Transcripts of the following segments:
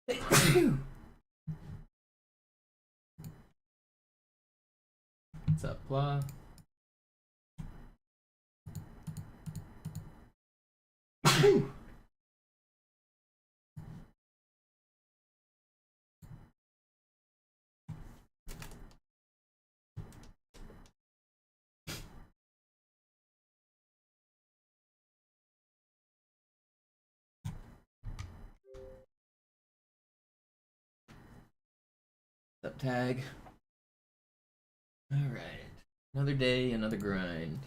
What's up, Pla? What's up, Tag? Alright. Another day, another grind.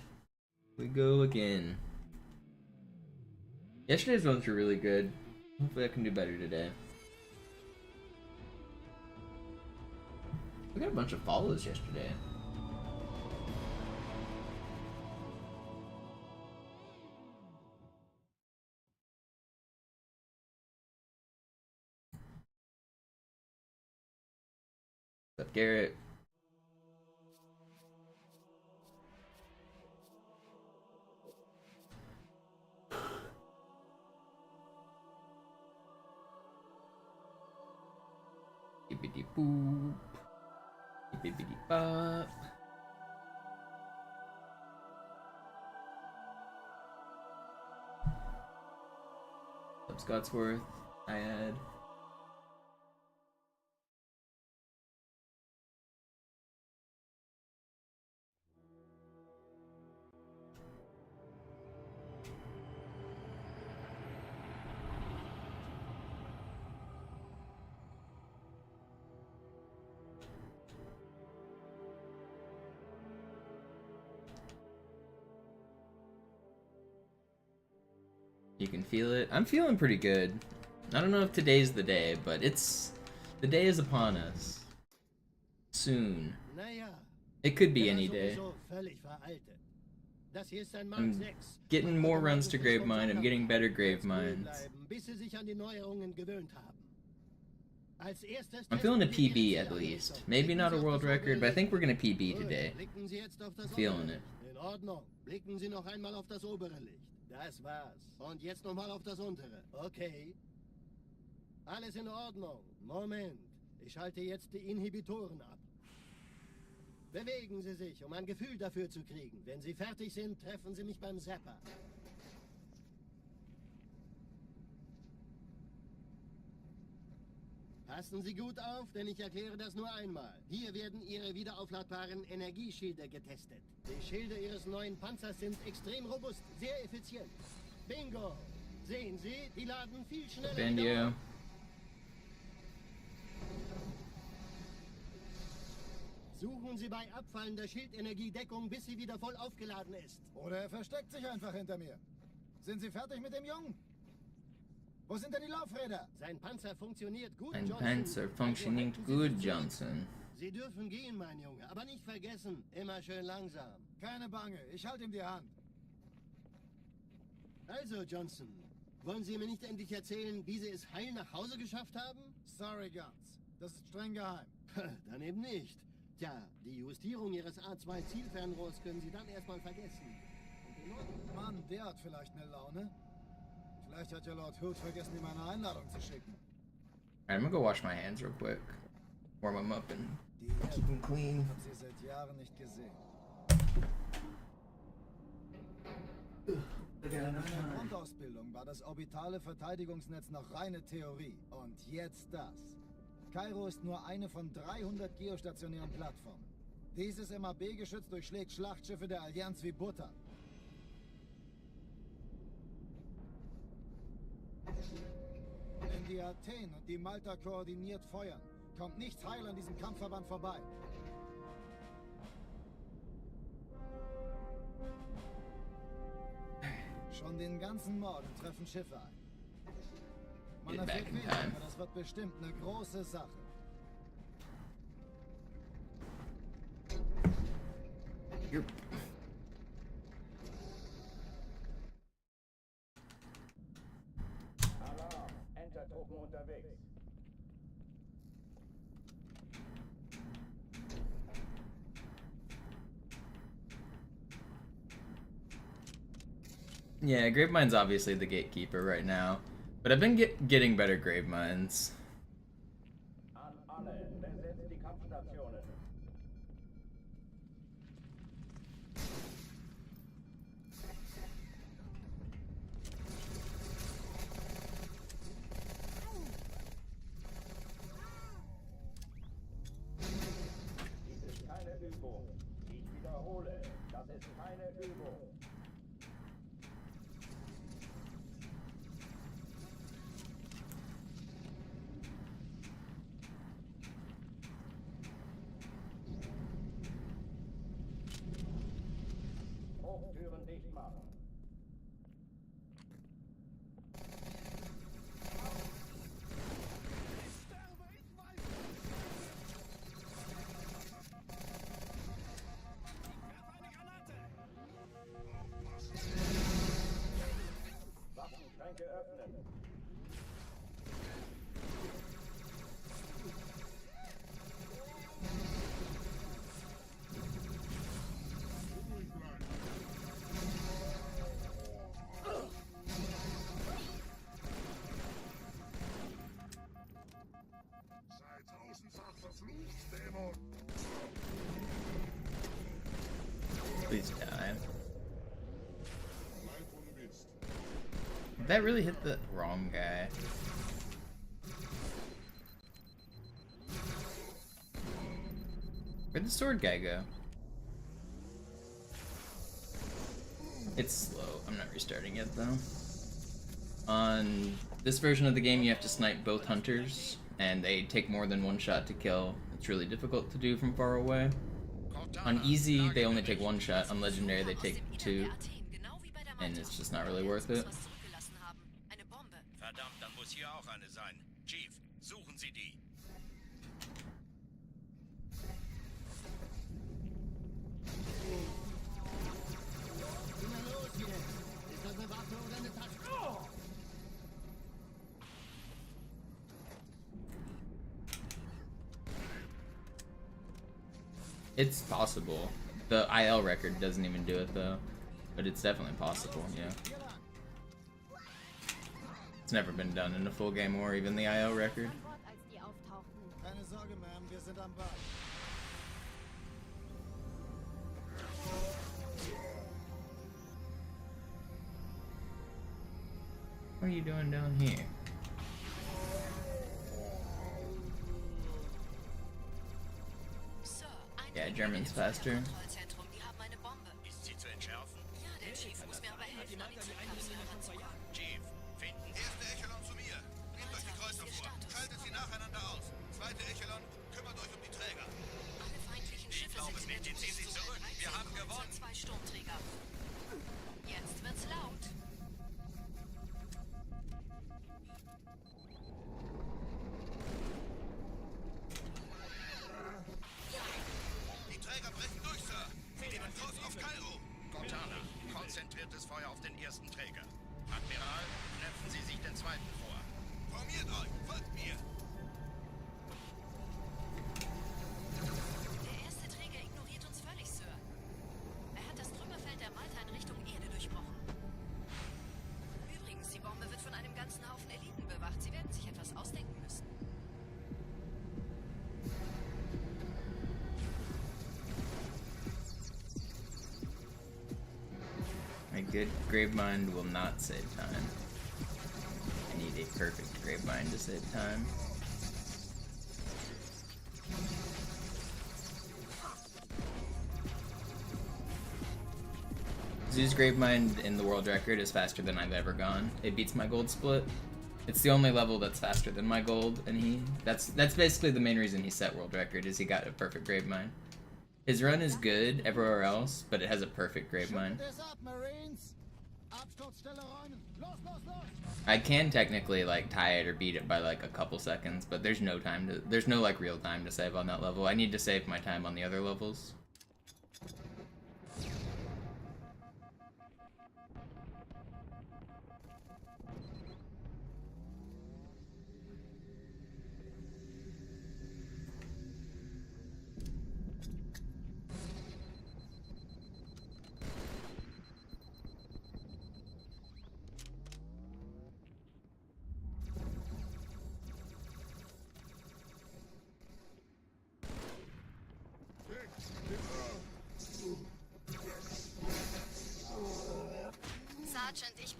We go again. Yesterday's ones were really good. Hopefully I can do better today. We got a bunch of follows yesterday. What's up, Garrett? Bippity boop. Bippity bop. What's up, Scottsworth? I add. You can feel it. I'm feeling pretty good. I don't know if today's the day, but the day is upon us. Soon. It could be any day. I'm getting more runs to Gravemind. I'm getting better Graveminds. I'm feeling a PB at least. Maybe not a world record, but I think we're gonna PB today. I'm feeling it. Blicken Sie noch einmal auf das obere Licht. Das war's. Und jetzt nochmal auf das untere. Okay. Alles in Ordnung. Moment. Ich schalte jetzt die Inhibitoren ab. Bewegen Sie sich, um ein Gefühl dafür zu kriegen. Wenn Sie fertig sind, treffen Sie mich beim Zapper. Passen Sie gut auf, denn ich erkläre das nur einmal. Hier werden Ihre wiederaufladbaren Energieschilde getestet. Die Schilde Ihres neuen Panzers sind extrem robust, sehr effizient. Bingo! Sehen Sie, die laden viel schneller wieder auf. Suchen Sie bei abfallender Schildenergie Deckung, bis sie wieder voll aufgeladen ist. Oder er versteckt sich einfach hinter mir. Sind Sie fertig mit dem Jungen? Wo sind denn die Laufräder? Sein Panzer funktioniert gut, Ein Johnson. Panzer funktioniert gut, Johnson. Sie dürfen gehen, mein Junge, aber nicht vergessen, immer schön langsam. Keine Bange, ich halte ihm die Hand. Also, Johnson, wollen Sie mir nicht endlich erzählen, wie Sie es heil nach Hause geschafft haben? Sorry, Guns. Das ist streng geheim. Dann eben nicht. Tja, die Justierung Ihres A2-Zielfernrohrs können Sie dann erstmal vergessen. Mann, der hat vielleicht eine Laune. Vielleicht hat ja Lord Hood vergessen, ihm eine Einladung zu schicken. Alright, I'm gonna go wash my hands real quick. Warm them up and keep them clean. Ich hab sie seit Jahren nicht gesehen. In der Grundausbildung war das orbitale Verteidigungsnetz noch reine Theorie. Und jetzt das. Kairo ist nur eine von 300 geostationären Plattformen. Dieses MAB-Geschütz durchschlägt Schlachtschiffe der Allianz wie Butter. Wenn die Athen und die Malta koordiniert feuern, kommt nichts heil an diesem Kampfverband vorbei. Schon den ganzen Morgen treffen Schiffe ein. Man erfährt wenig, aber das wird bestimmt eine große Sache. Alarm! Entertruppen unterwegs. Yeah, Gravemind's obviously the gatekeeper right now, but I've been getting better Graveminds. Alle, besetzt die Kampfstationen. Dies ist keine Übung. Ich wiederhole, das ist keine Übung. Hochtüren dicht machen. Waffenschränke öffnen. Sei tausendfach verflucht, Dämon! Please die. Bleib, wo du bist. Did that really hit the wrong guy? Where'd the sword guy go? It's slow. I'm not restarting it though. On this version of the game, you have to snipe both hunters, and they take more than one shot to kill. It's really difficult to do from far away. On easy, they only take one shot. On legendary, they take two, and it's just not really worth it. Verdammt, dann muss hier auch eine sein. Chief, suchen Sie die. Na los jetzt! Ist das eine Waffe oder eine Tasche? It's possible. The IL record doesn't even do it though, but it's definitely possible, yeah. It's never been done in a full game or even the IL record. Keine Sorge, Ma'am, wir sind am Ball. What are you doing down here? Yeah, German's faster. Ist sie zu entschärfen? Chief, finden Sie. Erste Echelon zu mir. Nehmt euch die Kreuzer vor. Schaltet sie nacheinander aus. Zweite Echelon, kümmert euch um die Träger. Ich glaube es nicht, die ziehen sich zurück. Wir haben gewonnen. Zwei Sturmträger. Jetzt wird's laut. Die Träger brechen durch, Sir. Sie nehmen Kurs auf Kairo. Cortana, konzentriertes Feuer auf den ersten Träger. Admiral, knöpfen Sie sich den zweiten vor. Formiert euch. Folgt mir. Der erste Träger ignoriert uns völlig, Sir. Er hat das Trümmerfeld der Malta in Richtung Erde durchbrochen. Übrigens, die Bombe wird von einem ganzen Haufen Eliten bewacht. Sie werden sich etwas ausdenken müssen. A good Gravemind will not save time. I need a perfect Gravemind to save time. Zoo's Gravemind in the world record is faster than I've ever gone. It beats my gold split. It's the only level that's faster than my gold, and that's basically the main reason he set world record, is he got a perfect Gravemind. His run is good everywhere else, but it has a perfect Gravemind. Schüttet es ab, Marines! Absturzstelle räumen! Los, los, los! I can technically like tie it or beat it by like a couple seconds, but there's no like real time to save on that level. I need to save my time on the other levels.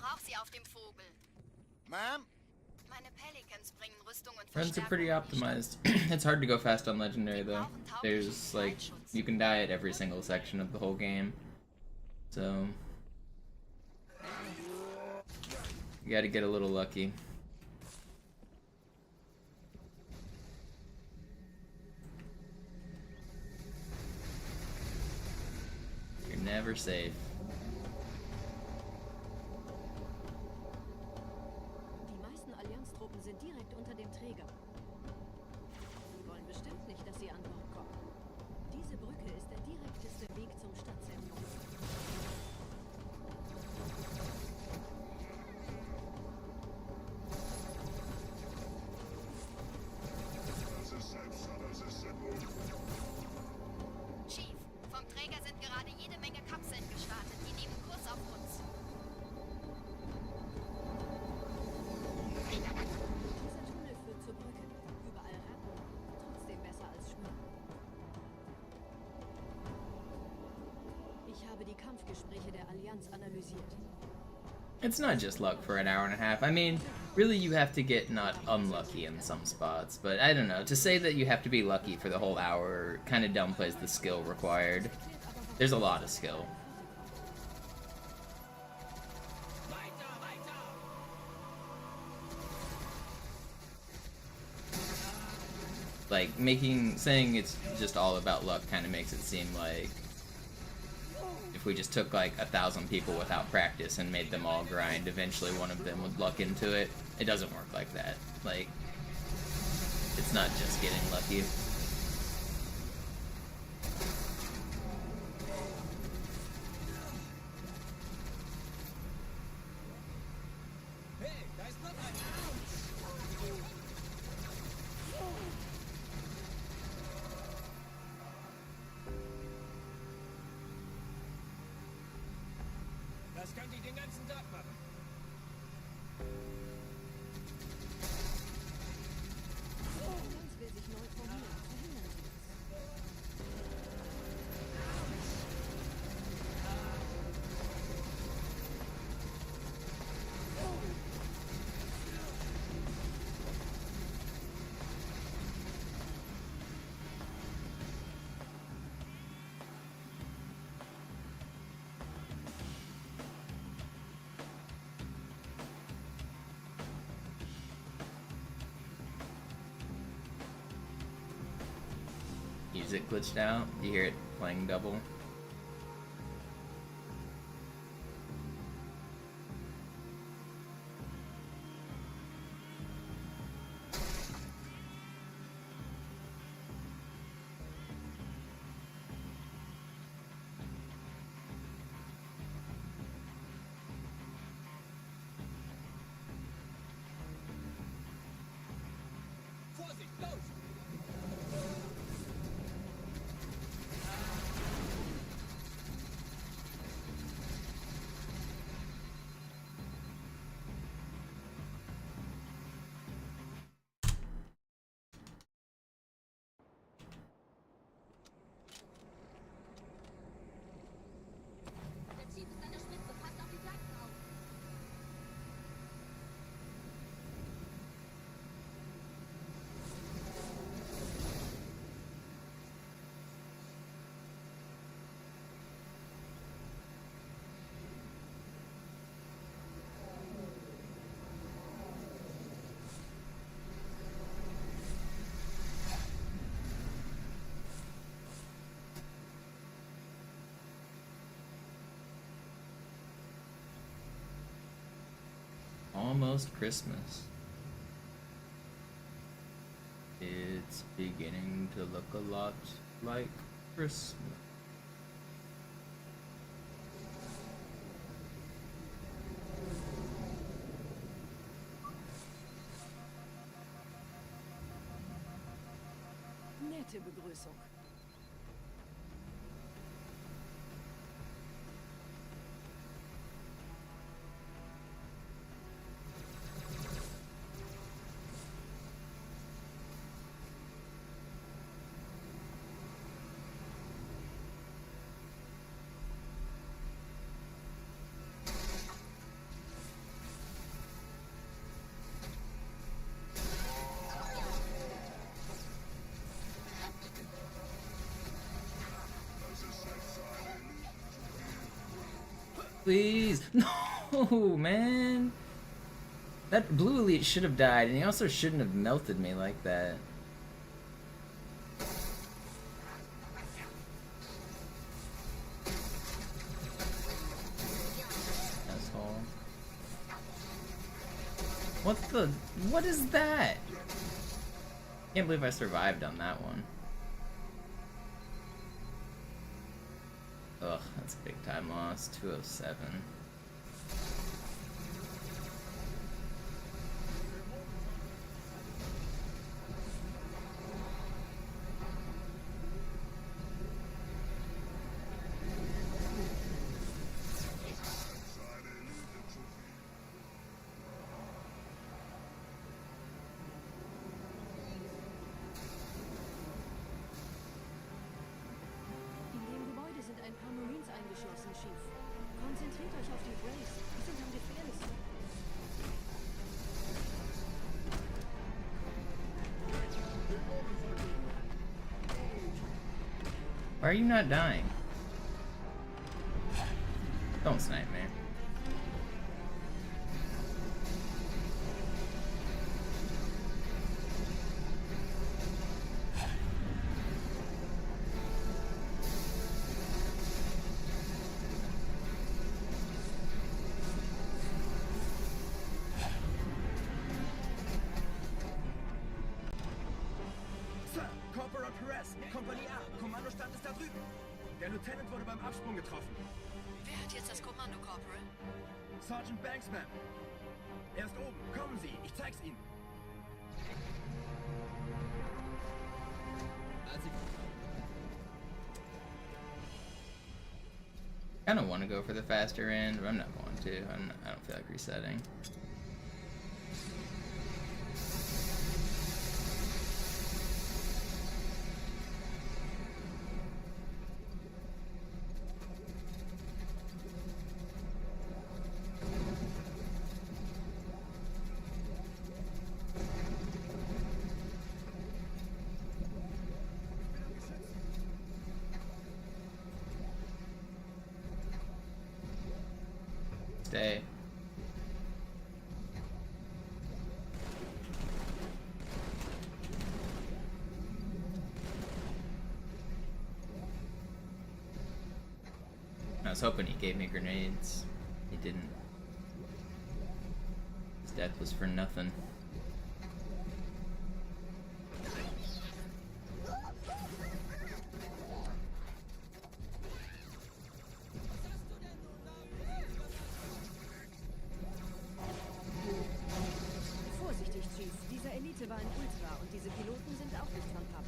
brauche sie auf dem Vogel. Ma'am? Meine Pelicans bringen Rüstung und Runs are pretty Verstärkung in die optimized. It's hard to go fast on Legendary though. There's like, you can die at every single section of the whole game. So, you gotta get a little lucky. You're never safe. Die meisten Allianztruppen sind direkt unter dem Träger. Sie wollen bestimmt nicht, dass sie an Bord kommen. Diese Brücke ist der direkteste Weg zum Stadtzentrum. Chief, vom Träger sind gerade jede Menge Kapseln gestartet. Die nehmen Kurs auf uns. Dieser Tunnel führt zur Brücke. Überall Ratten. Trotzdem besser als Schwimmen. Ich habe die Kampfgespräche der Allianz analysiert. It's not just luck for an hour and a half. I mean, really you have to get not unlucky in some spots, but I don't know. To say that you have to be lucky for the whole hour kind of downplays the skill required. There's a lot of skill. Like, saying it's just all about luck kind of makes it seem like if we just took like 1,000 people without practice and made them all grind, eventually one of them would luck into it. It doesn't work like that. Like, it's not just getting lucky. Das könnte ich den ganzen Tag machen. Die Allianz will sich neu formieren. Verhindern Sie das. Music glitched out. You hear it playing double. Vorsicht, los! Der Chief ist an der Spitze. Passt auf die Flanken auf. Almost Christmas. It's beginning to look a lot like Christmas. Nette Begrüßung. Please. No, man. That blue elite should have died, and he also shouldn't have melted me like that. Asshole. What is that? Can't believe I survived on that one. Ugh, that's a big time loss. 207. Konzentriert euch auf die Braves. Die sind am gefährlichsten. Why are you not dying? Don't snipe me. Kompanie A, Kommandostand ist da drüben. Der Lieutenant wurde beim Absprung getroffen. Wer hat jetzt das Kommando, Corporal? Sergeant Banksman. Er ist oben. Kommen Sie, ich zeig's Ihnen. I kind of want to go for the faster end, but I'm not going to. I don't feel like resetting. Stay. I was hoping he gave me grenades. He didn't. His death was for nothing. Vorsichtig, Chief. Dieser Elite war ein Ultra und diese Piloten sind auch nicht von Pappe.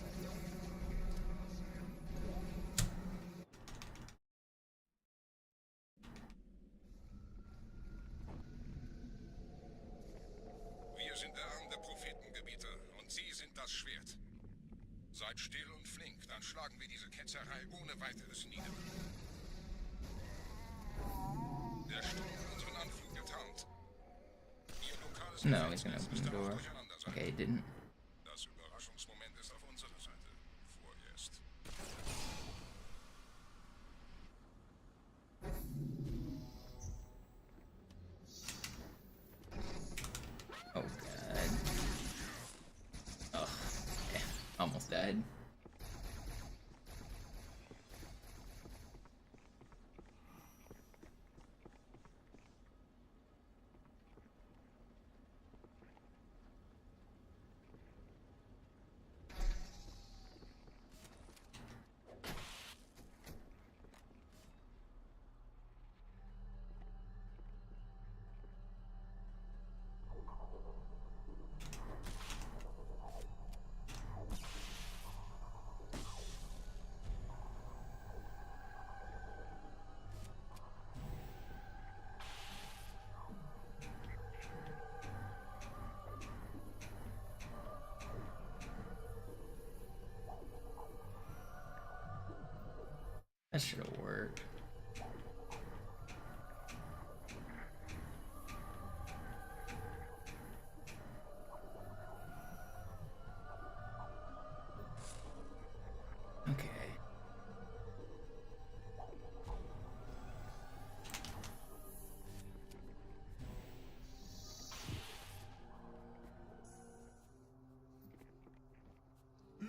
Wir sind der Arm der Prophetengebieter und Sie sind das Schwert. Seid still und flink, dann schlagen wir diese Ketzerei ohne weiteres nieder. Der Sturm hat unseren Anflug getarnt. Ihr lokales No, he's gonna Gefechtsnetz open müsste the auch door. durcheinander sein. Okay, he didn't. Das Überraschungsmoment ist auf unserer Seite. Vorerst. Oh god. Ugh. Yeah, almost died. That should have worked. Okay.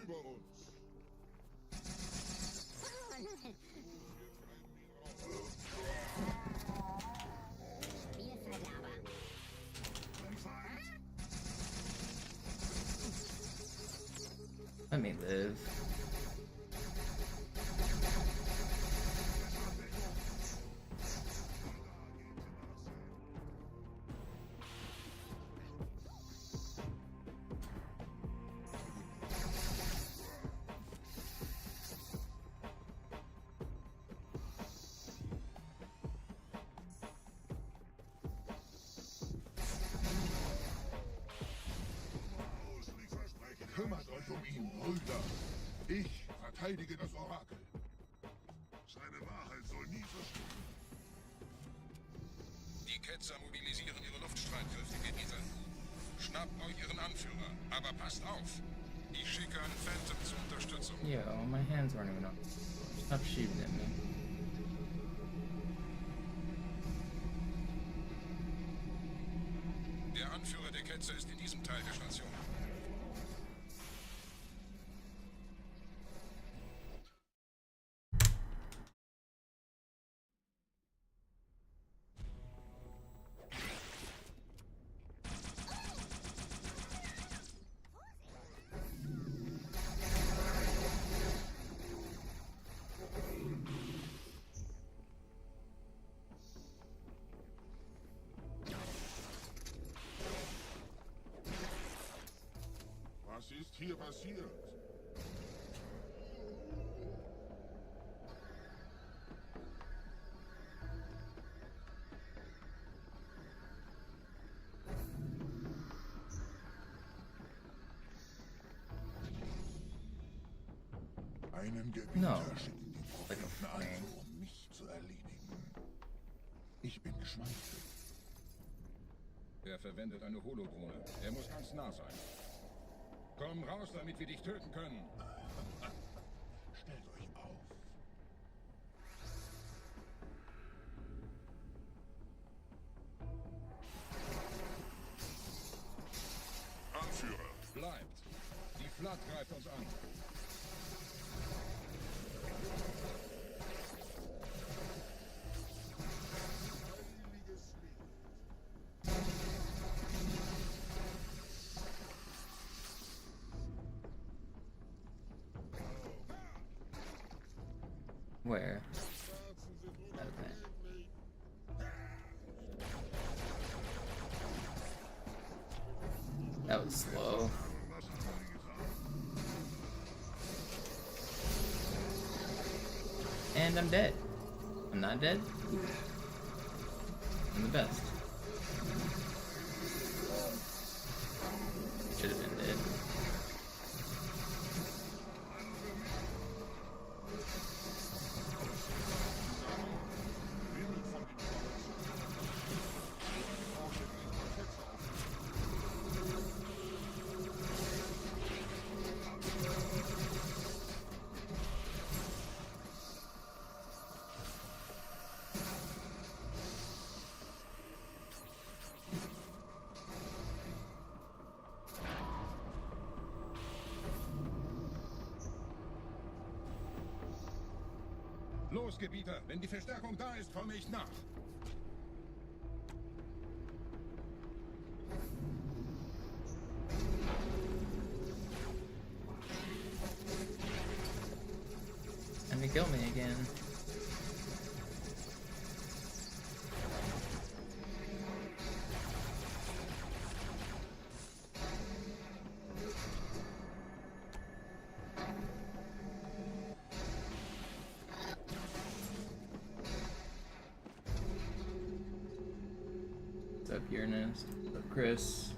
über uns. Let me live. Kümmert euch um ihn, Brüder. Ich verteidige das Orakel. Seine Wahrheit soll nie verschwinden. Die Ketzer mobilisieren ihre Luftstreitkräfte, Gebiete. Schnappt euch ihren Anführer, aber passt auf. Ich schicke einen Phantom zur Unterstützung. Yo, my hands weren't even up. Stop shooting at me. Der Anführer der Ketzer ist in diesem Teil der Station. Was ist hier passiert? Einen Gebieter No. schicken die Propheten ein, um mich zu erledigen. Ich bin geschmeichelt. Er verwendet eine Holodrohne. Er muss ganz nah sein. Komm raus, damit wir dich töten können. Stellt euch auf. Anführer, bleibt. Die Flat greift uns an. Heiliges Licht. Where? Herzen sind Okay. unvergänglich. That was slow. Was haben sie gesagt? And I'm dead. I'm not dead? I'm the best. Should have been dead. Los, Gebieter, wenn die Verstärkung da ist, komme ich nach. And they kill me again. What's up, Uranus? What's up, Chris?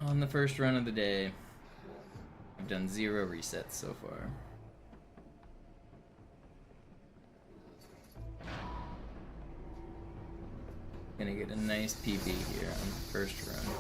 On the first run of the day, I've done 0 resets so far. Gonna get a nice PB here on the first run.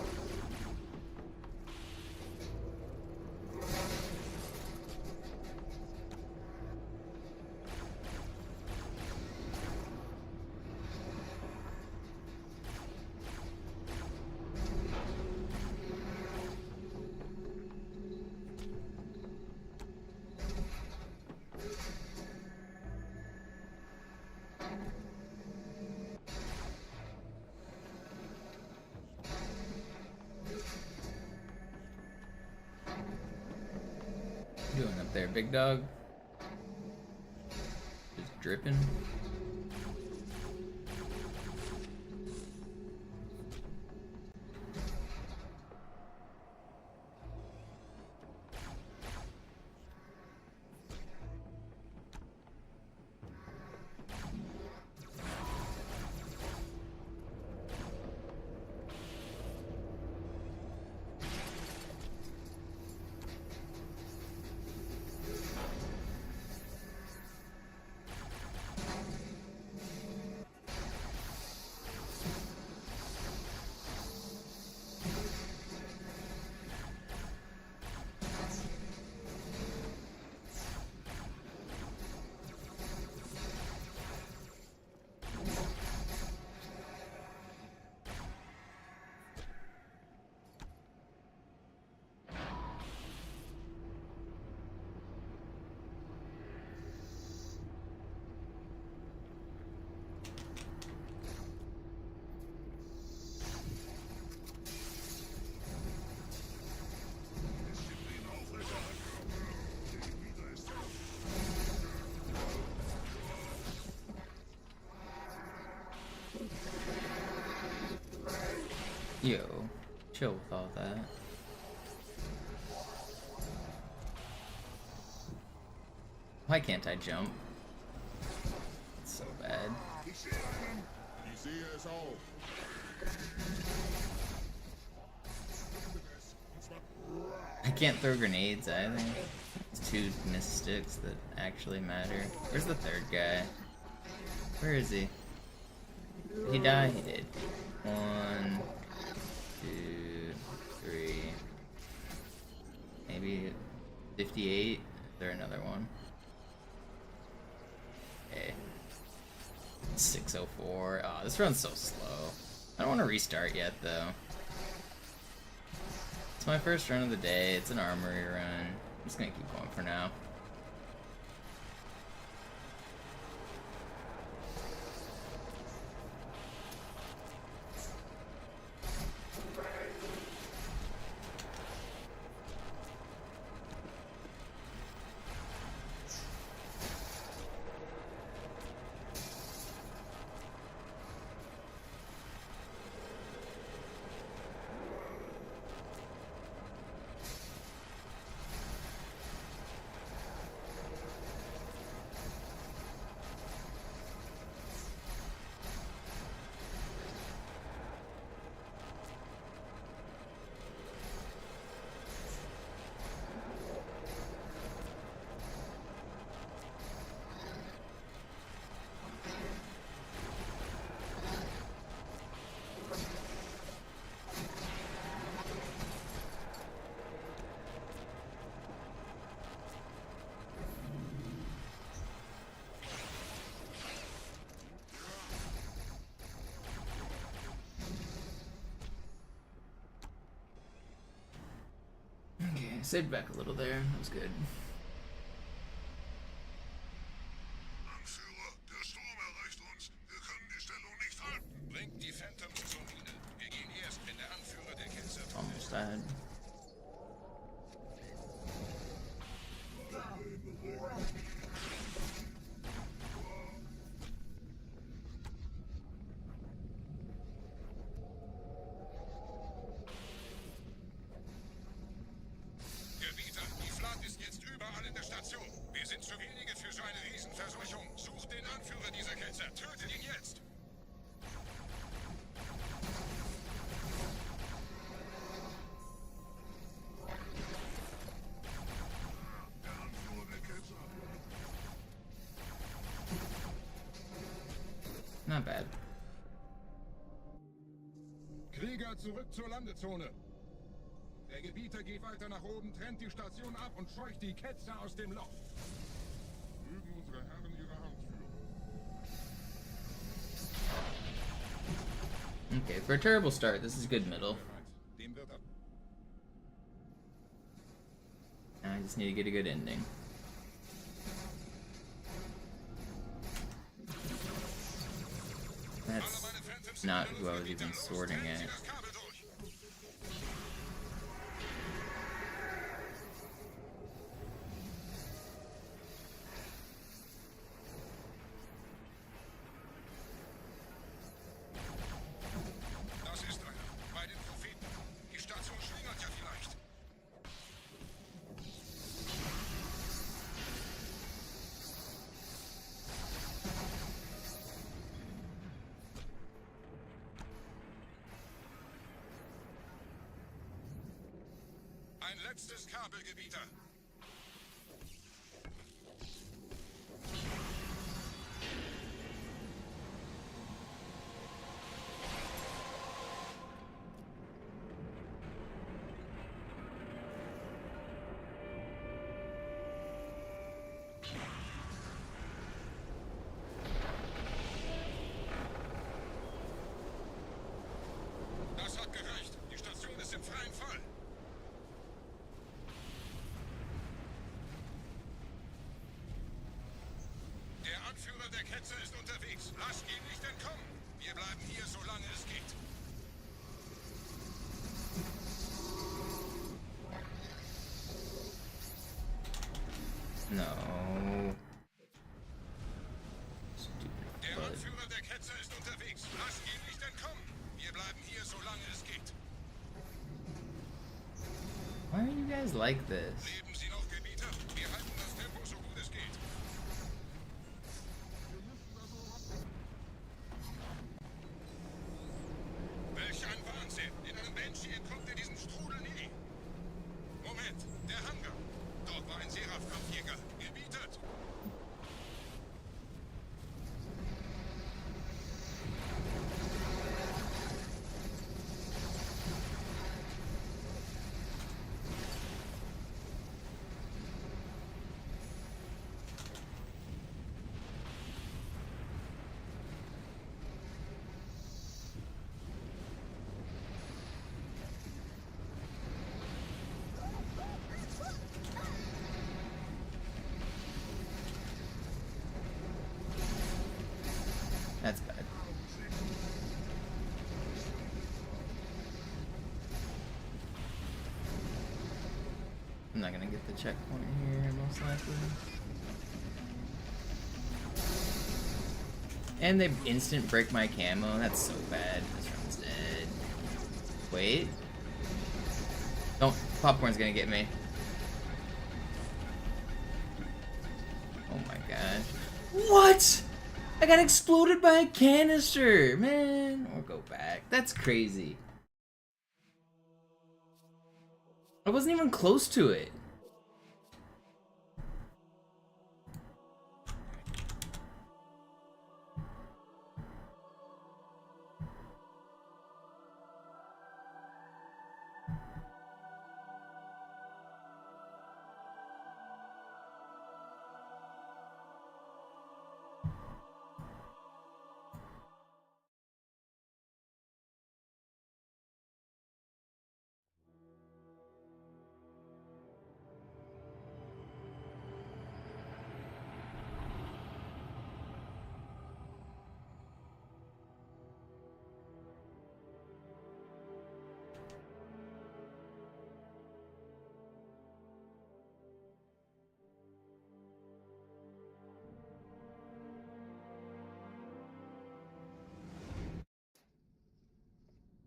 you doing up there, big dog? Just dripping. Yo, chill with all that. Why can't I jump? It's so bad. I can't throw grenades either. It's 2 mystics that actually matter. Where's the third guy? Where is he? Did he die? He did. 1, 2, 3. Maybe 58. Is there another one? Okay. 604. Oh, this run's so slow. I don't want to restart yet, though. It's my first run of the day. It's an armory run. I'm just gonna keep going for now. Okay, saved back a little there. That was good. Anführer, der Sturm erreicht uns. Wir können die Stellung nicht halten. Bringt die Phantoms zur Mine. Wir gehen erst, wenn der Anführer der Ketzer tot Almost ist. died. Gebieter, die Flat ist jetzt überall in der Station. Wir sind zu wenige für so eine Riesenverseuchung. Sucht den Anführer dieser Ketzer. Tötet ihn jetzt. Der Anführer der Ketzer. Not bad. Krieger, zurück zur Landezone. Der Gebieter geht weiter nach oben, trennt die Station ab und scheucht die Ketzer aus dem Loch. Mögen unsere Herren ihre Hand führen. Okay, for a terrible start, this is good middle. Dem wird er. Now I just need to get a good ending. That's not who I was even sorting at. Geschätztes Kabelgebieter. Das hat gereicht. Die Station ist im freien Fall. Der Anführer der Ketzer ist unterwegs. Lasst ihn nicht entkommen. Wir bleiben hier, solange es geht. No. Der Anführer der Ketzer ist unterwegs. Lasst ihn nicht entkommen. Wir bleiben hier, solange es geht. Why are you guys like this? Leben Sie noch, Gebieter? Wir halten das Tempo so gut es geht. Welch ein Wahnsinn! In einem Banshee entkommt ihr diesem Strudel nie. Moment, der Hangar. Dort war ein Seraph-Kampfjäger. Gebietet! That's bad. I'm not gonna get the checkpoint here, most likely. And they instant break my camo. That's so bad. This run's dead. Wait. Don't. Popcorn's gonna get me. Oh my gosh. What? I got exploded by a canister, man. Or go back. That's crazy. I wasn't even close to it.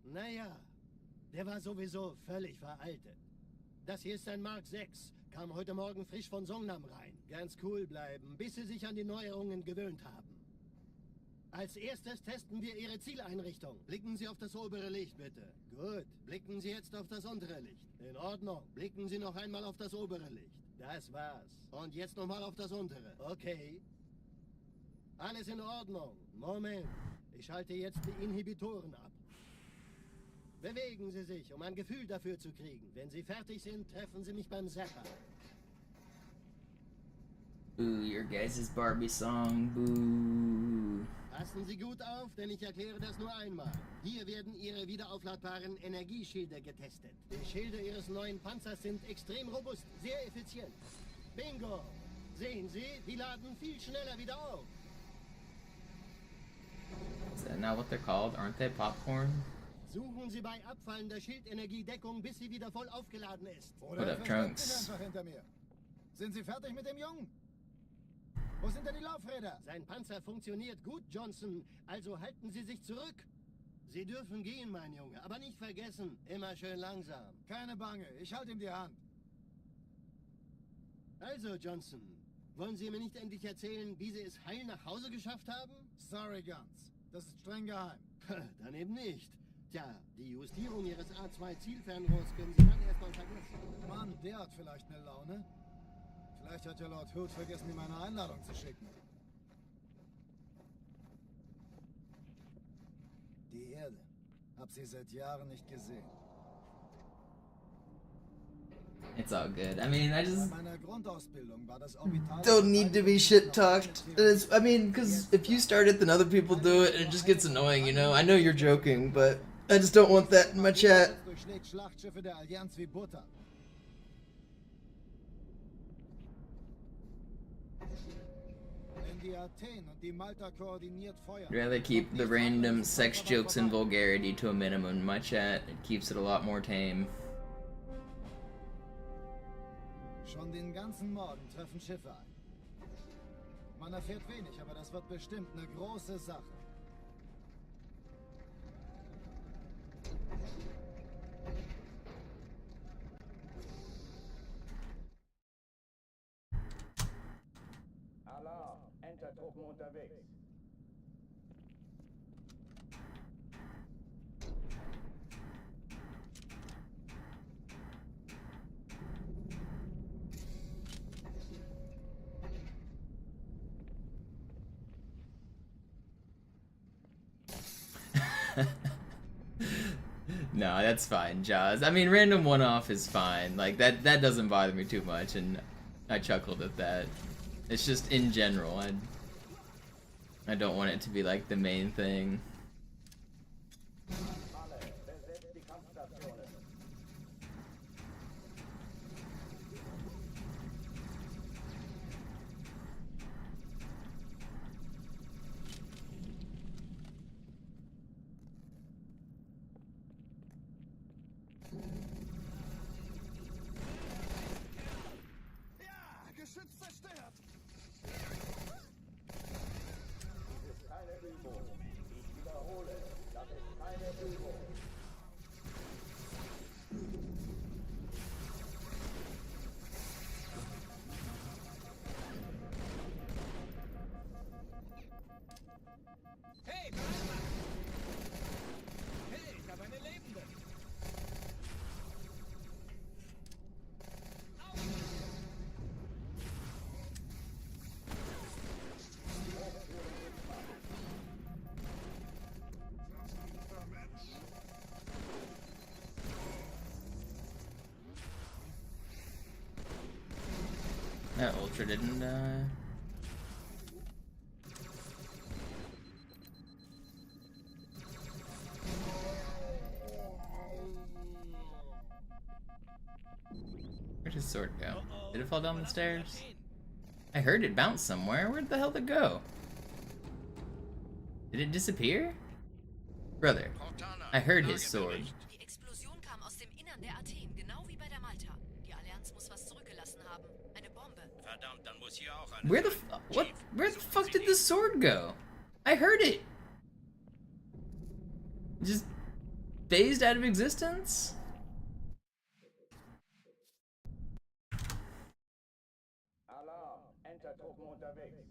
Naja, der war sowieso völlig veraltet. Das hier ist ein Mark 6. Kam heute Morgen frisch von Songnam rein. Ganz cool bleiben, bis Sie sich an die Neuerungen gewöhnt haben. Als erstes testen wir Ihre Zieleinrichtung. Blicken Sie auf das obere Licht, bitte. Gut. Blicken Sie jetzt auf das untere Licht. In Ordnung. Blicken Sie noch einmal auf das obere Licht. Das war's. Und jetzt nochmal auf das untere. Okay. Alles in Ordnung. Moment. Ich schalte jetzt die Inhibitoren ab. Bewegen Sie sich, um ein Gefühl dafür zu kriegen. Wenn Sie fertig sind, treffen Sie mich beim Zapper. Ooh, your guys' Barbie song, boo. Passen Sie gut auf, denn ich erkläre das nur einmal. Hier werden Ihre wiederaufladbaren Energieschilde getestet. Die Schilde Ihres neuen Panzers sind extrem robust, sehr effizient. Bingo! Sehen Sie, die laden viel schneller wieder auf. Is that not what they're called? Aren't they popcorn? Suchen Sie bei abfallender Schildenergiedeckung, bis sie wieder voll aufgeladen ist. What up, Trunks? Einfach hinter mir. Sind Sie fertig mit dem Jungen? Wo sind denn die Laufräder? Sein Panzer funktioniert gut, Johnson. Also halten Sie sich zurück. Sie dürfen gehen, mein Junge. Aber nicht vergessen, immer schön langsam. Keine Bange, ich halte ihm die Hand. Also, Johnson, wollen Sie mir nicht endlich erzählen, wie Sie es heil nach Hause geschafft haben? Sorry, Guns. Das ist streng geheim. Dann eben nicht. Tja, die Justierung Ihres A2 Zielfernrohrsken, Sie dann erstmal vergessen. Mann, der hat vielleicht eine Laune. Vielleicht hat ja Lord Hood vergessen, ihm eine Einladung zu schicken. Die Erde. Hab sie seit Jahren nicht gesehen. It's all good. I mean, I just Bei meiner Grundausbildung war das orbitale don't need to be shit talked. I mean, because if you start it, then other people do it, and it just gets annoying, you know? I know you're joking, but I just don't want that in my chat. Durchschlägt Schlachtschiffe der Allianz wie Butter. Wenn die Athen und die Malta koordiniert feuern. I'd rather keep the random sex jokes and vulgarity to a minimum in my chat. It keeps it a lot more tame. Schon den ganzen Morgen treffen Schiffe ein. Man erfährt wenig, aber das wird bestimmt eine große Sache. Alarm! Entertruppen unterwegs. No, that's fine, Jaws. I mean, random one-off is fine. Like, that doesn't bother me too much, and I chuckled at that. It's just, in general, I don't want it to be, like, the main thing. Alle, besetzt die Kampfstationen. Geschütz zerstört! Das ist keine Übung. Ich wiederhole, das ist keine Übung. Hey, hey, ich habe eine Lebende. That Ultra didn't die. Where'd his sword go? Did it fall down the stairs? I heard it bounce somewhere. Where'd the hell did it go? Did it disappear? Brother, I heard his sword. Die Explosion kam aus dem Innern der Athen, genau wie bei der Malta. Die Allianz muss was zurückgelassen haben. Eine Bombe. Verdammt, dann muss hier auch eine. Where the fuck did the sword go? I heard it. Just phased out of existence? Alarm! Entertruppen unterwegs.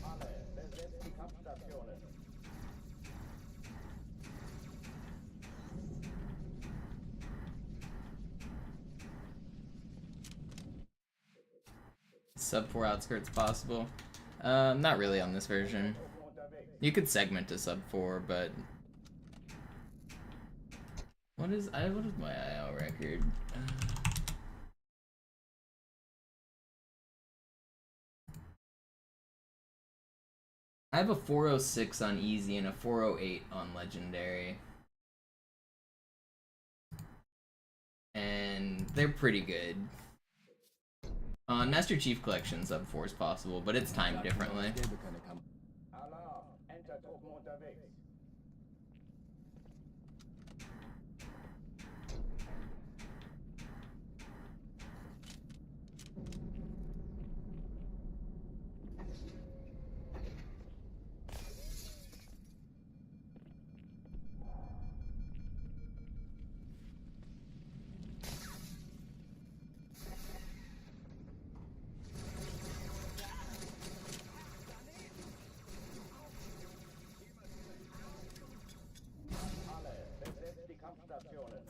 Alle, besetzt die Kampfstationen. Sub 4 outskirts possible? Not really on this version. Truppen unterwegs. You could segment to sub 4, but what is my IL record? I have a 406 on easy and a 408 on legendary. And they're pretty good. On Master Chief Collection, sub 4 is possible, but it's timed differently. Alarm! Entertruppen unterwegs. Kampfstationen.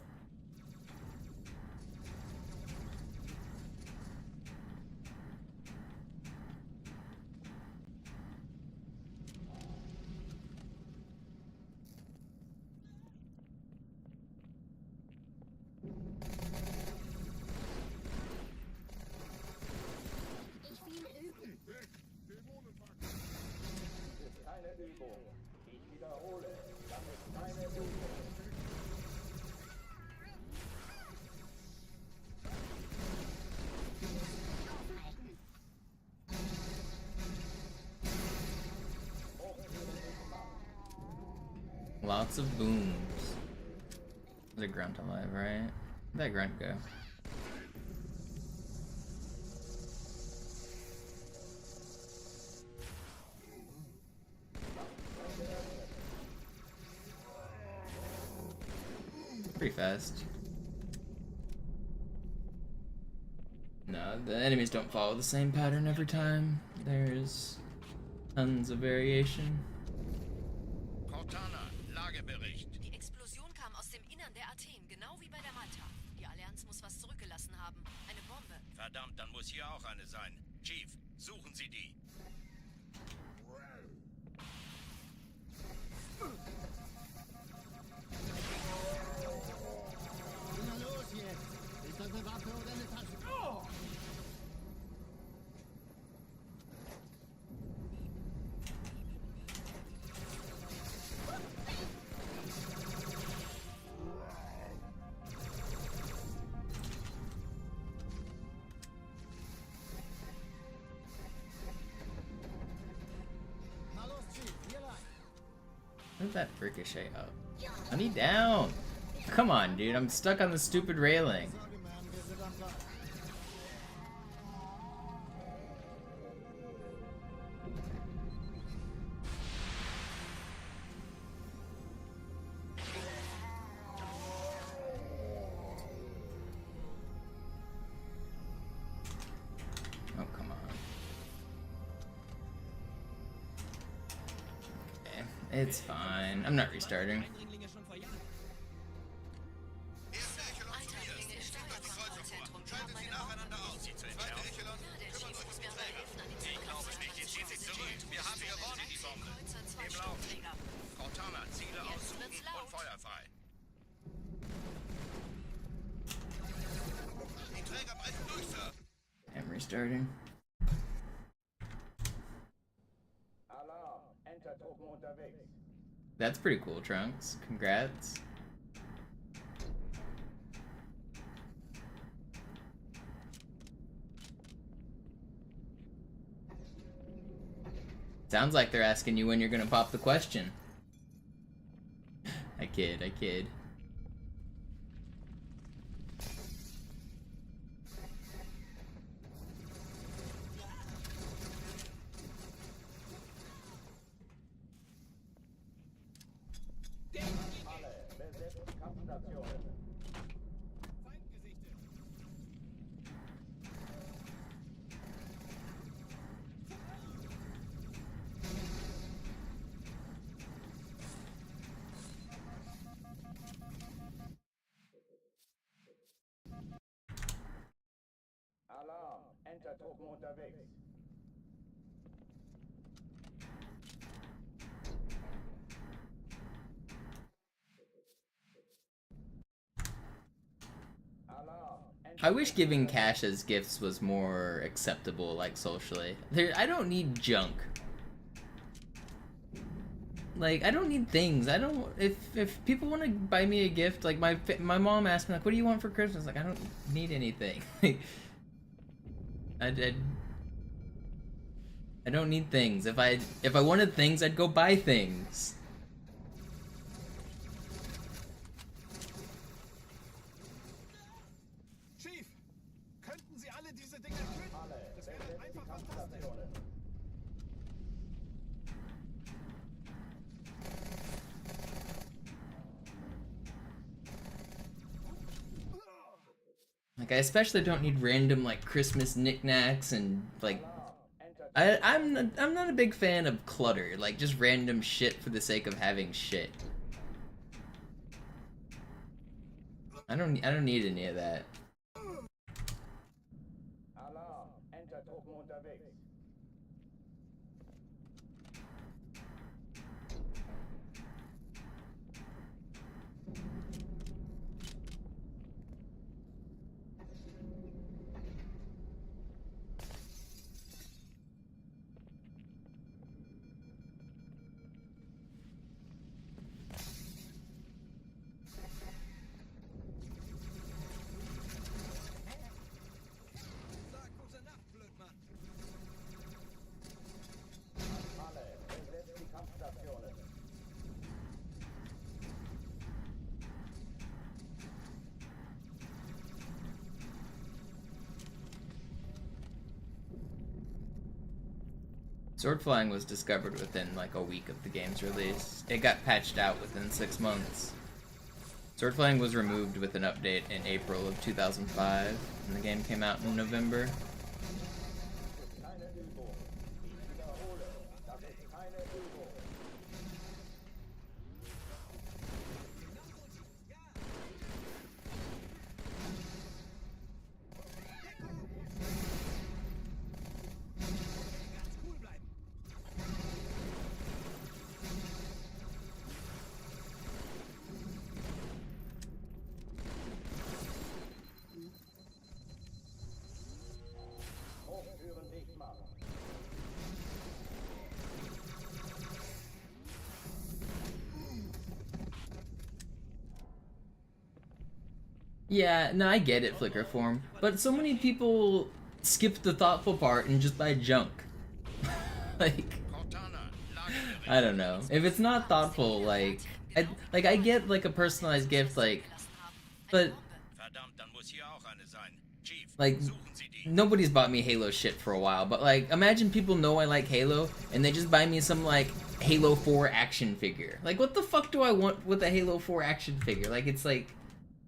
Weg! Dämonenpack! Das ist keine Übung. Ich wiederhole, das ist keine Übung. Lots of booms. There's a grunt alive, right? Where'd that grunt go? Pretty fast. No, the enemies don't follow the same pattern every time. There's tons of variation. Cortana, Lagebericht. Die Explosion kam aus dem Innern der Athen, genau wie bei der Malta. Die Allianz muss was zurückgelassen haben. Eine Bombe. Verdammt, dann muss hier auch eine sein. Chief, suchen Sie die. Na los jetzt! Ist das eine Waffe oder eine Tasche? Oh! Na los, Chief, hier lang. Where'd that ricochet up? I need down! Come on, dude, I'm stuck on the stupid railing. Sorge, Mann, wir sind am Ball. Oh, come on. Okay, it's fine. I'm not restarting. Alter, im Steuerkontrollzentrum. Wir haben eine Bombe. Sie zu Ja, entfernen. der Chief muss mir aber helfen, an die Ich glaube nicht, jetzt zieht sich zurück. Wir haben gewonnen, die Bombe. Kreuzer, zwei Im Lauf. Sturmträger. Cortana, Ziele Jetzt aussuchen wird's laut. und feuerfrei. Die Träger brechen durch, Sir. I'm restarting. Alarm, Enter-Truppen unterwegs. That's pretty cool, Trunks. Congrats. Sounds like they're asking you when you're gonna pop the question. I kid, I kid. Alle, besetzt Kampfstationen. Alarm, Enter-Truppen unterwegs. Alarm, I wish giving cash as gifts was more acceptable, like socially. I don't need junk. Like, I don't need things. I don't. If people want to buy me a gift, like my mom asked me, like, what do you want for Christmas? Like, I don't need anything. I don't need things. If I wanted things, I'd go buy things. Chief, könnten Sie alle diese Dinger töten? alle, Das wäre besetzt die einfach fantastisch. Kampfstationen. Like, I especially don't need random like Christmas knickknacks and like. Alarm, I'm not a big fan of clutter, like just random shit for the sake of having shit. I don't need any of that. Alarm, Entertruppen unterwegs. Alle, besetzt die Kampfstationen. Sword flying was discovered within like a week of the game's release. It got patched out within 6 months. Sword flying was removed with an update in April of 2005, and the game came out in November. Keine Übung. Ich wiederhole, das ist keine Übung. Hochtüren dicht machen. Yeah, no, I get it, Flicker form, but so many people skip the thoughtful part and just buy junk. Like, I don't know. If it's not thoughtful, like I get like a personalized gift, like, but like nobody's bought me Halo shit for a while. But like, imagine people know I like Halo and they just buy me some like Halo 4 action figure. Like, what the fuck do I want with a Halo 4 action figure? Like, it's like,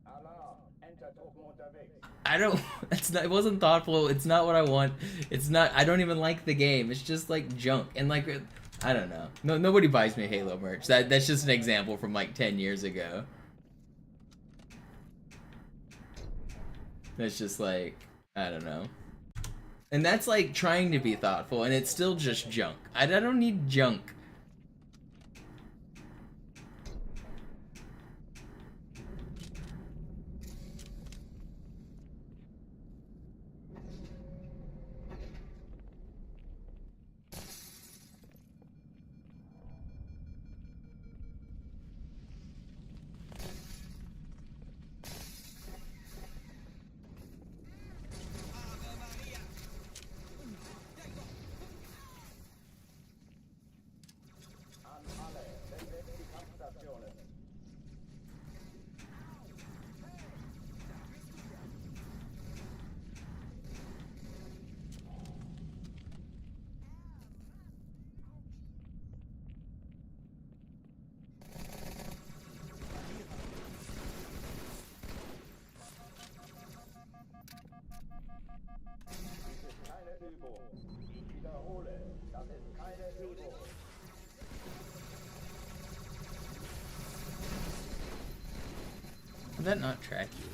Alarm, Entertruppen unterwegs. I don't. It's not. It wasn't thoughtful. It's not what I want. It's not. I don't even like the game. It's just like junk. And like, I don't know. No, nobody buys me Halo merch. That's just an example from like 10 years ago. It's just like, I don't know. And that's like trying to be thoughtful, and it's still just junk. I don't need junk. An alle, besetzt die Kampfstationen. Dies ist keine Übung. Ich wiederhole, das ist keine Übung. Did that not track you?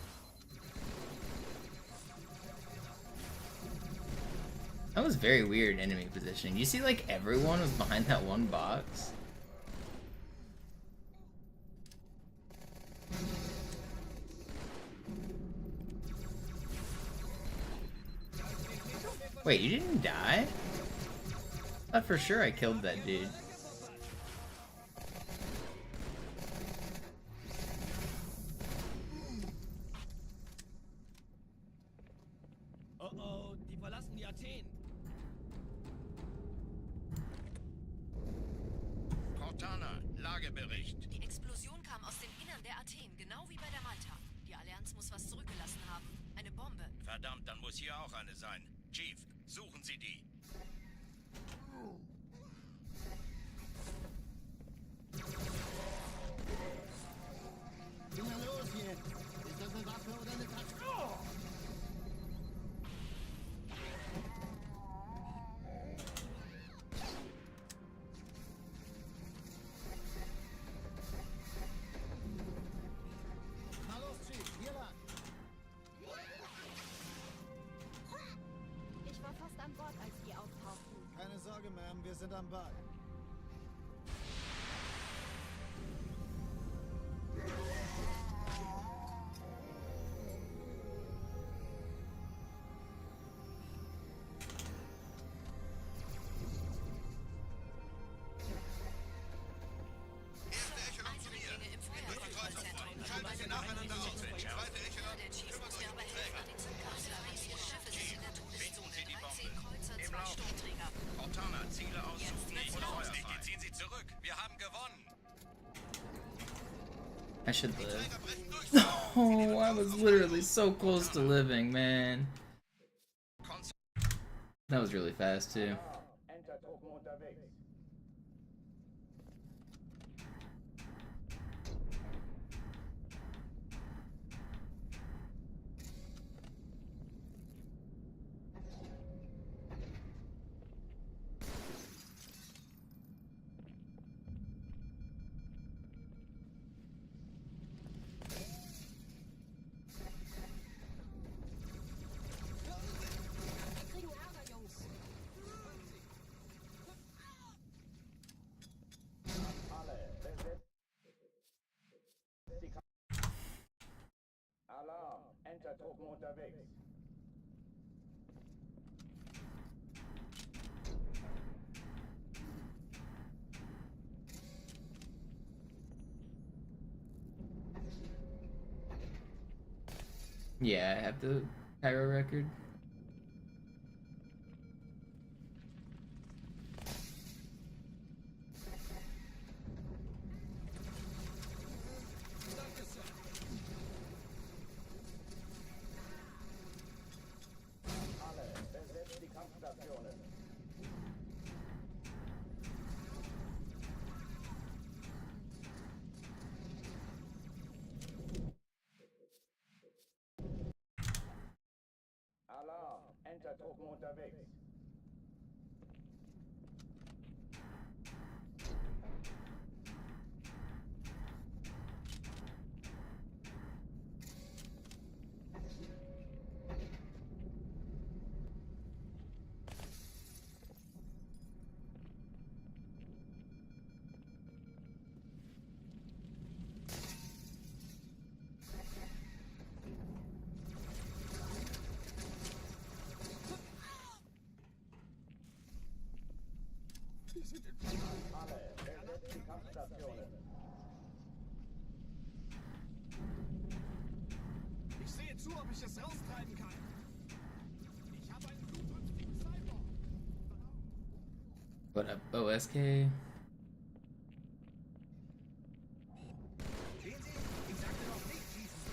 That was very weird enemy positioning. You see, like, everyone was behind that one box? Wait, you didn't die? I thought for sure I killed that dude. Oh oh, die verlassen die Athen. Cortana, Lagebericht. Die Explosion kam aus dem Innern der Athen, genau wie bei der Malta. Die Allianz muss was zurückgelassen haben. Eine Bombe. Verdammt, dann muss hier auch eine sein. Chief, suchen Sie die. Was ist denn los jetzt? Ist das eine Waffe oder eine Taste? Na los, Chief, hier lang. dabei. Eindringlinge im Feuerkontrollzentrum. Der Chief muss mir aber helfen, an den Zündkapseln. Riesige Schiffe sind in der Todeszone. 13 Kreuzer, 2 Sturmträger. Cortana, Ziele aussuchen Jetzt und wird's Feuer los. frei. Ziehen Sie zurück. Wir haben gewonnen. I should live. Oh, I was literally so close to living, man. That was really fast too. Enter-Truppen unterwegs. Alarm, Enter-Truppen unterwegs. Yeah, I have the Pyro record. Alle, besetzt die Kampfstationen. Alarm, Enter-Truppen unterwegs. Alle, besetzt die Kampfstationen. Ich sehe zu, ob ich es raustreiben kann. Ich habe einen blutrünstigen Cyborg. What up, OSK? Sehen Sie? Ich sagte noch nicht schießen.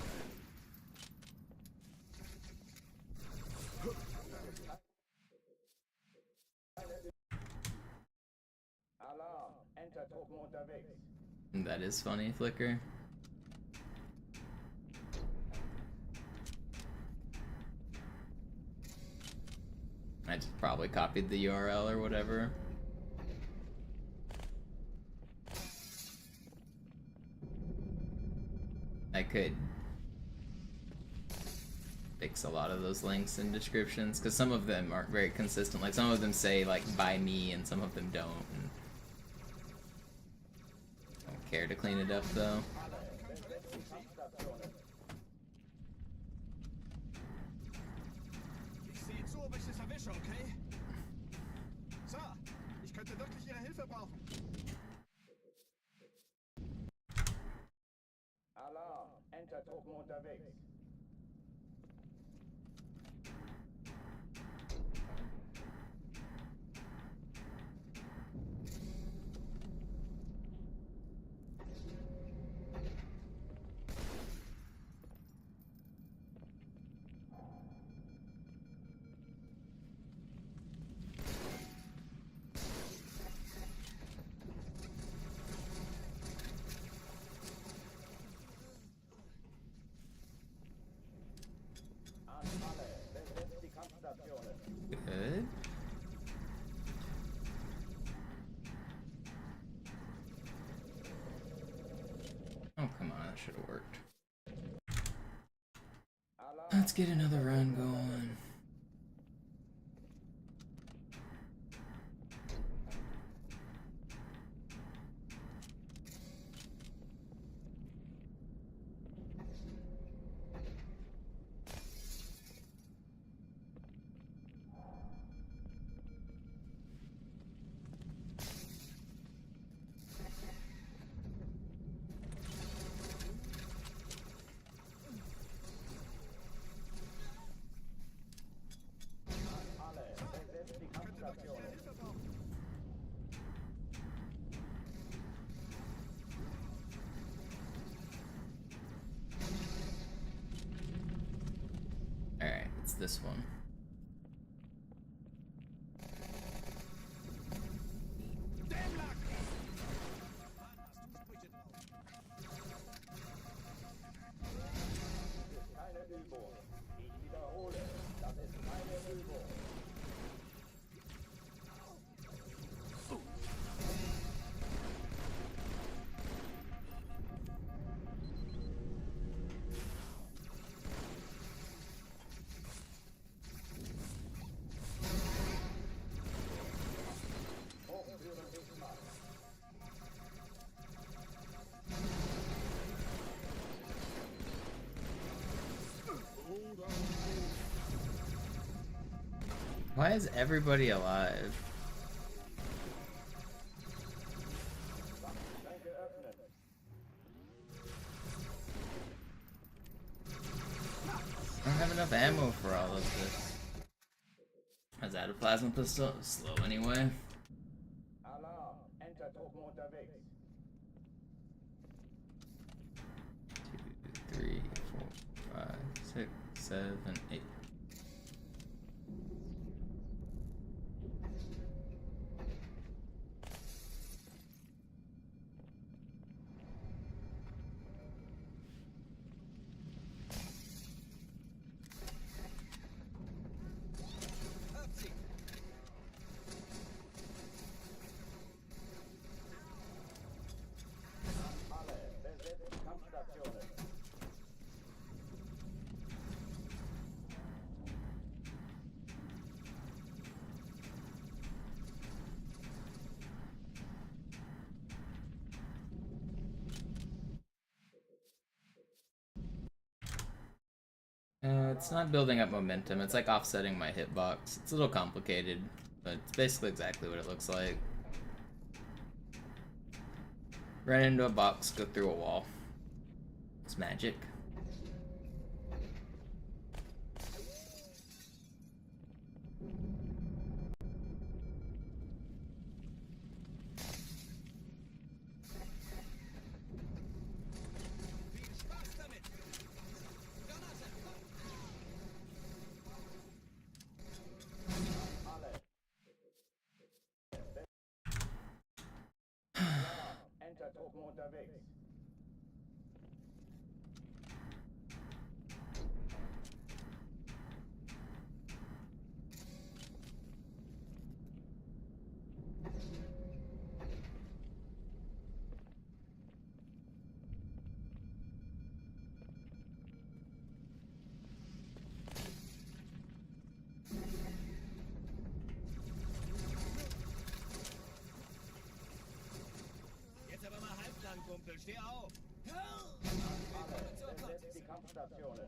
Alarm, Enter-Truppen unterwegs. That is funny, Flicker. I just probably copied the URL or whatever. I could fix a lot of those links and descriptions because some of them aren't very consistent. Like some of them say like by me and some of them don't. And I don't care to clean it up though. Ich sehe zu, ob ich es erwische, okay? Sir, ich könnte wirklich Ihre Hilfe brauchen. Alarm, Enter-Truppen unterwegs. Good. Oh, come on, that should have worked. Let's get another run going. It's this one. Keine Übung. Ich wiederhole, das ist keine Übung. Why is everybody alive? I don't have enough ammo for all of this. Is that a plasma pistol? Slow anyway. Alarm, Enter-Truppen unterwegs. 2, 3, 4, 5, 6, 7, 8. Alle, besetzt Kampfstationen. It's not building up momentum, it's like offsetting my hitbox. It's a little complicated, but it's basically exactly what it looks like. Run into a box, go through a wall. It's magic. Enter-Truppen unterwegs. Jetzt aber mal halblang, Kumpel. Steh auf. Alle, besetzt die Kampfstationen.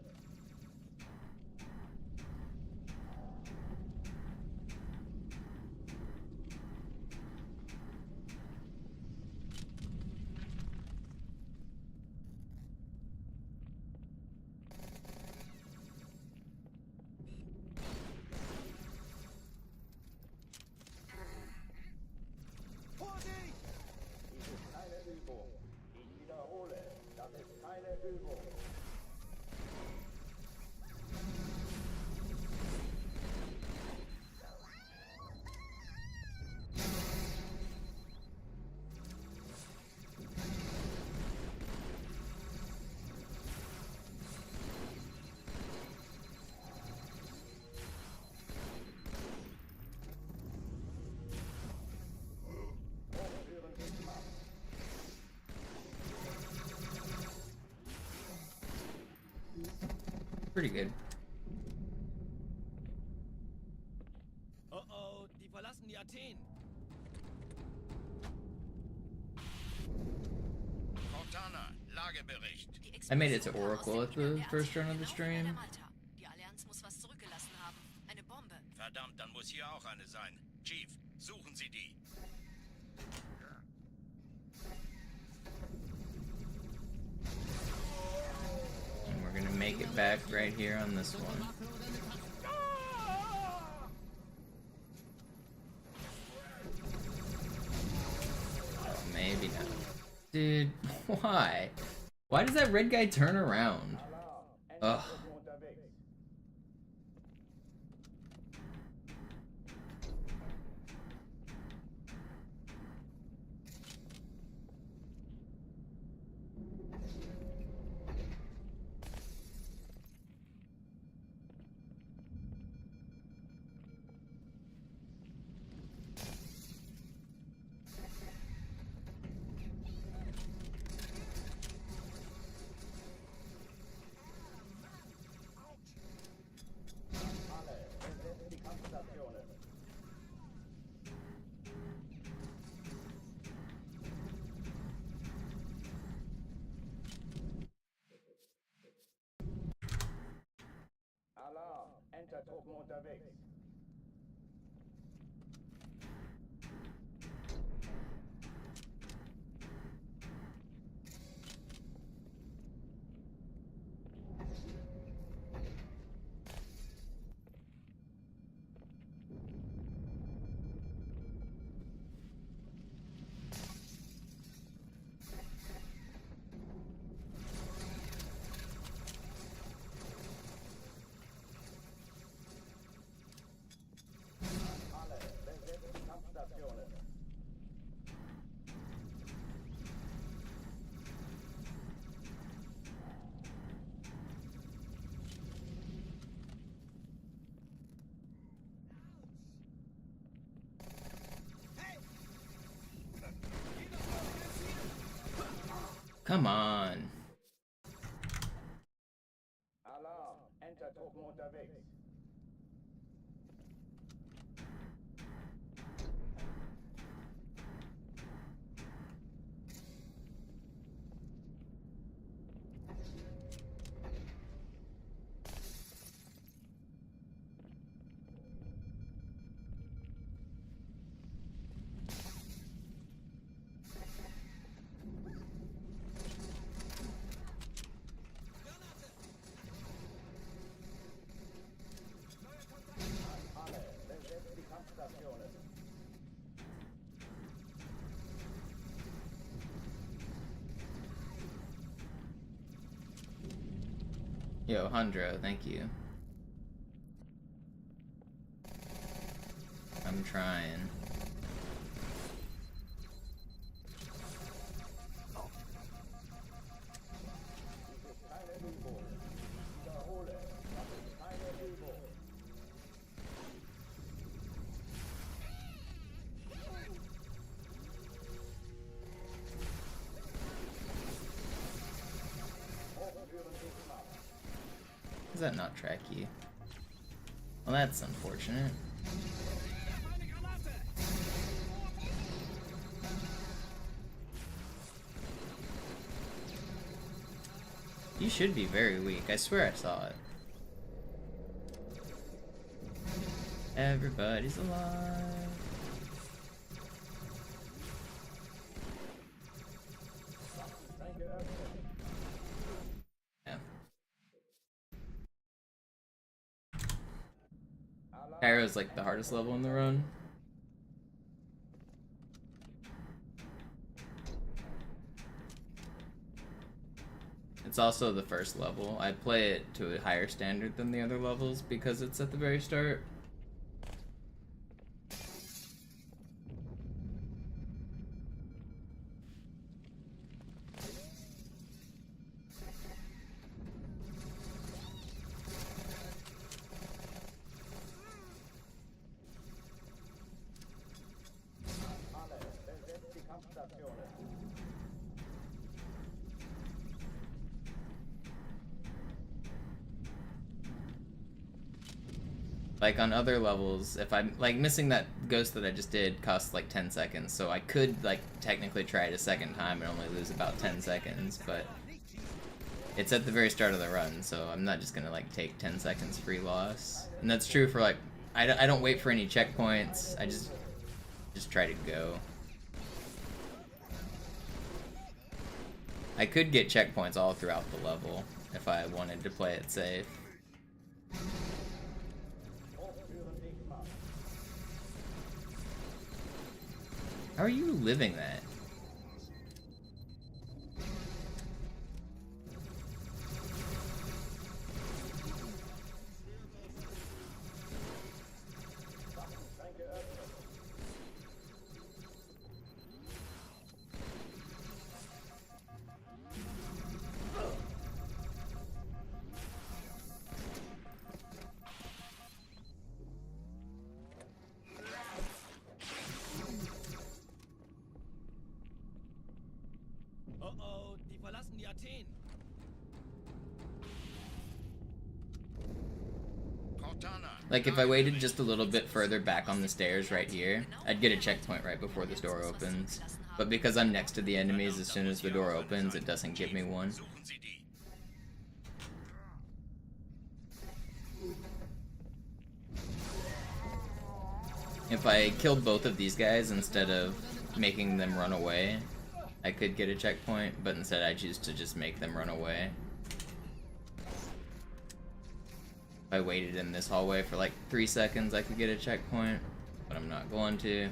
Vorsicht! Dies ist keine Übung. Ich wiederhole, das ist keine Übung. Hochführen sich ab. Pretty good. Oh oh, die verlassen die Athen. Cortana, Lagebericht. I made it to Oracle at the first run of the stream. Die Allianz muss was zurückgelassen haben. Eine Bombe. Verdammt, dann muss hier auch eine sein. Chief, suchen Sie die. And we're gonna make it back right here on this one. Oh, maybe not. Dude, why? Why does that red guy turn around? Alarm, Ugh. Enter-Truppen unterwegs. Enter-Truppen unterwegs. Alle, besetzt die Kampfstationen. Come on. Alarm, Enter-Truppen unterwegs. Alle, besetzt die Kampfstationen. Yo, Hondro, thank you. I'm trying. Dies ist keine Übung. Ich wiederhole, das ist keine Übung. Hochführen dich ab. Is that not tracky? Well, that's unfortunate. You should be very weak. I swear I saw it. Everybody's alive. Yeah. Cairo's like the hardest level in the run. It's also the first level. I play it to a higher standard than the other levels because it's at the very start. Alle, besetzt die Kampfstationen. Like on other levels, if I'm like missing that ghost that I just did costs like 10 seconds, so I could like technically try it a second time and only lose about 10 seconds, but it's at the very start of the run, so I'm not just gonna like take 10 seconds free loss. And that's true for like, I don't wait for any checkpoints, I just try to go. I could get checkpoints all throughout the level if I wanted to play it safe. Hochführen dich ab. How are you living that? Waffenschränke öffnen. Oh oh, die verlassen die Athen. Cortana. Like if I waited just a little bit further back on the stairs right here, I'd get a checkpoint right before this door opens. But because I'm next to the enemies, as soon as the door opens, it doesn't give me one. Suchen Sie die. If I killed both of these guys instead of making them run away, I could get a checkpoint, but instead I choose to just make them run away. If I waited in this hallway for like 3 seconds, I could get a checkpoint, but I'm not going to.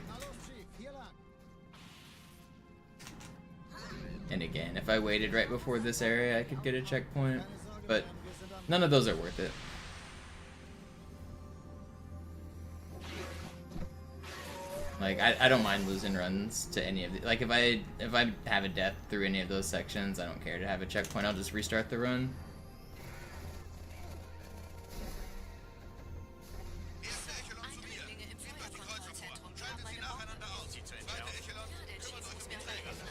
And again, if I waited right before this area, I could get a checkpoint, but none of those are worth it. Like, I don't mind losing runs to any of the, like, if I have a death through any of those sections, I don't care to have a checkpoint, I'll just restart the run. Eindringlinge im Feuerkontrollzentrum haben eine Bombe. Ja, der Chief muss mir helfen.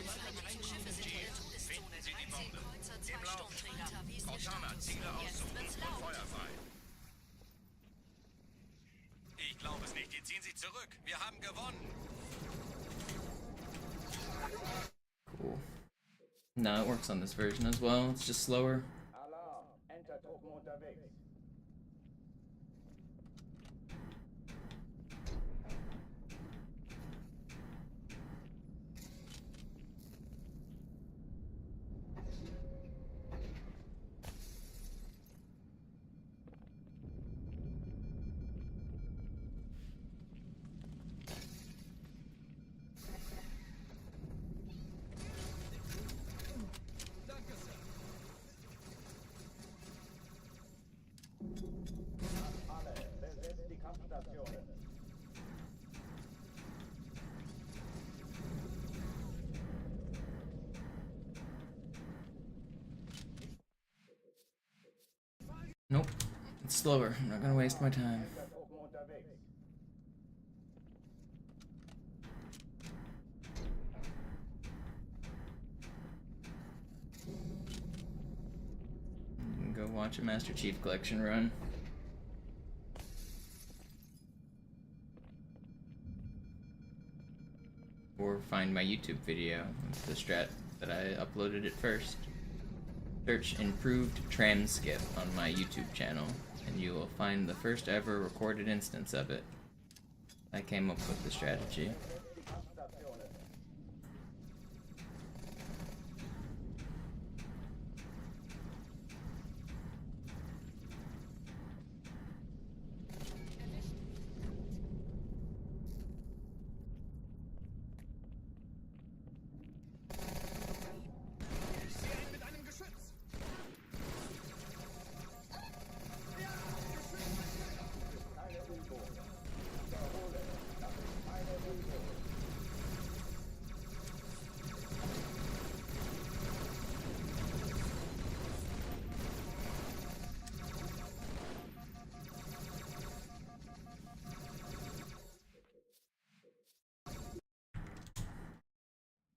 Feindliche Schiffe sind in der Todeszone. 13 Kreuzer, 2 Sturmträger. Wie ist Ihr Status? Jetzt wird's laut. Ich glaube es nicht. Die ziehen sich zurück. Wir haben gewonnen. Cool. No, it works on this version as well. It's just slower. Alarm. Entertruppen unterwegs. Alle, besetzt die Kampfstationen. Nope. It's slower. I'm not gonna waste my time. Entertruppen unterwegs. You can go watch a Master Chief Collection run. Or find my YouTube video with the strat that I uploaded it first. Search improved tram skip on my YouTube channel, and you will find the first ever recorded instance of it. I came up with the strategy. Die Kampfstationen. Ich sehe ihn mit einem Geschütz. Keine Übung. Wiederhole. Das ist keine Übung.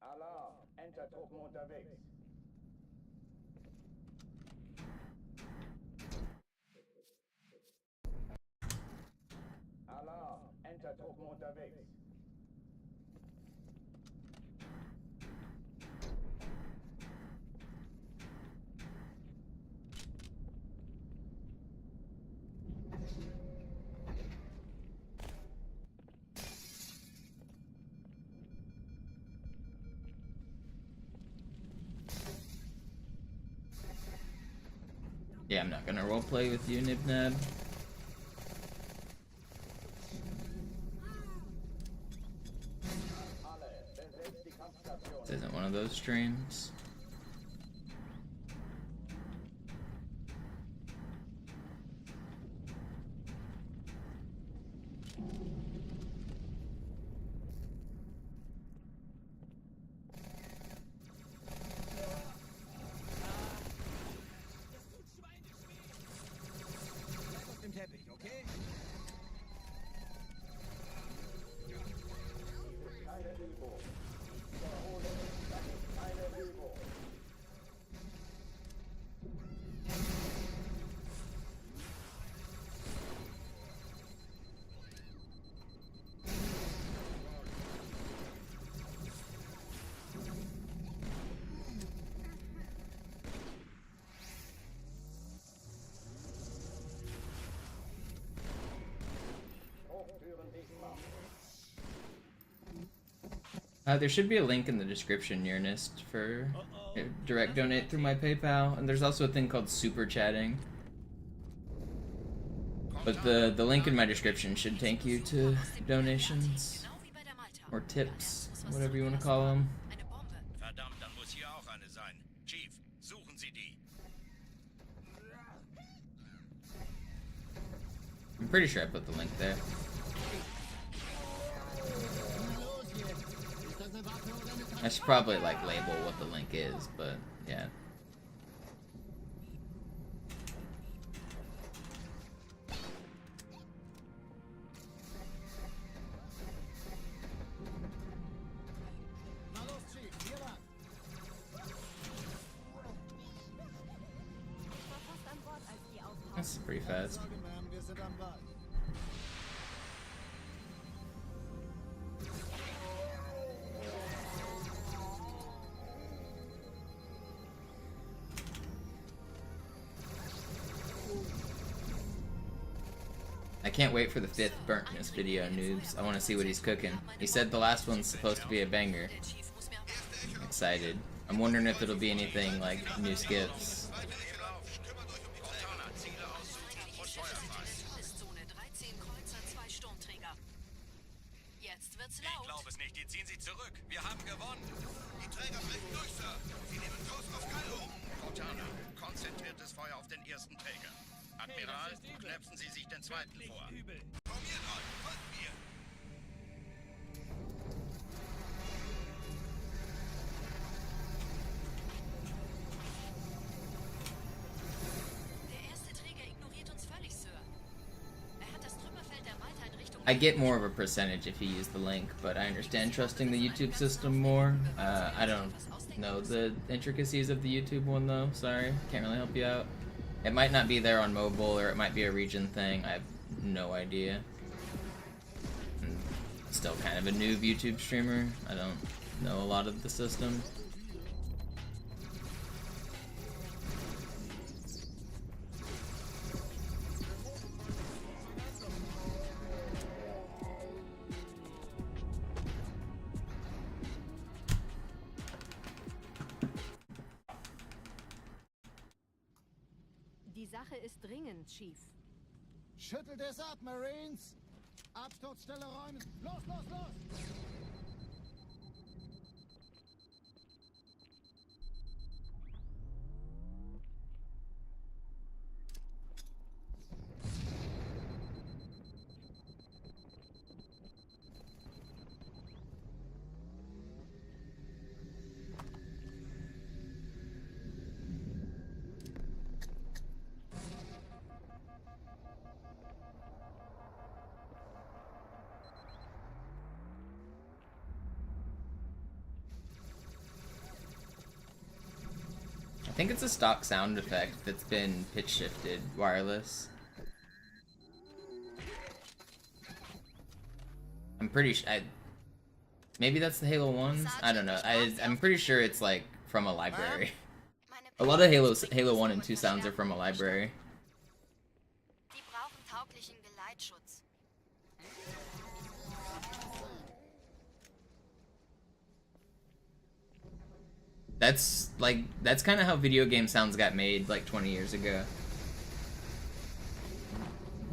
Alarm. Entertruppen unterwegs. Alarm. Entertruppen unterwegs. Yeah, I'm not gonna roleplay with you, Nibnab. Alle, besetzt die Kampfstationen. This isn't one of those streams. Bleib auf dem Teppich, okay? Keine Übung. Ich wiederhole. Das ist keine Übung. Hochtüren dicht machen. There should be a link in the description, Nearnest, for direct donate through my PayPal, and there's also a thing called super chatting. But the link in my description should take you to donations or tips, whatever you want to call them. Verdammt, dann muss hier auch eine sein. Chief, suchen Sie die. I'm pretty sure I put the link there. I should probably like label what the link is, but yeah. That's pretty fast. I can't wait for the 5th Burntness video, noobs. I want to see what he's cooking. He said the last one's supposed to be a banger. I'm excited. I'm wondering if it'll be anything like new skips. Ich glaube es nicht, die ziehen sie zurück. Wir haben gewonnen. Die Träger brechen durch, Sir. Sie nehmen Kurs auf Kairo. Cortana, konzentriertes Feuer auf den ersten Träger. Admiral, knöpfen Sie sich den zweiten vor. Formiert euch, folgt mir. Der erste Träger ignoriert uns völlig, Sir. Er hat das Trümmerfeld der Malta in Richtung... I get more of a percentage if you use the link, but I understand trusting the YouTube system more. I don't know the intricacies of the YouTube one though, sorry. Can't really help you out. It might not be there on mobile, or it might be a region thing. I have no idea. I'm still kind of a noob YouTube streamer. I don't know a lot of the system. Die Sache ist dringend, Chief. Schüttelt es ab, Marines! Absturzstelle räumen! Los, los, los! I think it's a stock sound effect that's been pitch shifted wireless. I'm pretty sure. Maybe that's the Halo ones. I don't know. I'm pretty sure it's like from a library. A lot of Halo 1 and 2 sounds are from a library. Die brauchen tauglichen Geleitschutz. That's kind of how video game sounds got made like 20 years ago.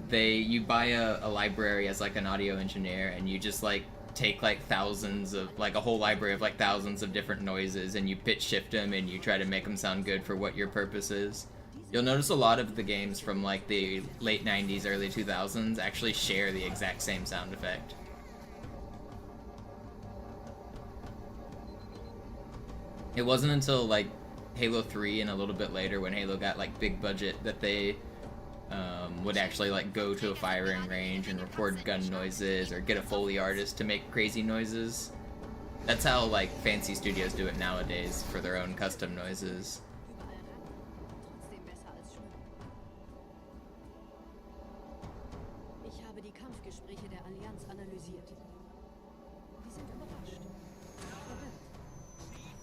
You buy a library as like an audio engineer, and you just like take like thousands of like a whole library of like thousands of different noises, and you pitch shift them, and you try to make them sound good for what your purpose is. You'll notice a lot of the games from like the late 90s, early 2000s actually share the exact same sound effect. It wasn't until like Halo 3 and a little bit later when Halo got like big budget that they would actually like go to a firing range and record gun noises or get a Foley artist to make crazy noises. That's how like fancy studios do it nowadays for their own custom noises. Trotzdem besser als schwimmen. Ich habe die Kampfgespräche der Allianz analysiert. Wir sind überrascht. Verwirrt.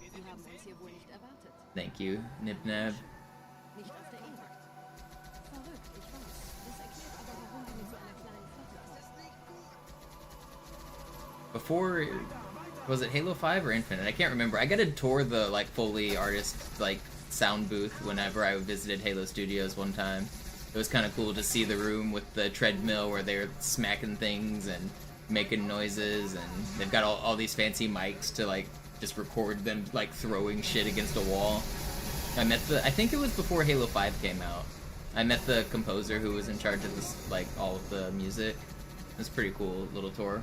Sie haben uns hier wohl nicht erwartet. Thank you, Nibnab. Nicht auf der Erde. Verrückt, ich weiß. Das erklärt aber, warum wir mit so einer kleinen Flotte kommen. Was it Halo 5 or Infinite? I can't remember. I got to tour the like Foley artist like sound booth whenever I visited Halo Studios one time. It was kind of cool to see the room with the treadmill where they're smacking things and making noises, and they've got all these fancy mics to like just record them like throwing shit against a wall. I think it was before Halo 5 came out. I met the composer who was in charge of this, like all of the music. It was a pretty cool little tour.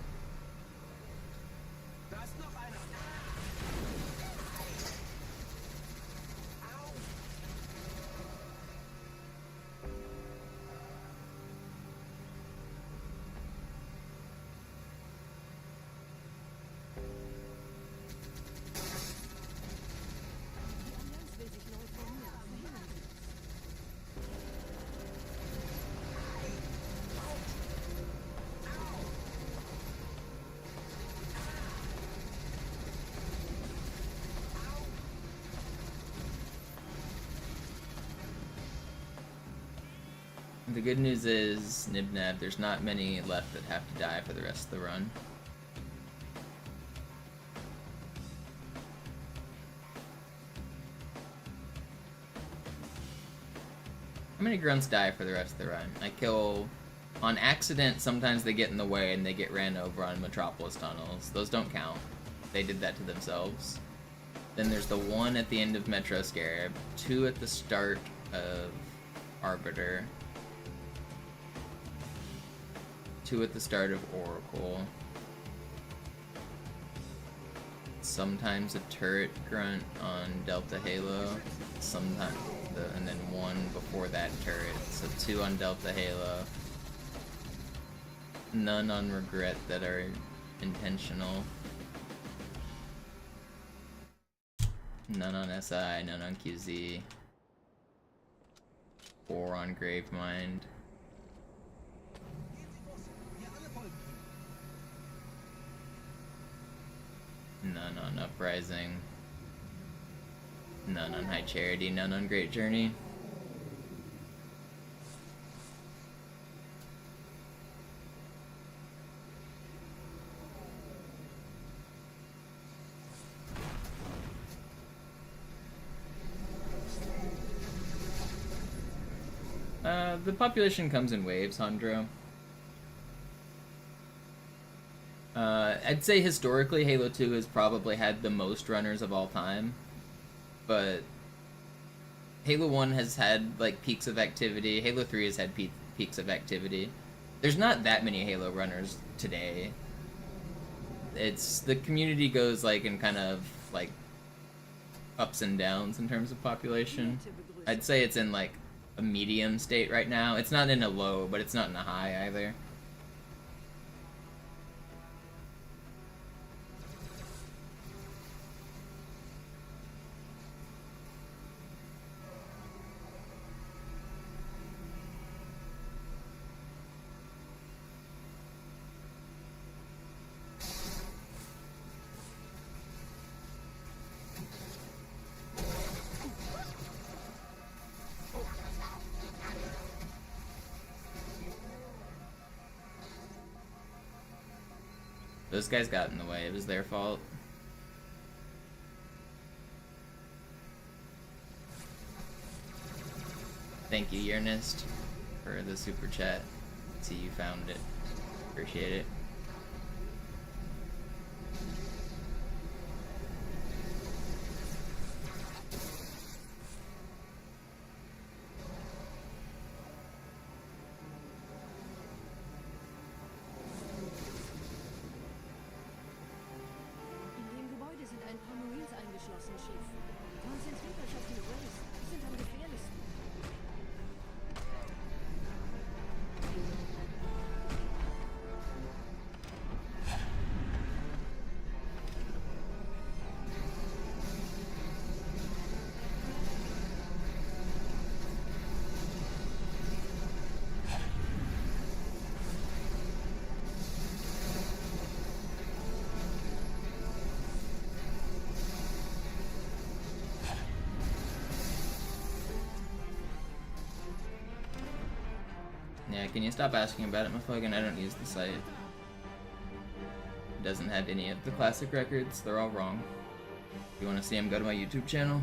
The good news is, Nibnab, there's not many left that have to die for the rest of the run. How many grunts die for the rest of the run? I kill on accident. Sometimes they get in the way and they get ran over on Metropolis tunnels. Those don't count. They did that to themselves. Then there's the one at the end of Metro Scarab, 2 at the start of Arbiter, 2 at the start of Oracle, sometimes a turret grunt on Delta Halo, sometimes, and then 1 before that turret, so 2 on Delta Halo, none on Regret that are intentional, none on SI, none on QZ, 4 on Gravemind. None on Uprising. None on High Charity, none on Great Journey. The population comes in waves, Hondro. I'd say historically Halo 2 has probably had the most runners of all time, but Halo 1 has had like peaks of activity. Halo 3 has had peaks of activity. There's not that many Halo runners today. It's the community goes like in kind of like ups and downs in terms of population. I'd say it's in like a medium state right now. It's not in a low, but it's not in a high either. Those guys got in the way. It was their fault. Thank you, Yearnist, for the super chat. See, you found it. Appreciate it. Yeah, can you stop asking about it, my fucking? I don't use the site. doesn't have any of the classic records. They're all wrong. If you want to see them, go to my YouTube channel.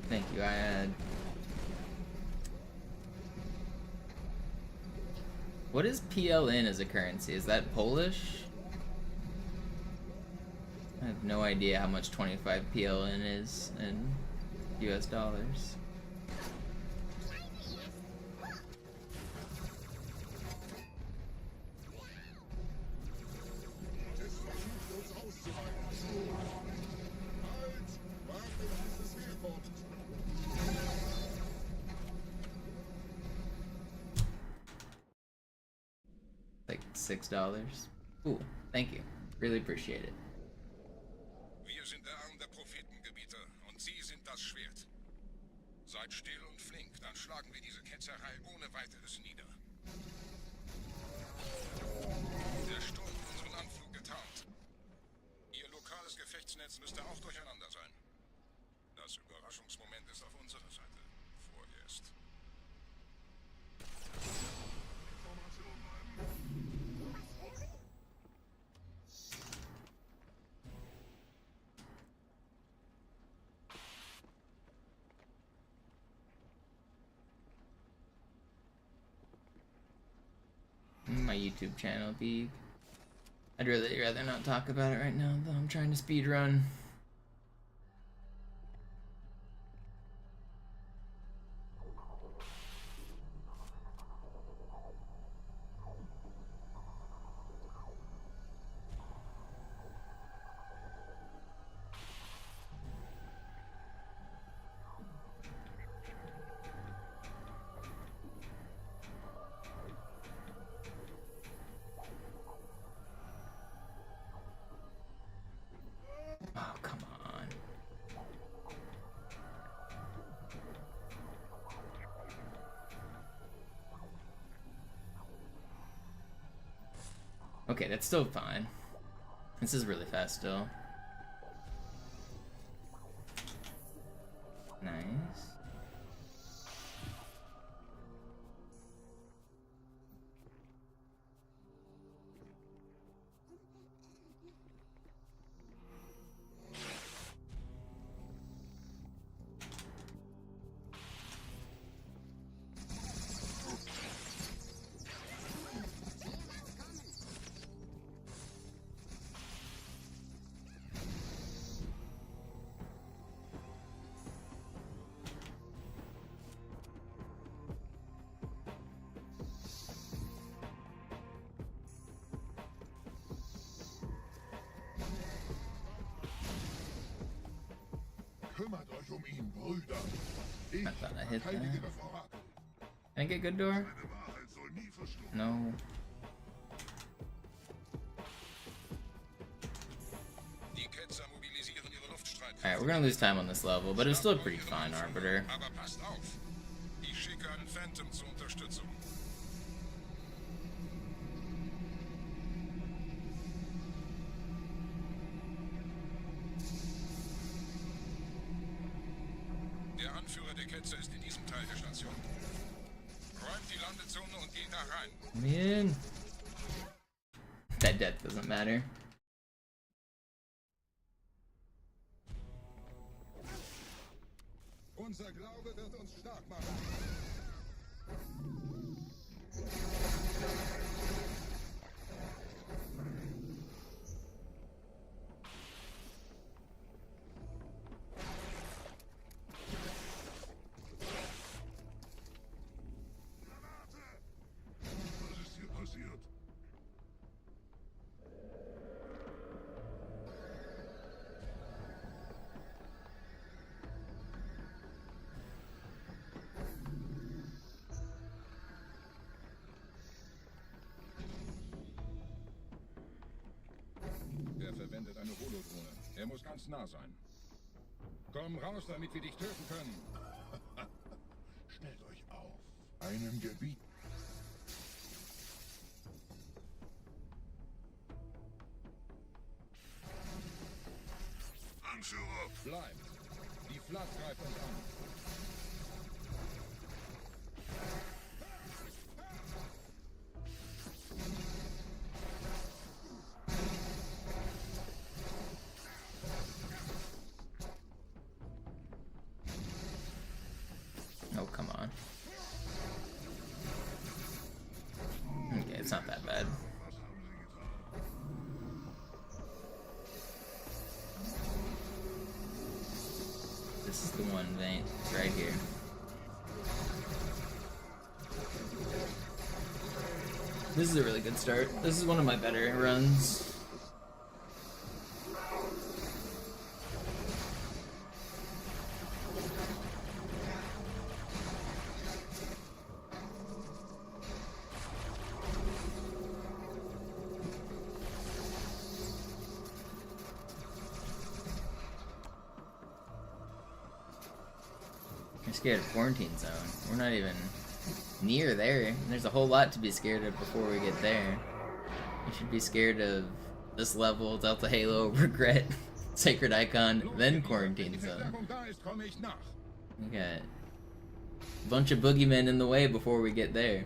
Thank you, I had... What is PLN as a currency? Is that Polish? I have no idea how much 25 PLN is in US dollars. Like $6. Cool, thank you. Really appreciate it. Wir sind der Arm der Prophetengebieter und Sie sind das Schwert. Seid still und flink, dann schlagen wir diese Ketzerei ohne weiteres nieder. Der Sturm hat unseren Anflug getarnt. Ihr lokales Gefechtsnetz müsste auch durcheinander sein. Das Überraschungsmoment ist auf unserer Seite. Vorerst. My YouTube channel, Big. I'd really rather not talk about it right now, though. I'm trying to speedrun. Oh, come on. Okay, that's still fine. This is really fast still. Nice. Kümmert euch ihn, Brüder. Ich I thought I hit that. verteidige das Orakel. Can I get good door? Seine Wahrheit soll nie verstummen. No. Die Ketzer mobilisieren ihre Luftstreitkräfte. Alright, we're gonna lose time on this level, but it's still a pretty fine Arbiter. Aber passt auf. Ich schicke einen Phantom zur Unterstützung. Der Anführer der Ketzer ist in diesem Teil der Station. Räumt die Landezone und geht da rein. Man. That death doesn't matter. Unser Glaube wird uns stark machen. Er muss ganz nah sein. Komm raus, damit wir dich töten können. Stellt euch auf. Einem Gebiet. Anführer. Bleib. Die Flat greift uns an. Oh, come on. Okay, it's not that bad. This is the one vein. It's right here. This is a really good start. This is one of my better runs. I'm scared of quarantine zone. We're not even near there. There's a whole lot to be scared of before we get there. You should be scared of this level, Delta Halo, Regret, Sacred Icon, then quarantine zone. We got a bunch of boogeymen in the way before we get there.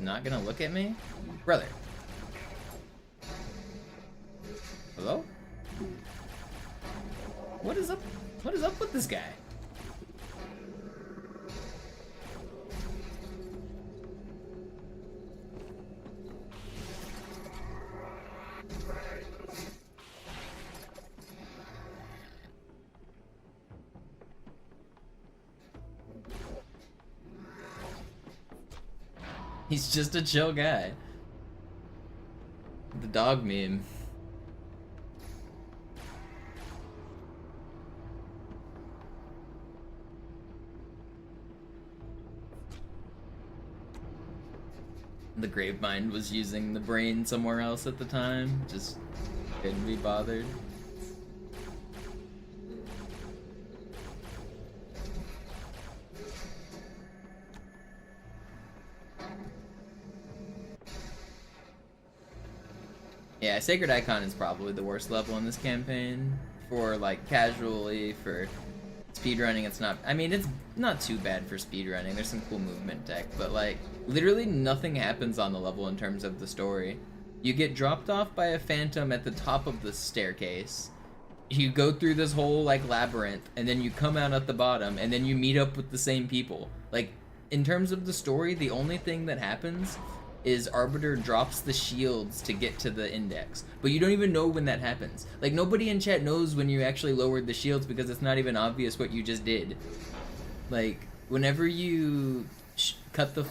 Not gonna look at me? Brother. Hello? What is up? What is up with this guy? He's just a chill guy. The dog meme. The Gravemind was using the brain somewhere else at the time. Just couldn't be bothered. Yeah, Sacred Icon is probably the worst level in this campaign. For, like, casually, for speedrunning, it's not... I mean, it's not too bad for speedrunning. There's some cool movement tech, but, like, literally nothing happens on the level in terms of the story. You get dropped off by a phantom at the top of the staircase. You go through this whole, like, labyrinth, and then you come out at the bottom, and then you meet up with the same people. Like, in terms of the story, the only thing that happens is Arbiter drops the shields to get to the index. But you don't even know when that happens. Like, nobody in chat knows when you actually lowered the shields because it's not even obvious what you just did. Like, whenever you shoot the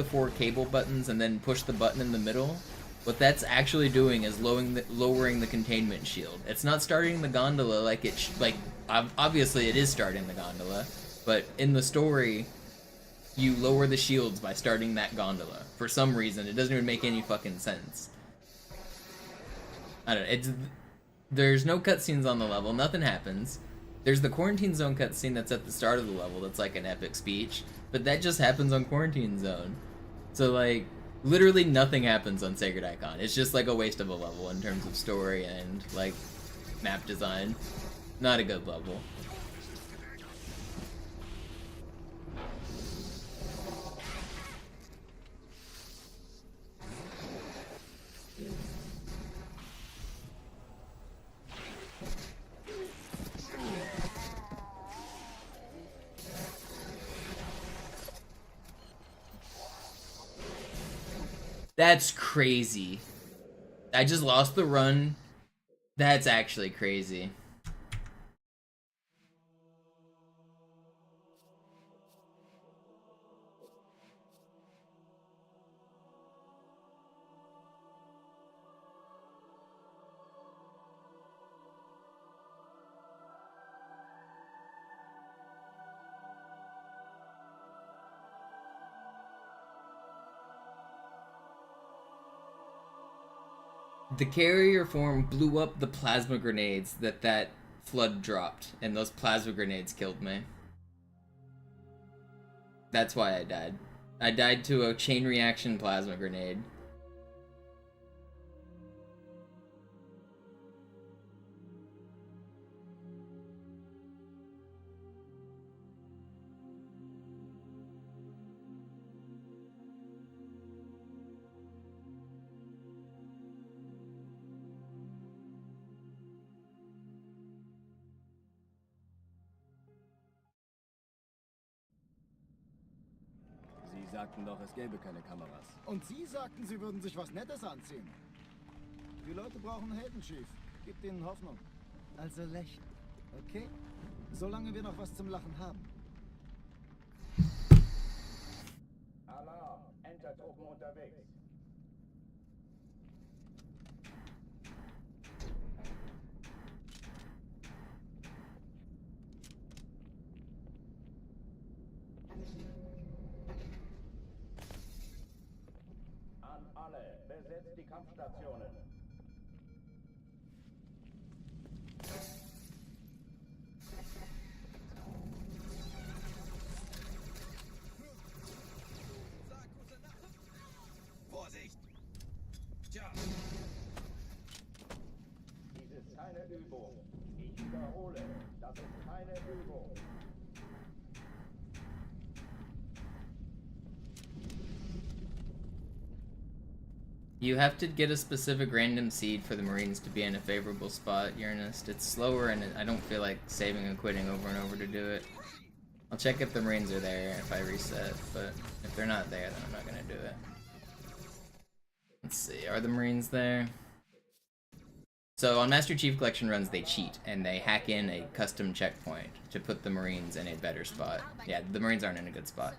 4 cable buttons and then push the button in the middle, what that's actually doing is lowering the containment shield. It's not starting the gondola like it obviously it is starting the gondola, but in the story, you lower the shields by starting that gondola. For some reason, it doesn't even make any fucking sense. I don't know, there's no cutscenes on the level, nothing happens. There's the quarantine zone cutscene that's at the start of the level that's like an epic speech, but that just happens on quarantine zone. So, like, literally nothing happens on Sacred Icon. It's just like a waste of a level in terms of story and, like, map design. Not a good level. That's crazy. I just lost the run. That's actually crazy. The carrier form blew up the plasma grenades that flood dropped, and those plasma grenades killed me. That's why I died. I died to a chain reaction plasma grenade. Sie sagten doch, es gäbe keine Kameras. Und Sie sagten, Sie würden sich was Nettes anziehen. Die Leute brauchen Helden, Chief. Gibt ihnen Hoffnung. Also lächeln, okay? Solange wir noch was zum Lachen haben. Alarm! Entertruppen unterwegs. An alle, besetzt die Kampfstationen. Vorsicht! Tja. Dies ist keine Übung. Ich wiederhole, das ist keine Übung. You have to get a specific random seed for the Marines to be in a favorable spot, Uranus. It's slower and I don't feel like saving and quitting over and over to do it. I'll check if the Marines are there if I reset, but if they're not there, then I'm not gonna do it. Let's see, are the Marines there? So on Master Chief Collection runs, they cheat, and they hack in a custom checkpoint to put the Marines in a better spot. Yeah, the Marines aren't in a good spot.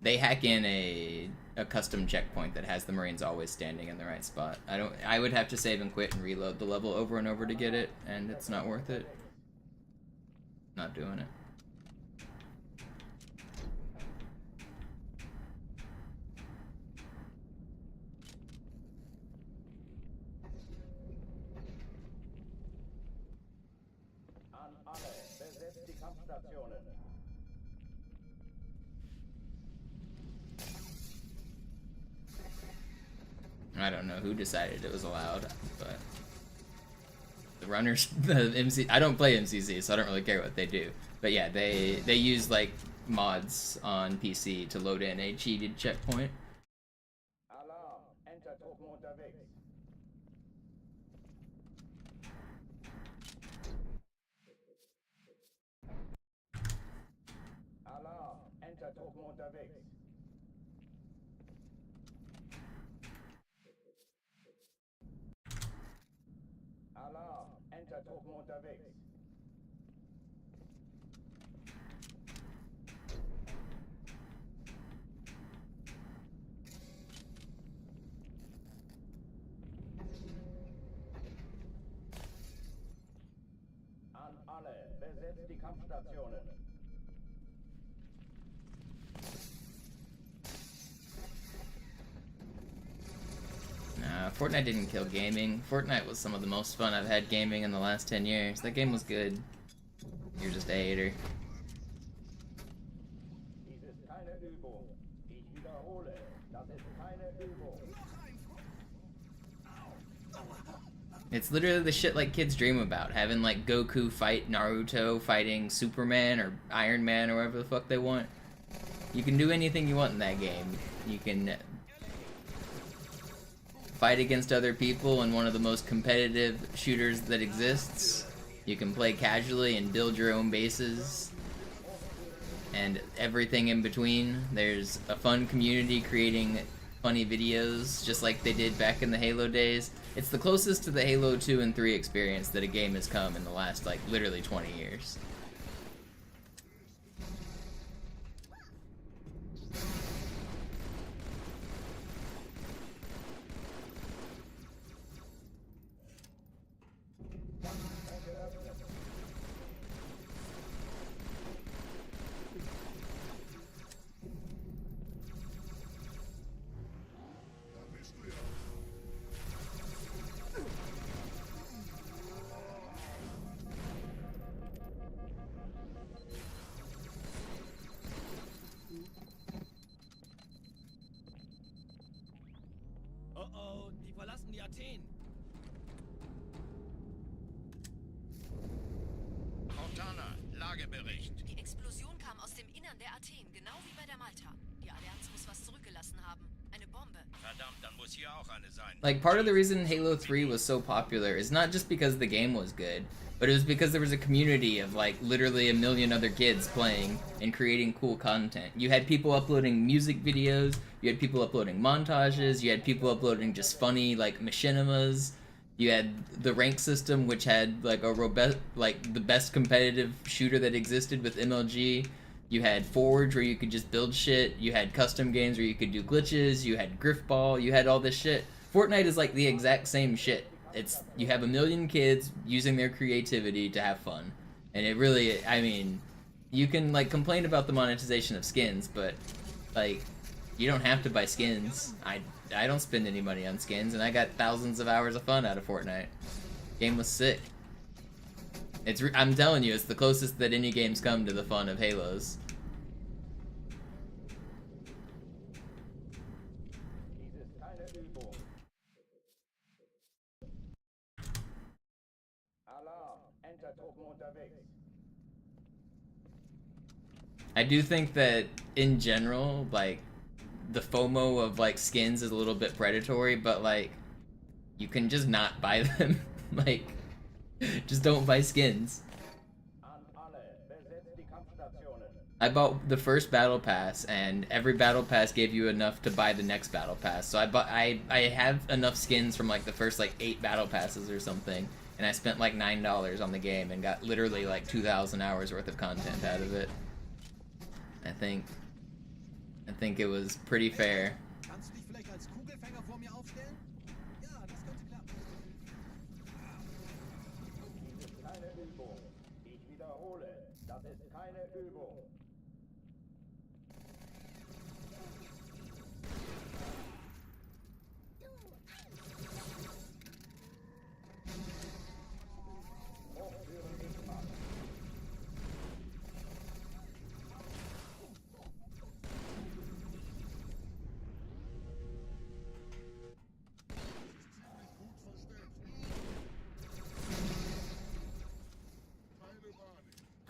They hack in a custom checkpoint that has the Marines always standing in the right spot. I would have to save and quit and reload the level over and over to get it, and it's not worth it. Not doing it. An alle, besetzt die Kampfstationen. I don't know who decided it was allowed, but the runners, the MC. I don't play MCC, so I don't really care what they do. But yeah, they use like mods on PC to load in a cheated checkpoint. Alarm! Entertruppen unterwegs. Alarm! Entertruppen unterwegs. Alarm! Entertruppen unterwegs. An alle, besetzt die Kampfstationen. Nah, Fortnite didn't kill gaming. Fortnite was some of the most fun I've had gaming in the last 10 years. That game was good. You're just a hater. Dies ist keine Übung. Ich wiederhole, das ist keine Übung. It's literally the shit like kids dream about. Having like Goku fight Naruto fighting Superman or Iron Man or whatever the fuck they want. You can do anything you want in that game. You can fight against other people in one of the most competitive shooters that exists. You can play casually and build your own bases. And everything in between. There's a fun community creating funny videos, just like they did back in the Halo days. It's the closest to the Halo 2 and 3 experience that a game has come in the last, like, literally 20 years. Lagebericht. Die Explosion kam aus dem Innern der Athen, genau wie bei der Malta. Die Allianz muss was zurückgelassen haben. Eine Bombe. Verdammt, dann muss hier auch eine sein. Like, part of the reason Halo 3 was so popular is not just because the game was good, but it was because there was a community of, like, literally a million other kids playing and creating cool content. You had people uploading music videos, you had people uploading montages, you had people uploading just funny, like, machinimas. You had the rank system, which had, like, the best competitive shooter that existed with MLG. You had Forge, where you could just build shit. You had custom games where you could do glitches. You had Griffball. You had all this shit. Fortnite is like the exact same shit. It's, you have a million kids using their creativity to have fun. And it really, I mean, you can, like, complain about the monetization of skins, but, like, you don't have to buy skins. I don't spend any money on skins, and I got thousands of hours of fun out of Fortnite. Game was sick. I'm telling you, it's the closest that any games come to the fun of Halos. Dies ist keine Übung. Alarm. Enter-Truppen unterwegs. I do think that, in general, like, the FOMO of, like, skins is a little bit predatory, but, like, you can just not buy them. Like, just don't buy skins. An alle. Besetzt die Kampfstationen. I bought the first battle pass, and every battle pass gave you enough to buy the next battle pass. So I have enough skins from, like, the first, like, 8 battle passes or something, and I spent like $9 on the game and got literally like 2,000 hours worth of content out of it. I think it was pretty fair. Kannst du dich vielleicht als Kugelfänger vor mir aufstellen? Ja, das könnte klappen. Dies ist keine Übung. Ich wiederhole, das ist keine Übung. Hochführen Gegner.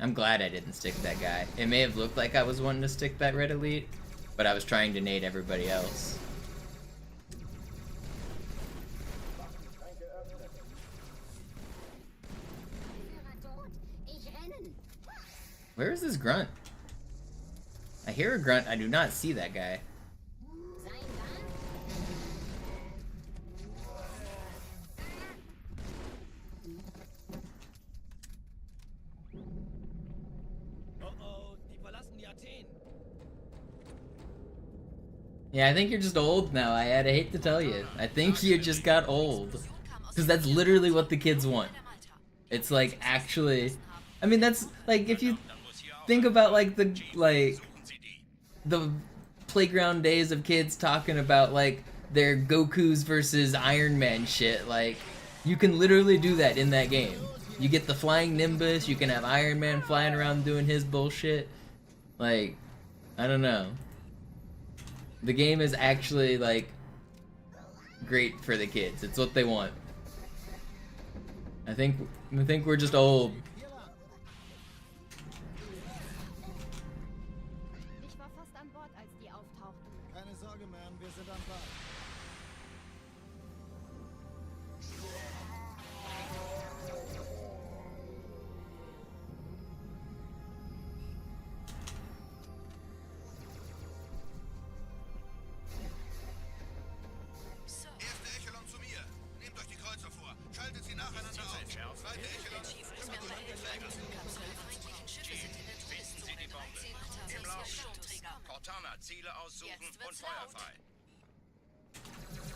I'm glad I didn't stick that guy. It may have looked like I was wanting to stick that red elite, but I was trying to nade everybody else. Where is this grunt? I hear a grunt, I do not see that guy. Yeah, I think you're just old now. I hate to tell you. I think you just got old. Because that's literally what the kids want. It's like, actually... I mean, that's, like, if you think about, like, the playground days of kids talking about, like, their Gokus versus Iron Man shit, like, you can literally do that in that game. You get the flying Nimbus, you can have Iron Man flying around doing his bullshit. Like, I don't know. The game is actually, like, great for the kids. It's what they want. I think we're just old. Ich war fast an Bord, als die auftauchten. Keine Sorge, Ma'am, wir sind am Ball. Erste Echelon zu mir. Nehmt euch die Kreuzer vor. Schaltet sie nacheinander auf. Zweite Echelon. Finden Sie die Bombe. Im Lauf. Cortana, Ziele aussuchen und Feuer frei.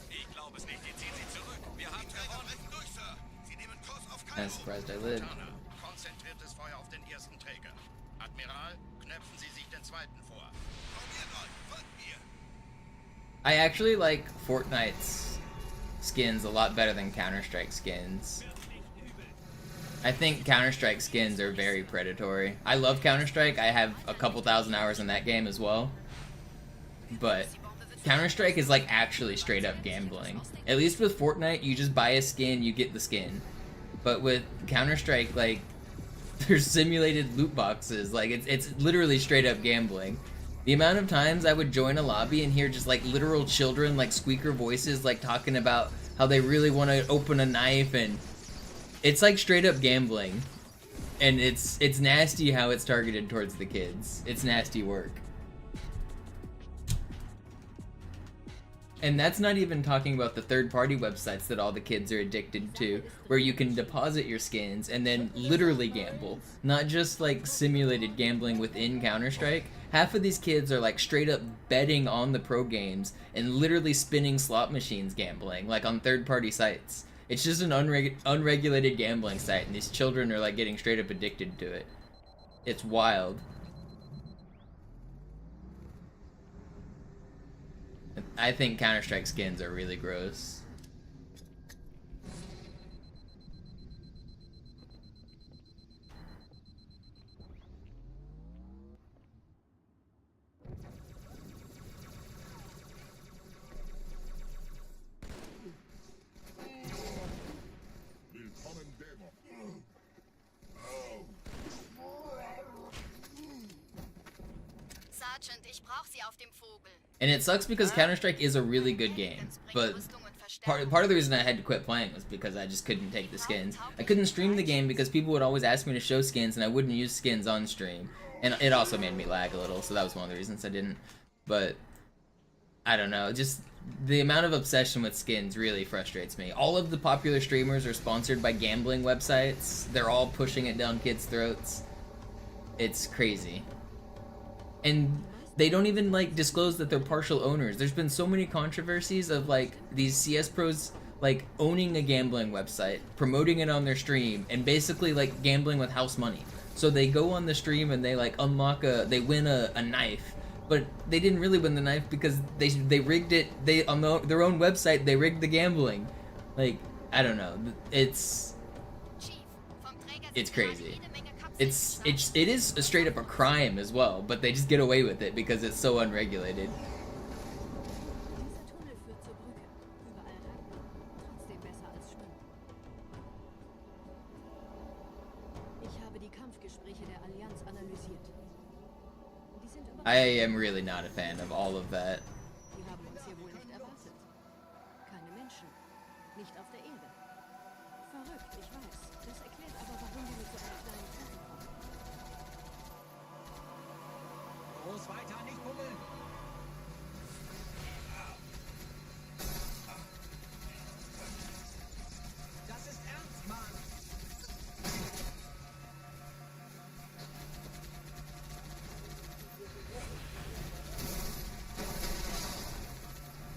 Ich glaube es nicht. Die ziehen sie zurück. Wir haben gewonnen. Brechen durch, Sir. Sie nehmen Kurs auf I'm Kairo. surprised I lived. Cortana, konzentriertes Feuer auf den ersten Träger. Admiral, knöpfen Sie sich den zweiten vor. Probiert euch. Folgt mir. I actually like Fortnite's skins a lot better than Counter-Strike skins. I think Counter-Strike skins are very predatory. I love Counter-Strike. I have a couple thousand hours in that game as well. But Counter-Strike is like actually straight up gambling. At least with Fortnite, you just buy a skin, you get the skin. But with Counter-Strike, like, There's simulated loot boxes. Like it's literally straight up gambling. The amount of times I would join a lobby and hear just like literal children, like squeaker voices, like talking about how they really want to open a knife, and it's like straight up gambling. And it's nasty how it's targeted towards the kids. It's nasty work. And that's not even talking about the third-party websites that all the kids are addicted to, where you can deposit your skins and then literally gamble. Not just like simulated gambling within Counter-Strike. Half of these kids are like straight up betting on the pro games and literally spinning slot machines gambling, like on third-party sites. It's just an unregulated gambling site, and these children are like getting straight up addicted to it. It's wild. I think Counter-Strike skins are really gross. Willkommen, Dämon. Sergeant, ich brauche Sie auf dem Vogel. And it sucks because Counter-Strike is a really good game, but part of the reason I had to quit playing was because I just couldn't take the skins. I couldn't stream the game because people would always ask me to show skins, and I wouldn't use skins on stream. And it also made me lag a little, so that was one of the reasons I didn't. But I don't know, just the amount of obsession with skins really frustrates me. All of the popular streamers are sponsored by gambling websites. They're all pushing it down kids' throats. It's crazy. And they don't even like disclose that they're partial owners. There's been so many controversies of like these CS pros like owning a gambling website, promoting it on their stream, and basically like gambling with house money. So they go on the stream and they like they win a knife, but they didn't really win the knife because they rigged it. They on their own website they rigged the gambling. Like I don't know. It's crazy. It is a straight up a crime as well, but they just get away with it because it's so unregulated. I am really not a fan of all of that.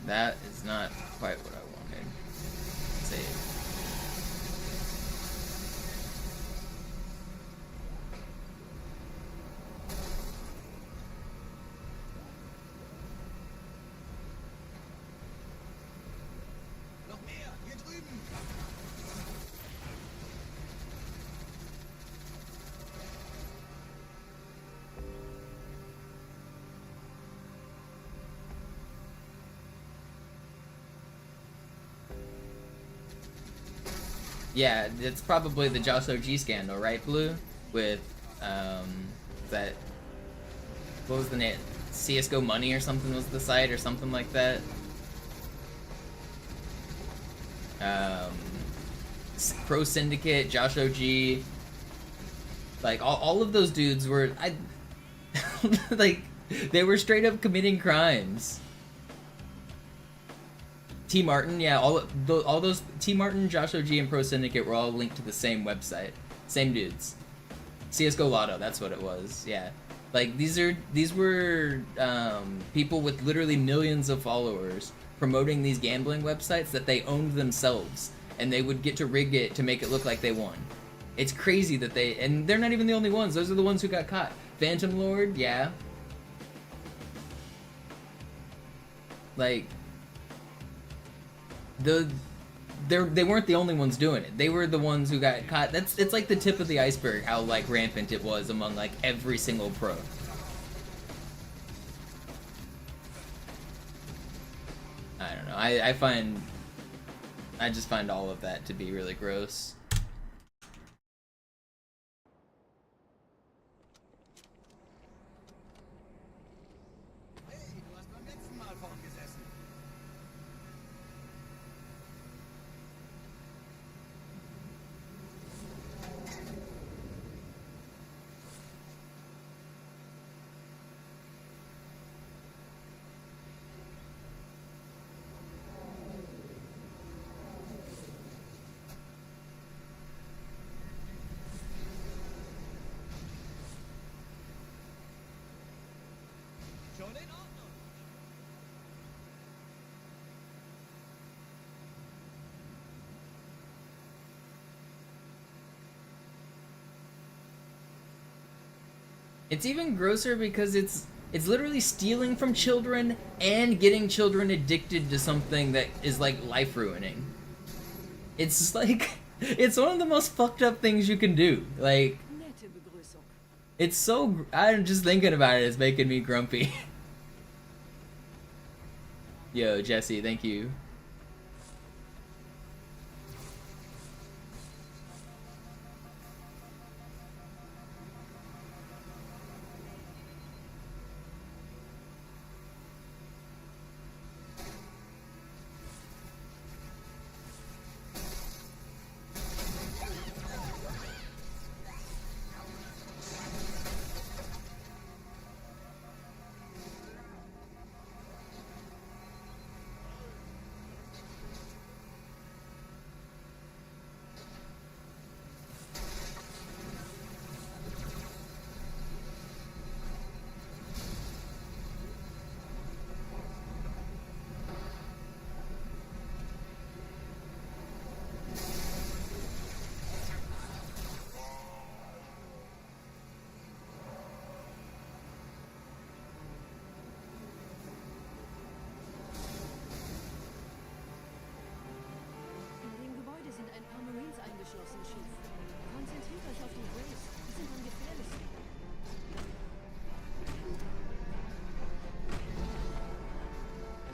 That is not quite what I wanted. Save. Noch mehr, hier drüben. Yeah, it's probably the Josh OG scandal, right, Blue? With, that... What was the name? CSGO Money or something was the site, or something like that. Pro Syndicate, Josh OG... Like, all of those dudes were... like, they were straight up committing crimes. T Martin, yeah, all those T Martin, Josh OG, and Pro Syndicate were all linked to the same website, same dudes. CS:GO Lotto, that's what it was. Yeah, like these were people with literally millions of followers promoting these gambling websites that they owned themselves, and they would get to rig it to make it look like they won. It's crazy that and they're not even the only ones. Those are the ones who got caught. Phantom Lord, yeah. Like. They weren't the only ones doing it. They were the ones who got caught. It's like the tip of the iceberg how like rampant it was among like every single pro. I don't know. I just find all of that to be really gross. It's even grosser because it's literally stealing from children and getting children addicted to something that is like life ruining. It's just like it's one of the most fucked up things you can do. Like it's so I'm just thinking about it, it's making me grumpy. Yo, Jesse, thank you.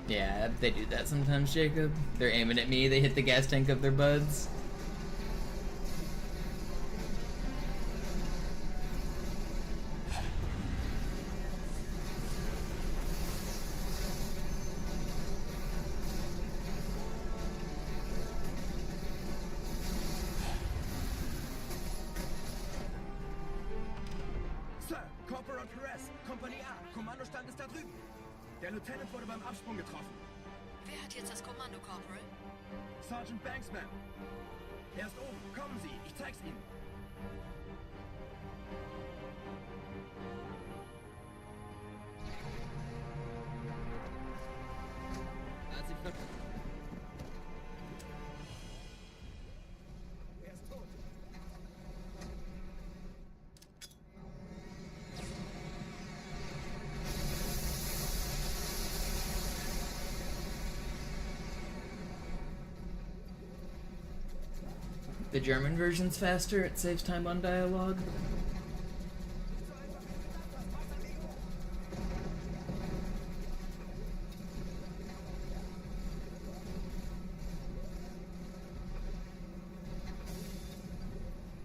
Yeah, they do that sometimes, Jacob. They're aiming at me, they hit the gas tank of their buds. Sir, Corporal Perez, Kompanie A, Kommandostand ist da drüben. Der Lieutenant wurde beim Absprung getroffen. Wer hat jetzt das Kommando, Corporal? Sergeant Banksman. Er ist oben. Kommen Sie, ich zeig's Ihnen. Er ist tot. The German version's faster, it saves time on dialogue.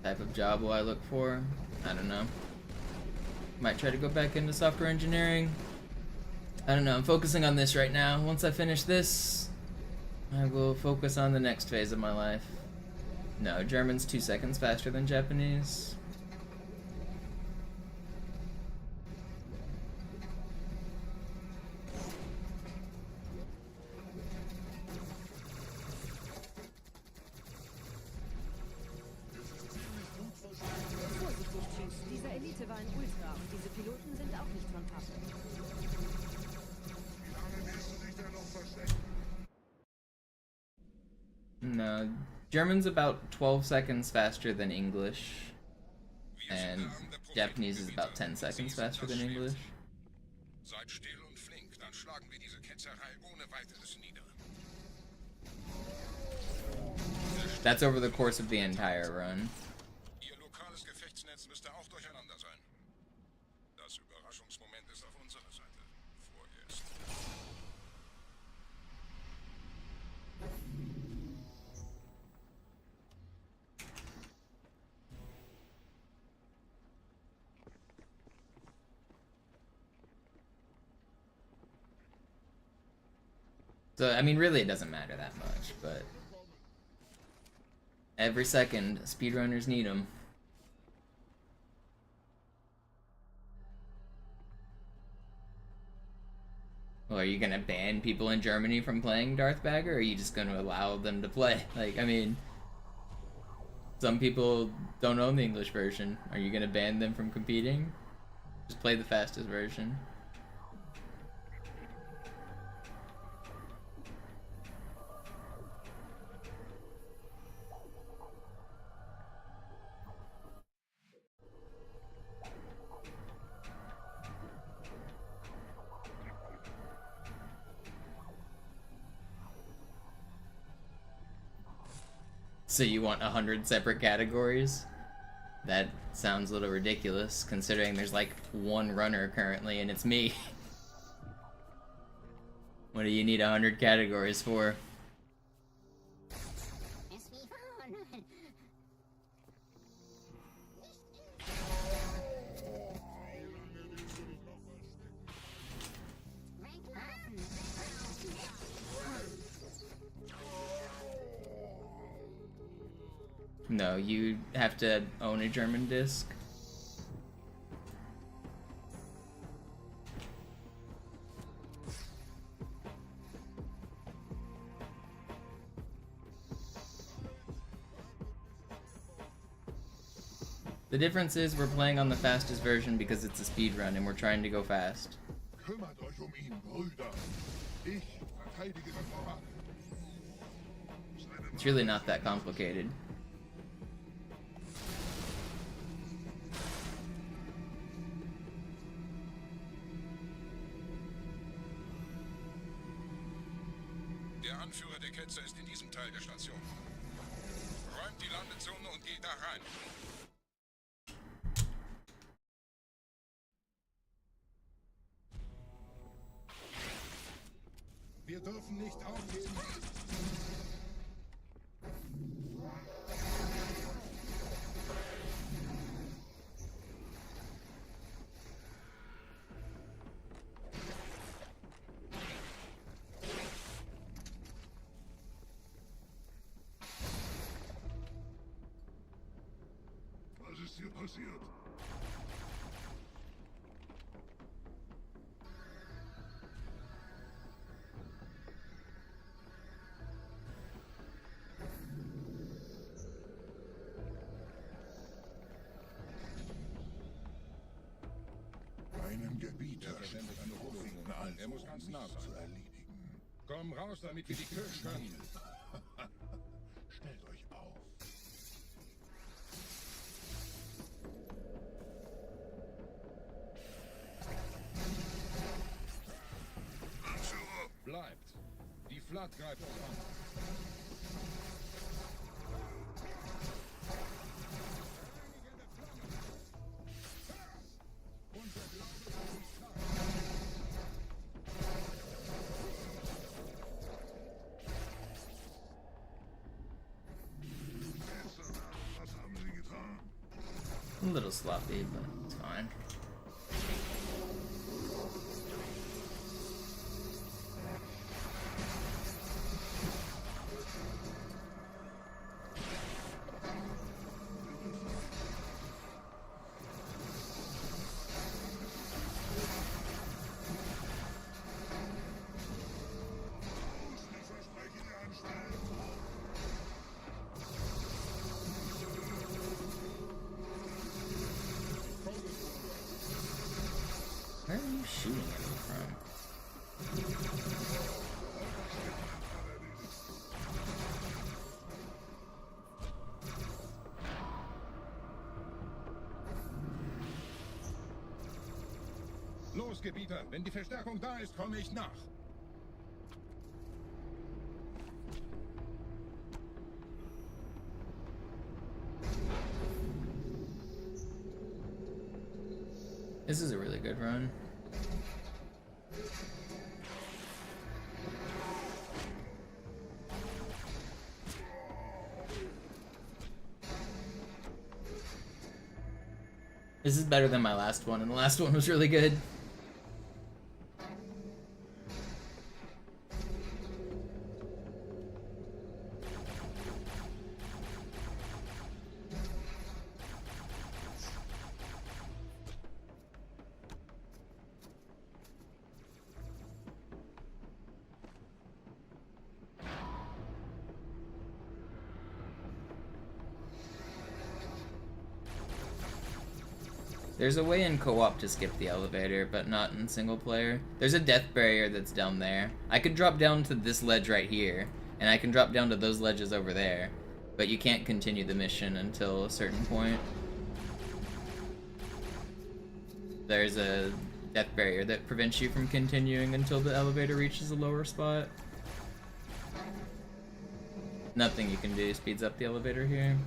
Type of job will I look for? I don't know. Might try to go back into software engineering. I don't know, I'm focusing on this right now. Once I finish this, I will focus on the next phase of my life. No, German's 2 seconds faster than Japanese. Vorsichtig, Chief. Diese Elite war ein Ultra und diese Piloten sind auch nicht von Pappe. Wie lange willst du dich denn noch verstecken? No, German's about 12 seconds faster than English. And Japanese is about 10 seconds faster than English. Seid still und flink, dann schlagen wir diese Ketzerei ohne weiteres nieder. That's over the course of the entire run. Ihr lokales Gefechtsnetz müsste auch durcheinander sein. Das Überraschungsmoment ist auf unserer Seite. Vorerst. So, I mean, really it doesn't matter that much, but every second, speedrunners need them. Well, are you gonna ban people in Germany from playing Darth Bagger, or are you just gonna allow them to play? Like, I mean, some people don't own the English version. Are you gonna ban them from competing? Just play the fastest version. So you want 100 separate categories? That sounds a little ridiculous, considering there's like one runner currently, and it's me. What do you need 100 categories for? No, you have to own a German disc. The difference is we're playing on the fastest version because it's a speedrun and we're trying to go fast. Kümmert euch ihn, Brüder. Ich verteidige das Orakel. It's really not that complicated. Der Anführer der Ketzer ist in diesem Teil der Station. Räumt die Landezone und geht da rein. Wir dürfen nicht aufgeben. Was ist hier passiert? Einen Gebieter scheint eine Hochwegen als Er muss ganz nah sein. zu erledigen. Komm raus, damit wir die Tür können. Stellt euch auf. Anführer, Bleibt. Die Flat greift uns an. was haben sie getan? A little sloppy, but it's fine. Ich verspreche dir Anstalt. Where are you shooting at me from? Los, Gebieter. Wenn die Verstärkung da ist, komme ich nach. This is a really good run. This is better than my last one, and the last one was really good. There's a way in co-op to skip the elevator, but not in single player. There's a death barrier that's down there. I could drop down to this ledge right here, and I can drop down to those ledges over there, but you can't continue the mission until a certain point. There's a death barrier that prevents you from continuing until the elevator reaches a lower spot. Nothing you can do speeds up the elevator here.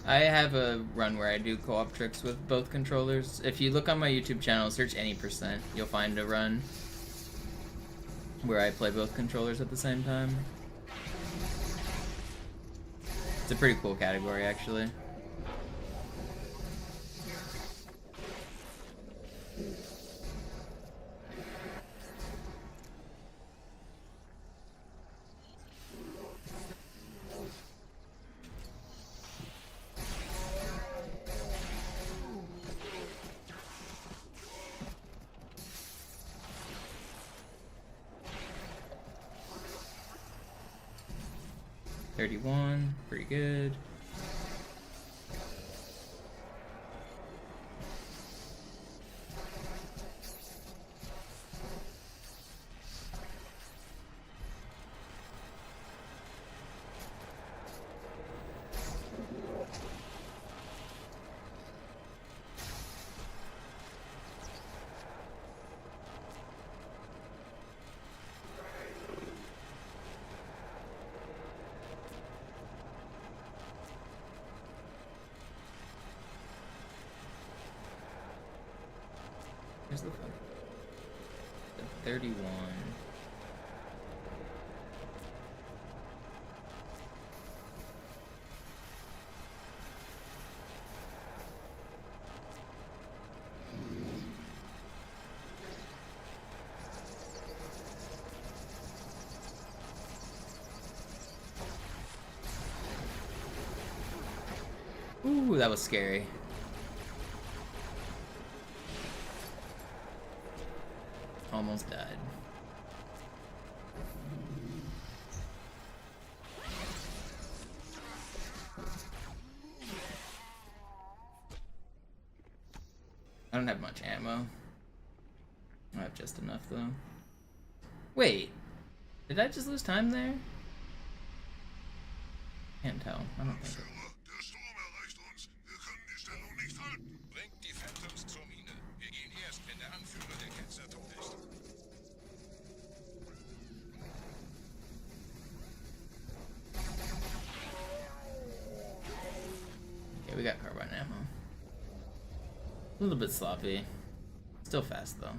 I have a run where I do co-op tricks with both controllers. If you look on my YouTube channel, search any %, you'll find a run where I play both controllers at the same time. It's a pretty cool category, actually. Pretty good. Where's the phone? The 31. Ooh, that was scary. Almost died. I don't have much ammo. I have just enough though. Wait, did I just lose time there? Can't tell. I don't think so. Bringt die Phantoms zur Mine. Wir gehen erst, wenn der Anführer der Ketzer tot ist. Okay, we got carbine ammo. A little bit sloppy. Still fast though.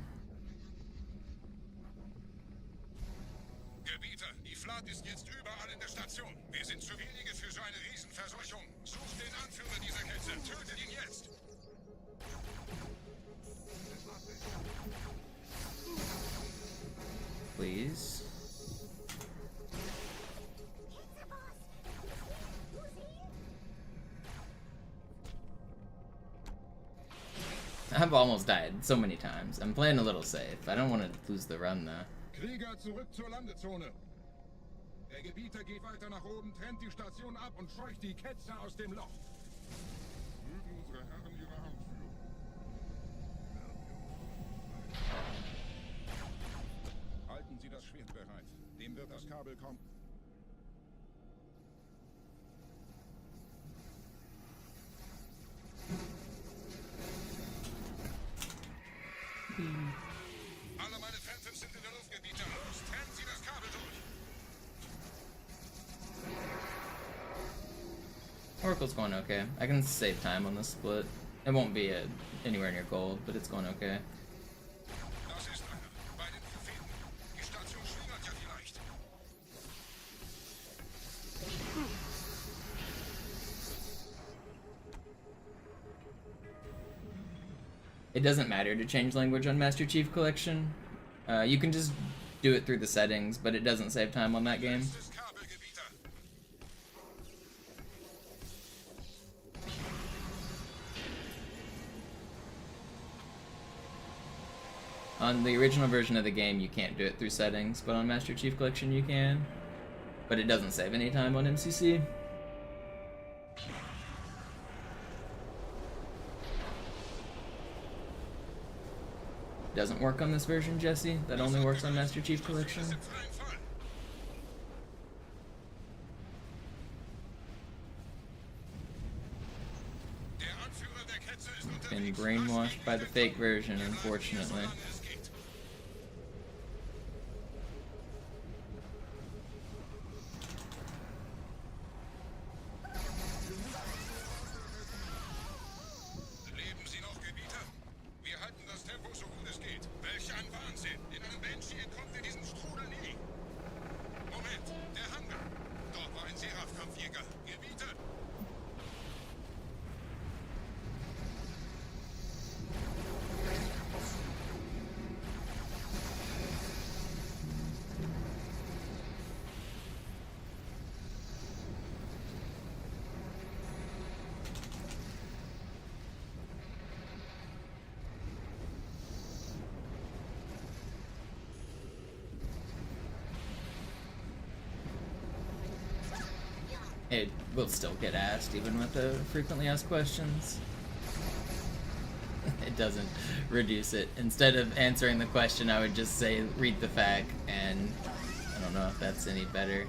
Gebieter, die Flat ist jetzt überall in der Station. Wir sind zu wenige für so eine Riesenverseuchung. Sucht den Anführer dieser Ketzer. Tötet ihn jetzt. Please. I've almost died so many times. I'm playing a little safe. I don't want to lose the run though. Krieger, zurück zur Landezone. Der Gebieter geht weiter nach oben, trennt die Station ab und scheucht die Ketzer aus dem Loch. Mögen unsere Herren ihre Hand führen. Halten Sie das Schwert bereit. Dem wird das Kabel kommen. Alle meine Phantoms sind in der Luft, Gebieter. Trennen Sie das Kabel durch. Oracle's going okay. I can save time on this split. It won't be anywhere near gold, but it's going okay. Das ist einer. Bei den Propheten. Die Station schwingert ja vielleicht. It doesn't matter to change language on Master Chief Collection. You can just do it through the settings, but it doesn't save time on that game. Letztes Kabelgebieter. On the original version of the game, you can't do it through settings, but on Master Chief Collection you can. But it doesn't save any time on MCC. Doesn't work on this version, Jesse. That only works on Master Chief Collection. Im freien Fall. Der Anführer der Ketze ist Been unterwegs. brainwashed by the fake version, unfortunately. Es geht. Leben Sie noch, Gebieter? Wir halten das Tempo so gut es geht. Welch ein Wahnsinn! In einem Banshee entkommt ihr diesem Strudel nie. Moment, der Hangar. Dort war ein Seraph-Kampfjäger. Gebieter! It will still get asked, even with the frequently asked questions. It doesn't reduce it. Instead of answering the question, I would just say, read the fact, and I don't know if that's any better.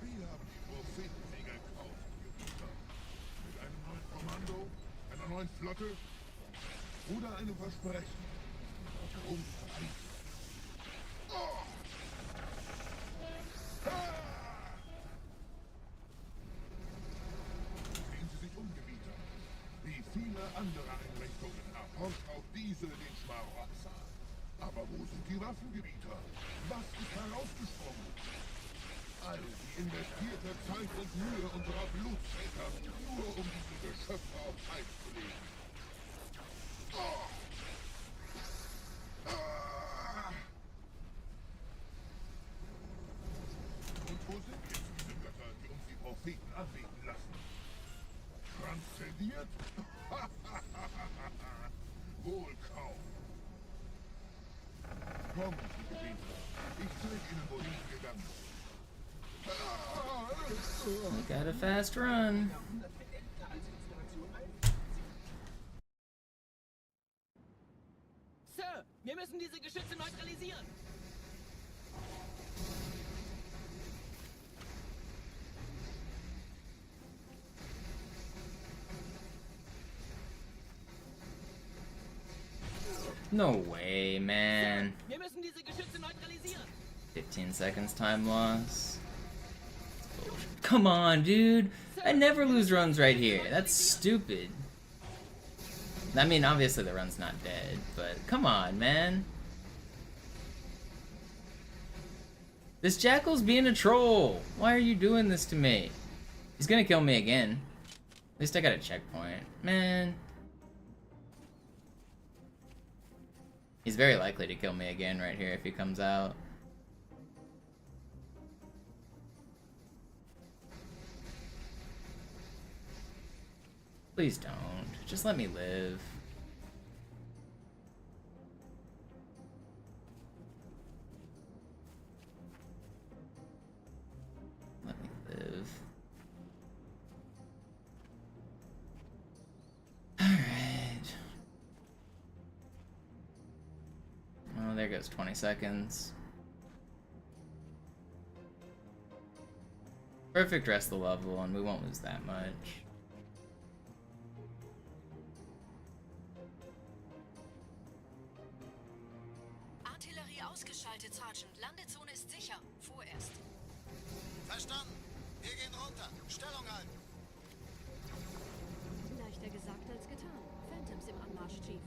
Wir haben die Prophetensiegel gekauft, Gebieter. Mit einem neuen Kommando, einer neuen Flotte oder einem Versprechen. Warum Feind? Oh! Sehen Sie sich um, Gebieter. Wie viele andere Einrichtungen erforscht auch diese den Schmarotzer. Aber wo sind die Waffengebieter? Was ist herausgesprungen? All die investierte Zeit und Mühe unserer Blutväter, nur um diese Geschöpfe auf Eis zu legen. Oh! Ah! Und wo sind jetzt diese Götter, die uns die Propheten anbeten lassen? Transzendiert? Wohl kaum. Kommen Sie, Gebieter. Ich zeige Ihnen, wohin gegangen ist. You got a fast run. Sir, wir müssen diese Geschütze neutralisieren. No way, man. Wir müssen diese Geschütze neutralisieren. 15 seconds time loss. Come on, dude. I never lose runs right here. That's stupid. I mean, obviously the run's not dead, but come on, man. This Jackal's being a troll. Why are you doing this to me? He's gonna kill me again. At least I got a checkpoint. Man. He's very likely to kill me again right here if he comes out. Please don't. Just let me live. Let me live. there goes 20 seconds. Perfect rest of the level, and we won't lose that much. Artillerie ausgeschaltet, Sergeant. Landezone ist sicher. Vorerst. Verstanden. Wir gehen runter. Stellung halten. Leichter gesagt als getan. Phantoms im Anmarsch, Chief.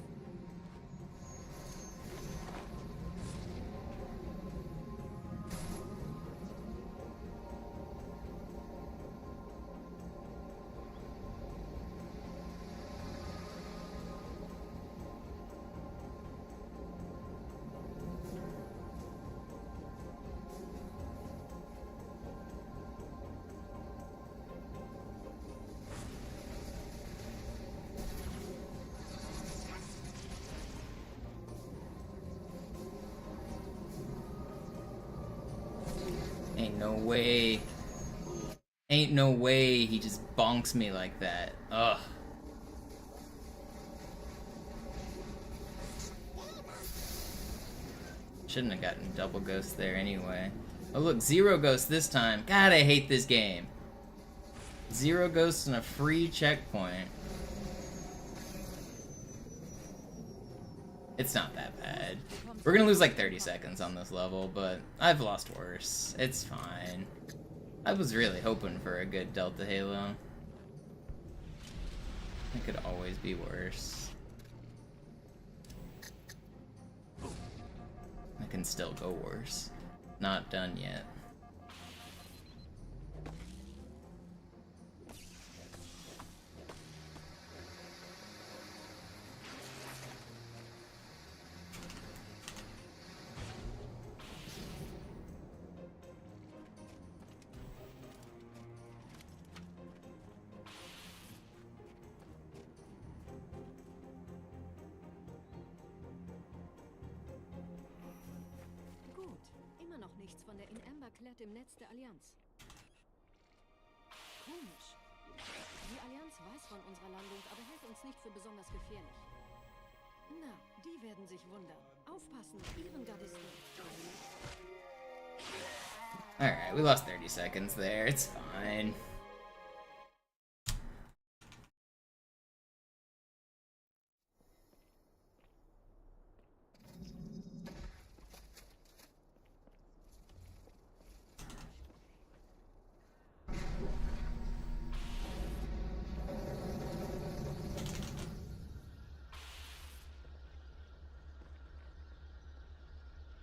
Ain't no way. Ain't no way he just bonks me like that. Ugh. Shouldn't have gotten double ghost there anyway. Oh look, 0 ghost this time. God, I hate this game. 0 ghosts and a free checkpoint. It's not that bad. We're gonna lose like 30 seconds on this level, but I've lost worse. It's fine. I was really hoping for a good Delta Halo. It could always be worse. I can still go worse. Not done yet. Von der in Amber Klett im Netz der Allianz. Komisch. Die Allianz weiß von unserer Landung, aber hält uns nicht für besonders gefährlich. Na, die werden sich wundern. Aufpassen, ihren Gardisten. Alright, we lost 30 seconds there. It's fine.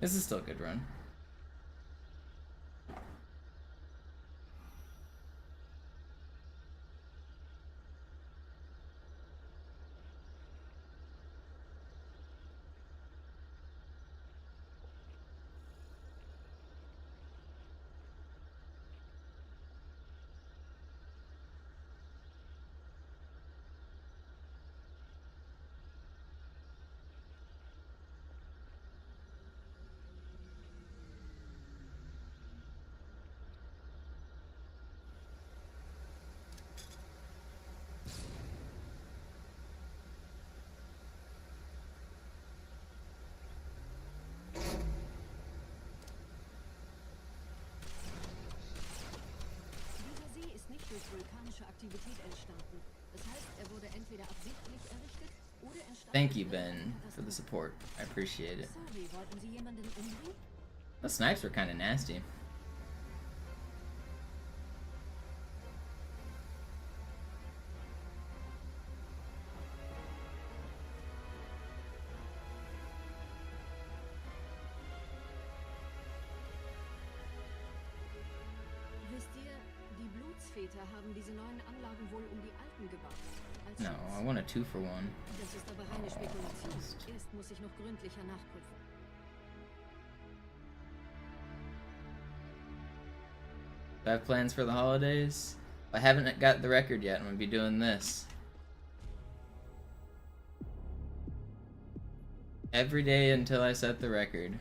This is still a good run. Durch vulkanische Aktivität entstanden. Das heißt, er wurde entweder absichtlich errichtet oder entstanden. Thank you, Ben, for the support. I appreciate it. Sorry, wollten Sie jemanden umbringen? The snipes were kind of nasty. Haben diese neuen Anlagen wohl die alten gebaut. No, I want a 2-for-1. Das ist aber reine Spekulation. Erst muss ich noch gründlicher nachprüfen. Do I have plans for the holidays? I haven't got the record yet. I'm gonna be doing this every day until I set the record.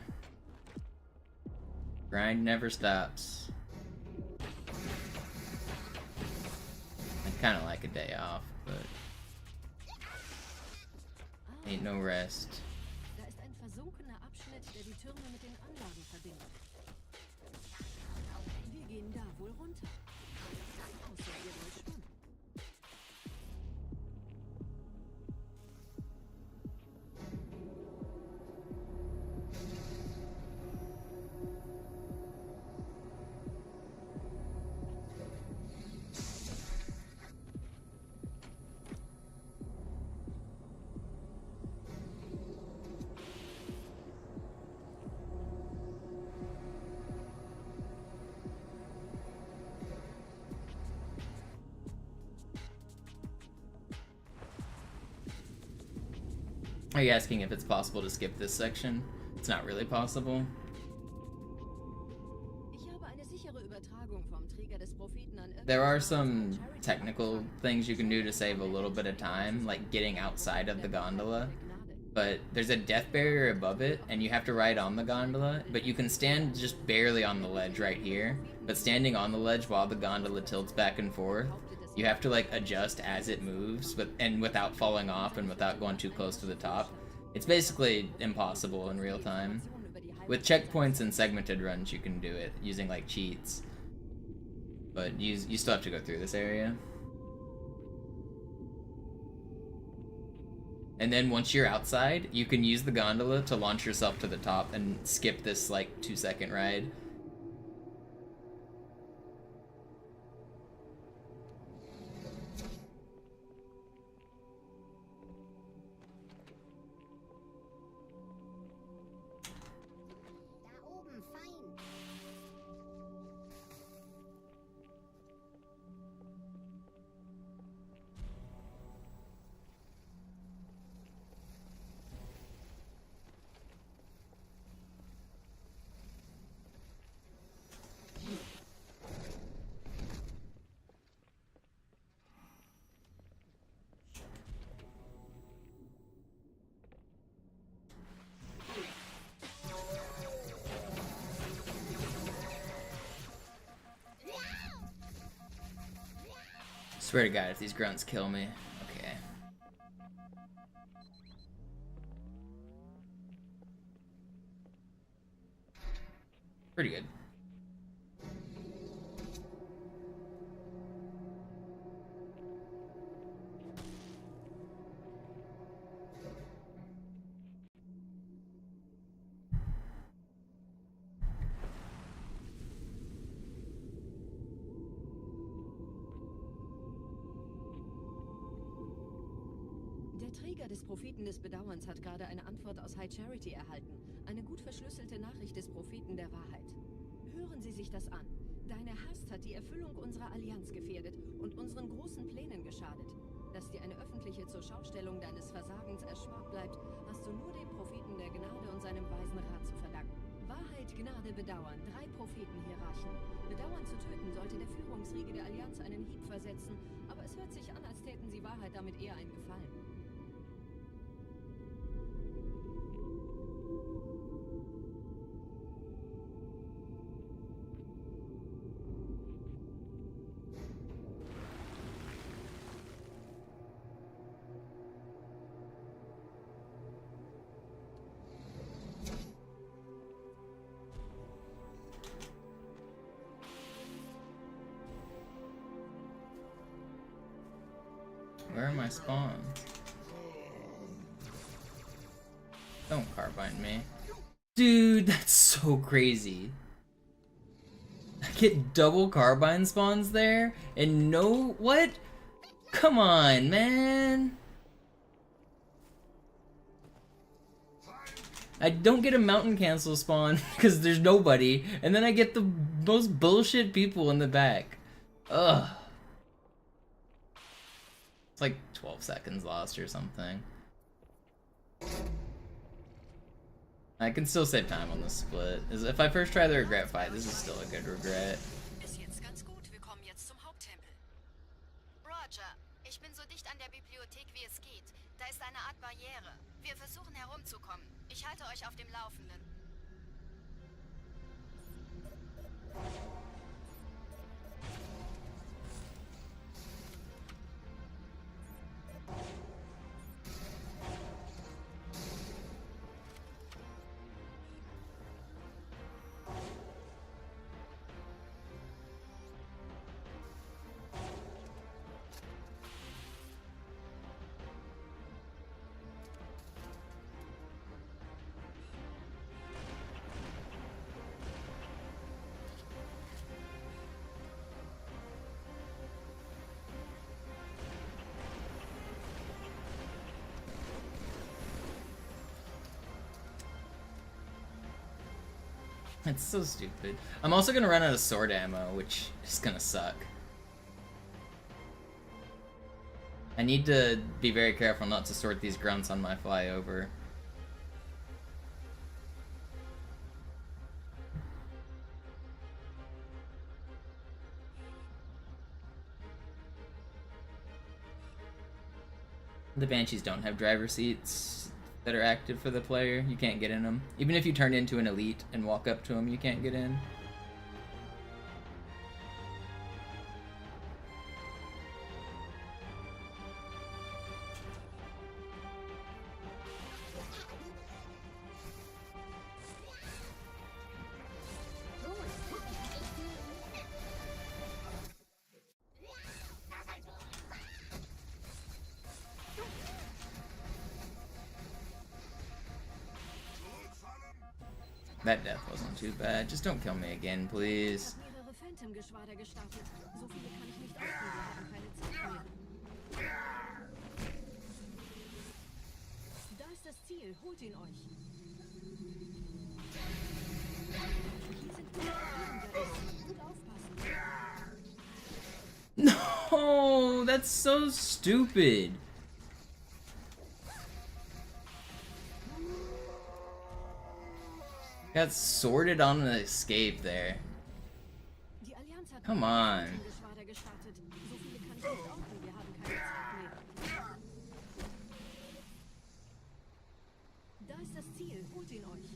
Grind never stops. Kind of like a day off, but ain't no rest. Da ist ein versunkener Abschnitt Thread, der die Türme mit den Anlagen verbindet. Wir gehen da wohl runter. Außer ihr wollt schwimmen. Are you asking if it's possible to skip this section? It's not really possible. Ich habe eine sichere Übertragung vom Träger des Propheten an There are some technical things you can do to save a little bit of time, like getting outside of the gondola. But there's a death barrier above it, and you have to ride on the gondola, but you can stand just barely on the ledge right here. But standing on the ledge while the gondola tilts back and forth, you have to like adjust as it moves, and without falling off and without going too close to the top. It's basically impossible in real time. With checkpoints and segmented runs, you can do it using like cheats, but you still have to go through this area. And then once you're outside, you can use the gondola to launch yourself to the top and skip this like 2-second ride. Swear to God, if these grunts kill me. Okay. Pretty good. Der Träger des Propheten des Bedauerns hat gerade eine Antwort aus High Charity erhalten. Eine gut verschlüsselte Nachricht des Propheten der Wahrheit. Hören Sie sich das an. Deine Hast hat die Erfüllung unserer Allianz gefährdet und unseren großen Plänen geschadet. Dass dir eine öffentliche Zurschaustellung deines Versagens erspart bleibt, hast du nur dem Propheten der Gnade und seinem weisen Rat zu verdanken. Wahrheit, Gnade, Bedauern. 3 Prophetenhierarchen. Bedauern zu töten sollte der Führungsriege der Allianz einen Hieb versetzen, aber es hört sich an, als täten sie Wahrheit damit eher einen Gefallen. Where are my spawns? Don't carbine me. Dude, that's so crazy. I get double carbine spawns there and no... What? Come on, man. I don't get a mountain cancel spawn because there's nobody, and then I get the most bullshit people in the back. Ugh. It's like 12 seconds lost or something. I can still save time on the split. If I first try the regret fight, this is still a good regret. Bis jetzt ganz gut. Wir kommen jetzt zum Haupttempel. Roger, ich bin so dicht an der Bibliothek wie es geht. Da ist eine Art Barriere. Wir versuchen herumzukommen. Ich halte euch auf dem Laufenden. It's so stupid. I'm also gonna run out of sword ammo, which is gonna suck. I need to be very careful not to sort these grunts on my flyover. The Banshees don't have driver seats that are active for the player. You can't get in them. Even if you turn into an elite and walk up to them, you can't get in. That death wasn't too bad. Just don't kill me again, please. Mehrere Phantom-Geschwader gestartet. So viele kann ich nicht aufnehmen, wir haben keine Zeit mehr. Da ist das Ziel, holt ihn euch. Hier sind Ehrengaristen. Gut aufpassen. No, that's so stupid. Got sorted on an escape there. Come on. Da ist das Ziel, holt ihn euch.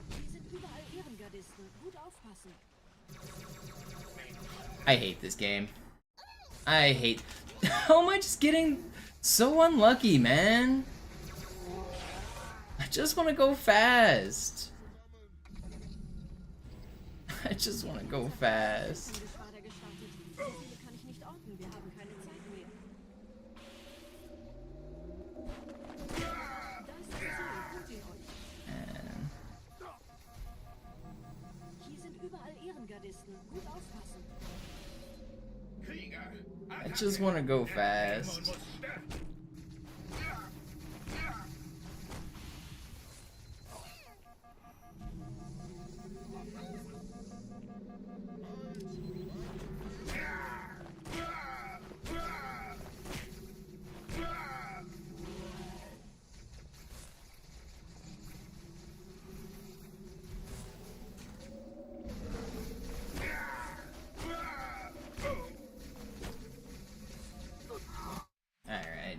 Hier sind überall Ehrengardisten. Gut aufpassen. I hate this game. I hate... How am I just getting so unlucky, man? I just want to go fast. I just want to go fast. Man. Hier sind überall Ehrengardisten. Gut aufpassen. I just want to go fast.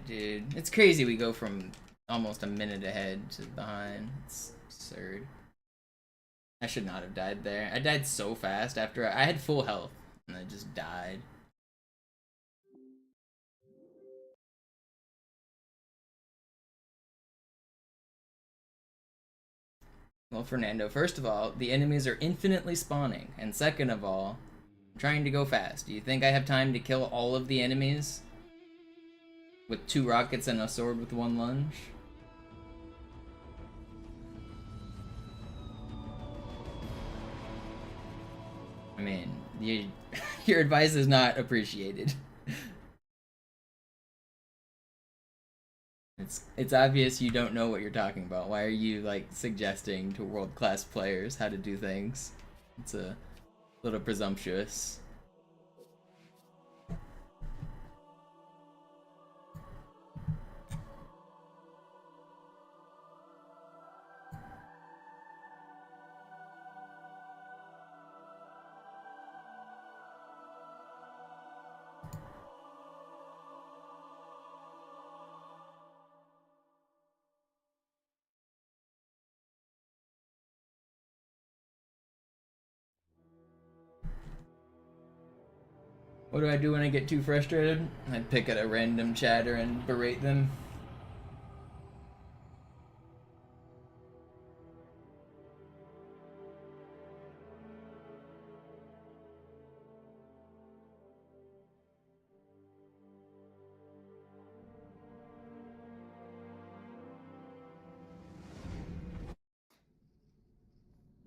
Dude, it's crazy we go from almost a minute ahead to behind. It's absurd. I should not have died there. I died so fast after I had full health and I just died. Well, Fernando, first of all, the enemies are infinitely spawning, and second of all, I'm trying to go fast. Do you think I have time to kill all of the enemies? With 2 rockets and a sword with 1 lunge? I mean, your advice is not appreciated. It's obvious you don't know what you're talking about. Why are you, like, suggesting to world-class players how to do things? It's a little presumptuous. What do I do when I get too frustrated? I pick at a random chatter and berate them.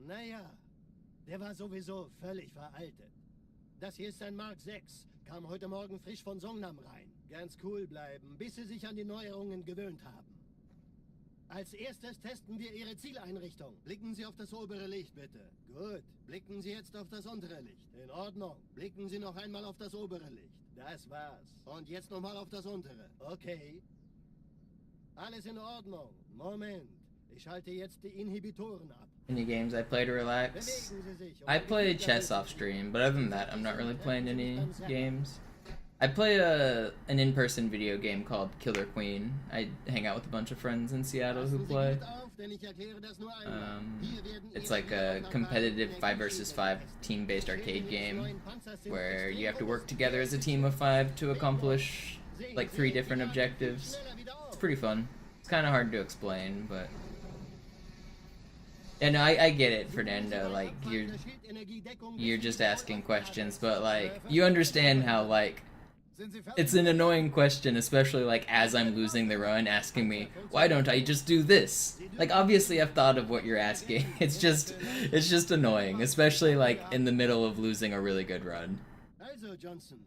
Naja, der war sowieso völlig veraltet. Das hier ist ein Mark 6. Kam heute Morgen frisch von Songnam rein. Ganz cool bleiben, bis sie sich an die Neuerungen gewöhnt haben. Als erstes testen wir Ihre Zieleinrichtung. Blicken Sie auf das obere Licht, bitte. Gut. Blicken Sie jetzt auf das untere Licht. In Ordnung. Blicken Sie noch einmal auf das obere Licht. Das war's. Und jetzt nochmal auf das untere. Okay. Alles in Ordnung. Moment. Ich schalte jetzt die Inhibitoren ab. Any games I play to relax? I play chess off stream, but other than that, I'm not really playing any games. I play an in-person video game called Killer Queen. I hang out with a bunch of friends in Seattle who play. It's like a competitive 5 versus 5 team-based arcade game where you have to work together as a team of 5 to accomplish like 3 different objectives. It's pretty fun. It's kind of hard to explain, but... And I get it, Fernando, like, you're just asking questions, but, like, you understand how, like, it's an annoying question, especially, like, as I'm losing the run, asking me, why don't I just do this? Like, obviously I've thought of what you're asking, it's just annoying, especially, like, in the middle of losing a really good run. Also, Johnson,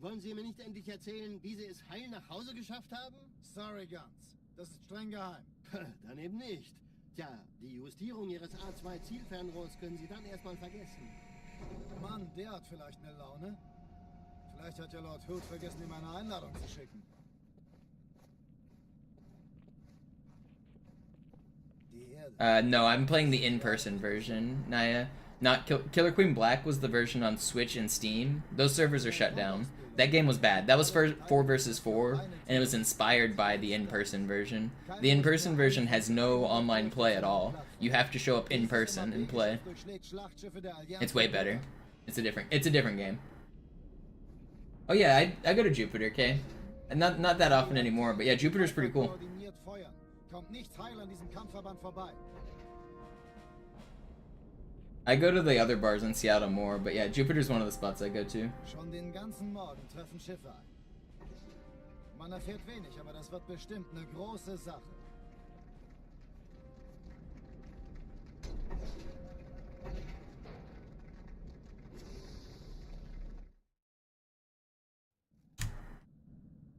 wollen Sie mir nicht endlich erzählen, wie Sie es heil nach Hause geschafft haben? Sorry, Guns. Das ist streng geheim. Dann eben nicht. Tja, die Justierung Ihres A2-Zielfernrohrs können Sie dann erstmal vergessen. Mann, der hat vielleicht eine Laune. Vielleicht hat ja Lord Hood vergessen, ihm eine Einladung zu schicken. No, I'm playing the in-person version, Naya. Not Killer Queen Black was the version on Switch and Steam. Those servers are shut down. That game was bad. That was 4 versus 4, and it was inspired by the in-person version. The in-person version has no online play at all. You have to show up in person and play. It's way better. It's a different game. Oh yeah, I go to Jupiter, okay? And not that often anymore, but yeah, Jupiter's pretty cool. I go to the other bars in Seattle more, but yeah, Jupiter's one of the spots I go to. Schon den ganzen Morgen treffen Schiffe ein. Man erfährt wenig, aber das wird bestimmt eine große Sache.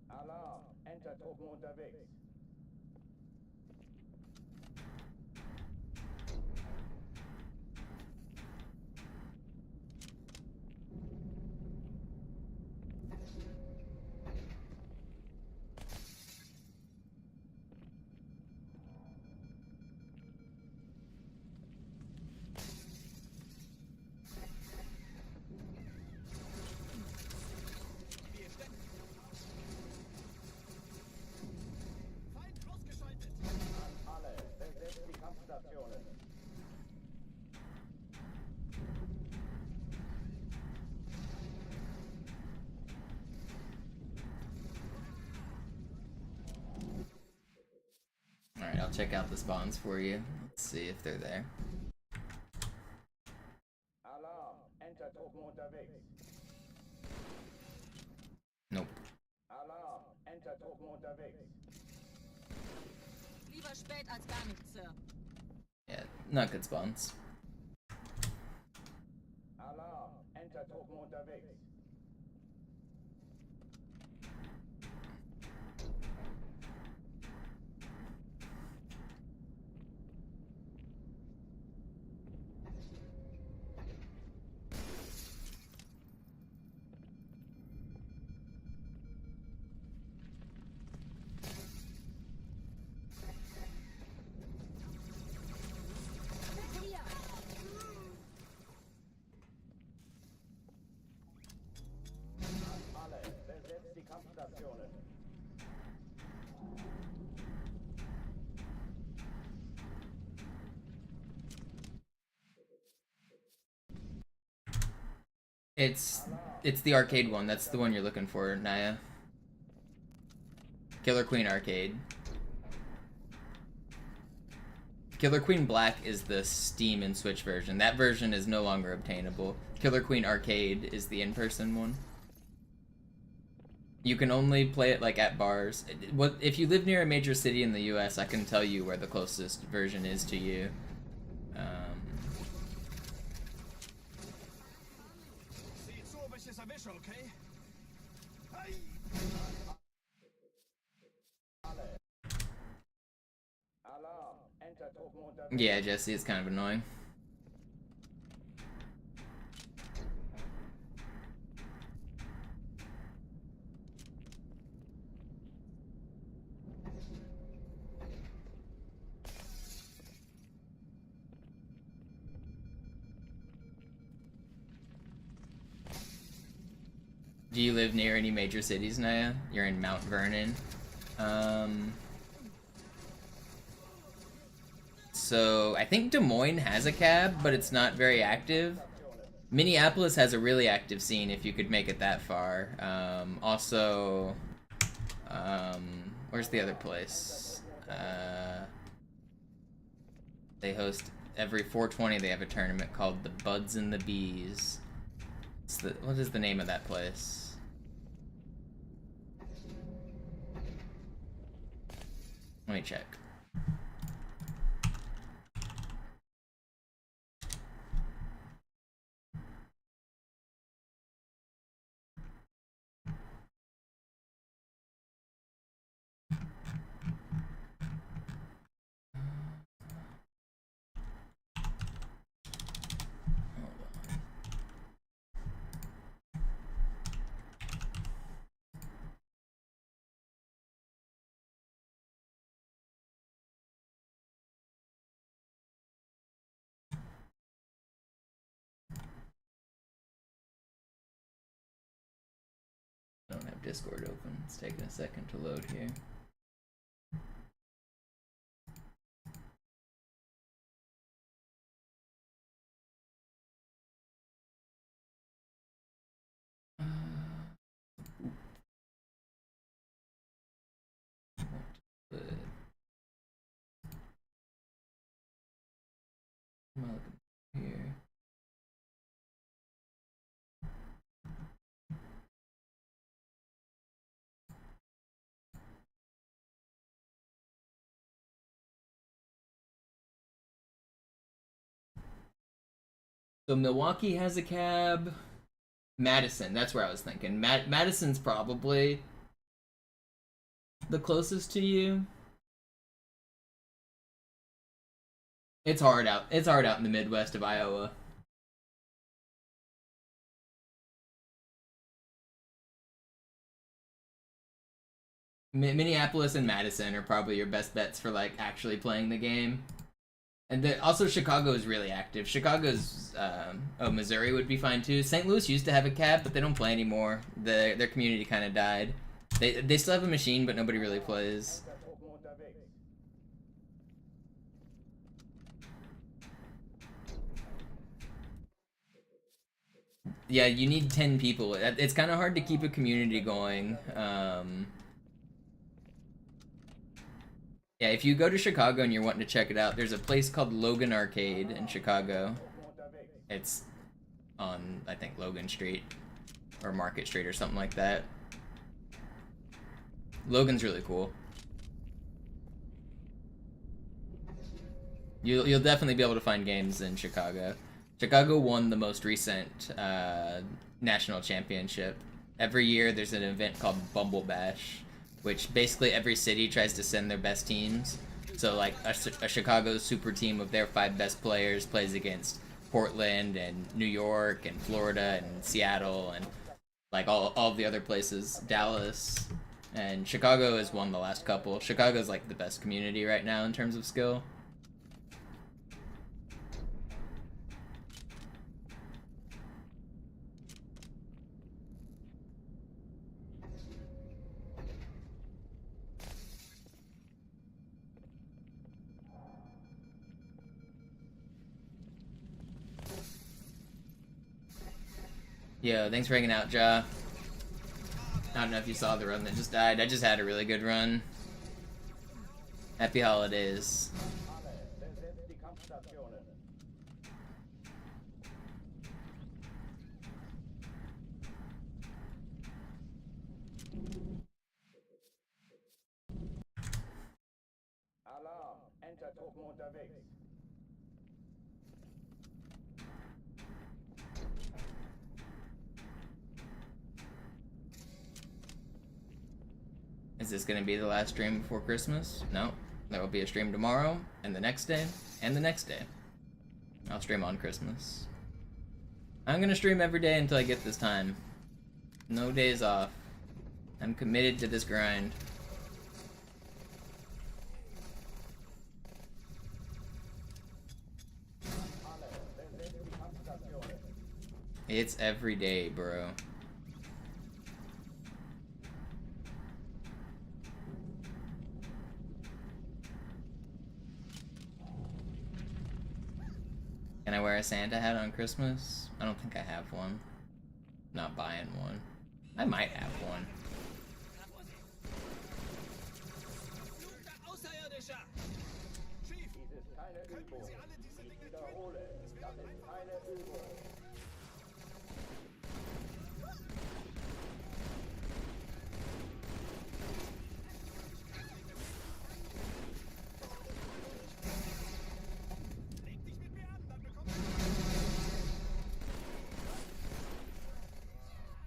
Alarm! Entertruppen unterwegs. Alright, I'll check out the spawns for you. Let's see if they're there. Alarm! Entertruppen unterwegs. Nope. Alarm! Entertruppen unterwegs. Lieber spät als gar nichts, Sir. Yeah, not good spawns. Alarm! Entertruppen unterwegs. It's the arcade one. That's the one you're looking for, Naya. Killer Queen Arcade. Killer Queen Black is the Steam and Switch version. That version is no longer obtainable. Killer Queen Arcade is the in-person one. You can only play it like at bars. If you live near a major city in the US, I can tell you where the closest version is to you. Alarm! Enter-Truppen unterwegs. Yeah, Jesse, it's kind of annoying. Do you live near any major cities, Naya? You're in Mount Vernon. So I think Des Moines has a cab, but it's not very active. Minneapolis has a really active scene if you could make it that far. Also, where's the other place? They host every 420. They have a tournament called the Buds and the Bees. What is the name of that place? Let me check. I don't have Discord open. It's taking a second to load here. Here. So Milwaukee has a cab. Madison, that's where I was thinking. Madison's probably the closest to you. It's hard out. It's hard out in the Midwest of Iowa. Minneapolis and Madison are probably your best bets for like actually playing the game. And also Chicago is really active. Chicago's Missouri would be fine too. St. Louis used to have a cab, but they don't play anymore. Their community kind of died. They still have a machine, but nobody really plays. Yeah, you need 10 people. It's kind of hard to keep a community going. Yeah, if you go to Chicago and you're wanting to check it out, there's a place called Logan Arcade in Chicago. It's on, I think, Logan Street or Market Street or something like that. Logan's really cool. You'll definitely be able to find games in Chicago. Chicago won the most recent national championship. Every year there's an event called Bumble Bash, which basically every city tries to send their best teams. So like a Chicago super team of their 5 best players plays against Portland and New York and Florida and Seattle and like all the other places, Dallas. And Chicago has won the last couple. Chicago's like the best community right now in terms of skill. Yo, thanks for hanging out, Ja. I don't know if you saw the run that just died. I just had a really good run. Happy holidays. Alarm! Enter-Truppen unterwegs. Is this gonna be the last stream before Christmas? No. There will be a stream tomorrow, and the next day, and the next day. I'll stream on Christmas. I'm gonna stream every day until I get this time. No days off. I'm committed to this grind. It's every day, bro. Can I wear a Santa hat on Christmas? I don't think I have one. Not buying one. I might have one. Dies ist keine Übung. Ich wiederhole, das ist keine Übung.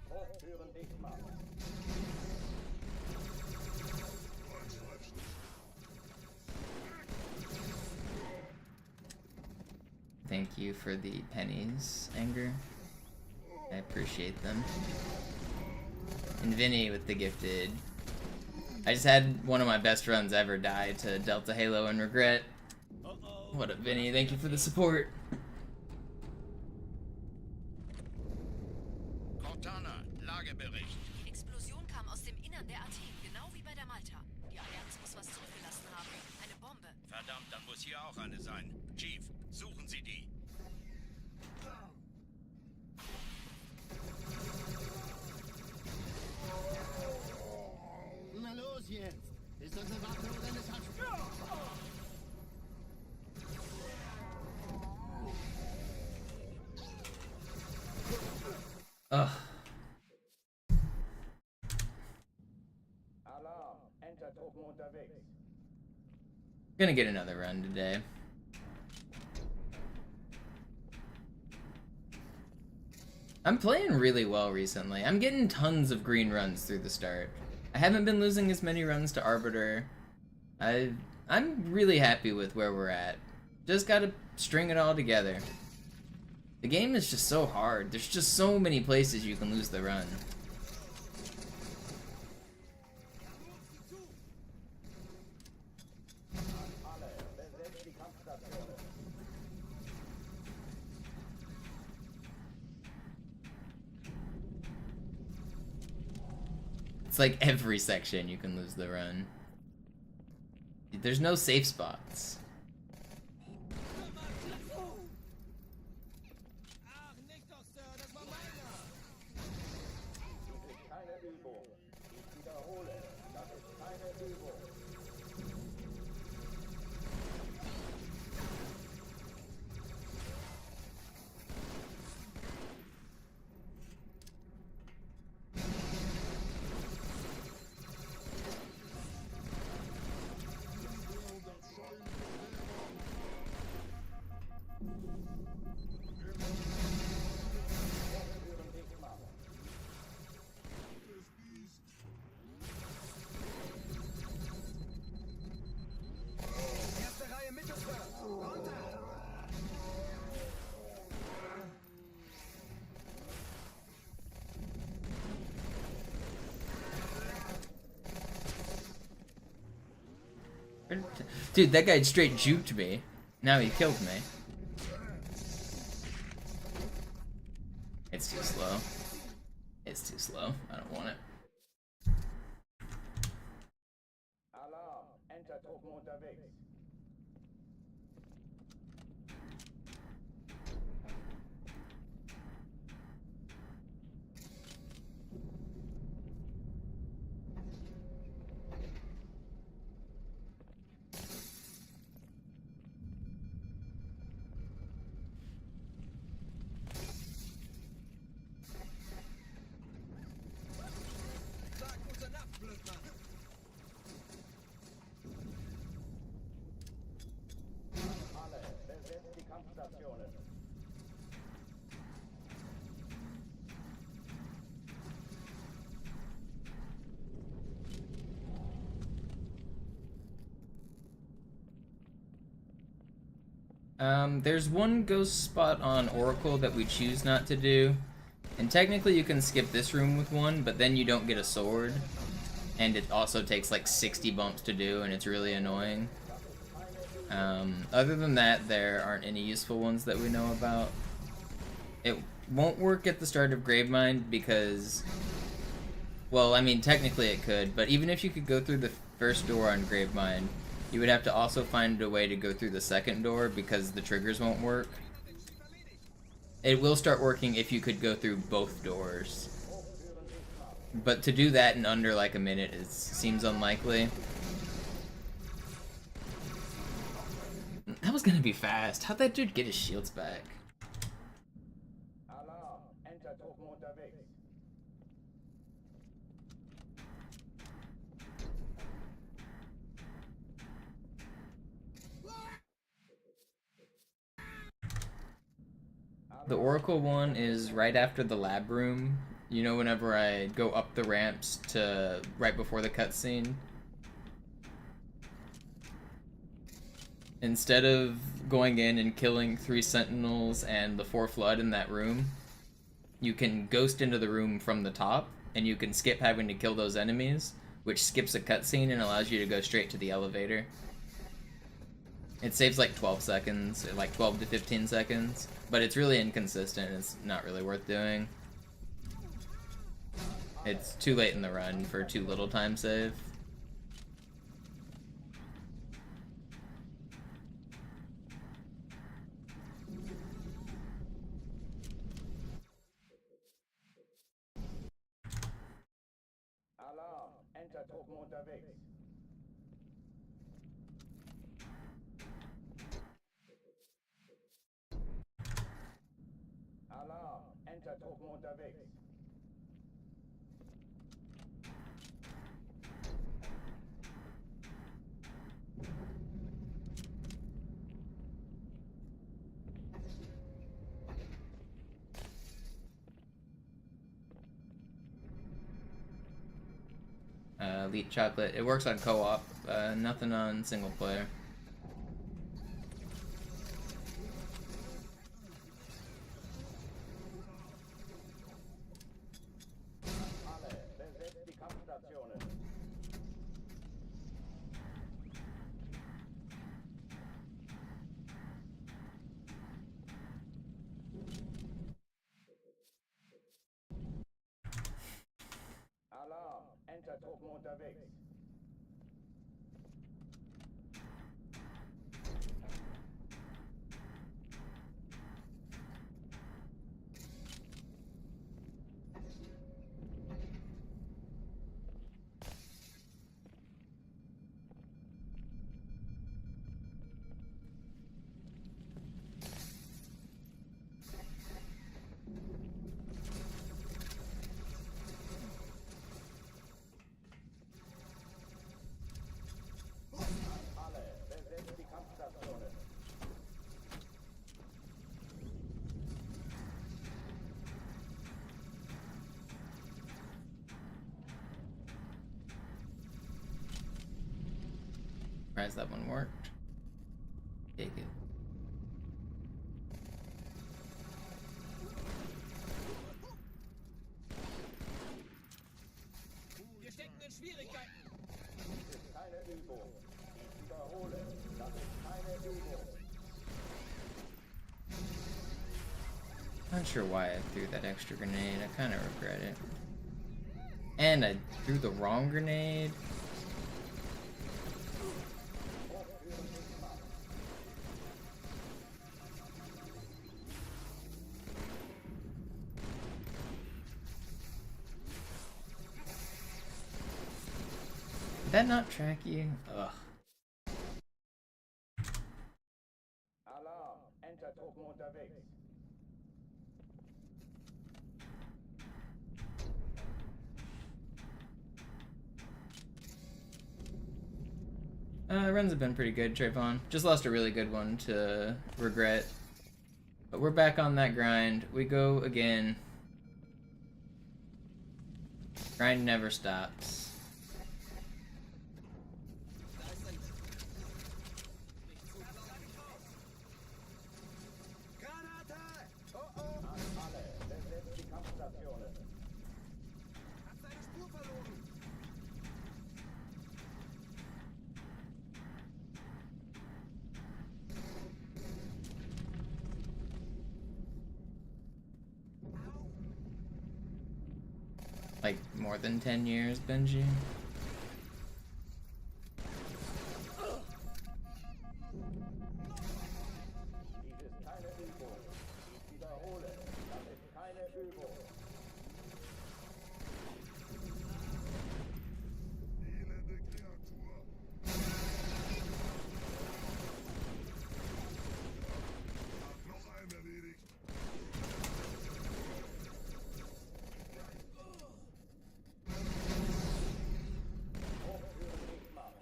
Hochtüren dicht machen. Thank you for the pennies, Anger. I appreciate them. And Vinny with the gifted. I just had one of my best runs ever die to Delta Halo and regret. What up, Vinny? Thank you for the support. Cortana, Lagebericht. Die Explosion kam aus dem Innern der Athen, genau wie bei der Malta. Die Allianz muss was zurückgelassen haben. Eine Bombe. Verdammt, dann muss hier auch eine sein. Chief, suchen Sie die. Na los jetzt! Ist das eine Waffe oder eine Taschentuch? Ugh. Alarm, Entertruppen unterwegs. Gonna get another run today. I'm playing really well recently. I'm getting tons of green runs through the start. I haven't been losing as many runs to Arbiter. I'm really happy with where we're at. Just gotta string it all together. The game is just so hard. There's just so many places you can lose the run. Alle, besetzt die Kampfstationen. It's like every section you can lose the run. There's no safe spots. Dies ist keine Übung. Ich wiederhole, das ist keine Übung. Hochtüren dicht machen. Erste Reihe Mitte, Sir. Runter! Dude, that guy straight juked me. Now he killed me. It's too slow. It's too slow. I don't want it. Alarm, Entertruppen unterwegs. Sag gute Nacht, Blödmann. Alle, besetzt die Kampfstationen. There's one ghost spot on Oracle that we choose not to do. And technically you can skip this room with one, but then you don't get a sword. And it also takes like 60 bumps to do, and it's really annoying. Other than that, there aren't any useful ones that we know about. It won't work at the start of Gravemind because... Well, I mean, technically it could, but even if you could go through the first door on Gravemind, you would have to also find a way to go through the second door because the triggers won't work. It will start working if you could go through both doors. But to do that in under like a minute seems unlikely. That was gonna be fast. How'd that dude get his shields back? Alarm! Entertruppen unterwegs. The Oracle one is right after the lab room. You know, whenever I go up the ramps to right before the cutscene. Instead of going in and killing 3 sentinels and the 4 flood in that room, you can ghost into the room from the top, and you can skip having to kill those enemies, which skips a cutscene and allows you to go straight to the elevator. It saves like 12 seconds, like 12 to 15 seconds, but it's really inconsistent. It's not really worth doing. It's too late in the run for too little time save. Alarm! Entertruppen unterwegs. Alarm! Entertruppen unterwegs. Elite Chocolate. It works on co-op, nothing on single player. Alle, besetzt die Kampfstationen. Alarm! Entertruppen unterwegs. Alle, besetzt die Kampfstationen. Surprised that one worked. Take it. Wir stecken in Schwierigkeiten. Dies ist keine Übung. Ich wiederhole, das ist keine Übung. Not sure why I threw that extra grenade. I kind of regret it. And I threw the wrong grenade. Did that not track you? Ugh. Alarm! Entertruppen unterwegs. Runs have been pretty good, Trayvon. Just lost a really good one to regret. But we're back on that grind. We go again. Grind never stops. more than 10 years, Benji. Dies ist keine Übung. Ich wiederhole, das ist keine Übung. Elende Kreatur. Hat noch einen erledigt. Hochführen nicht machen.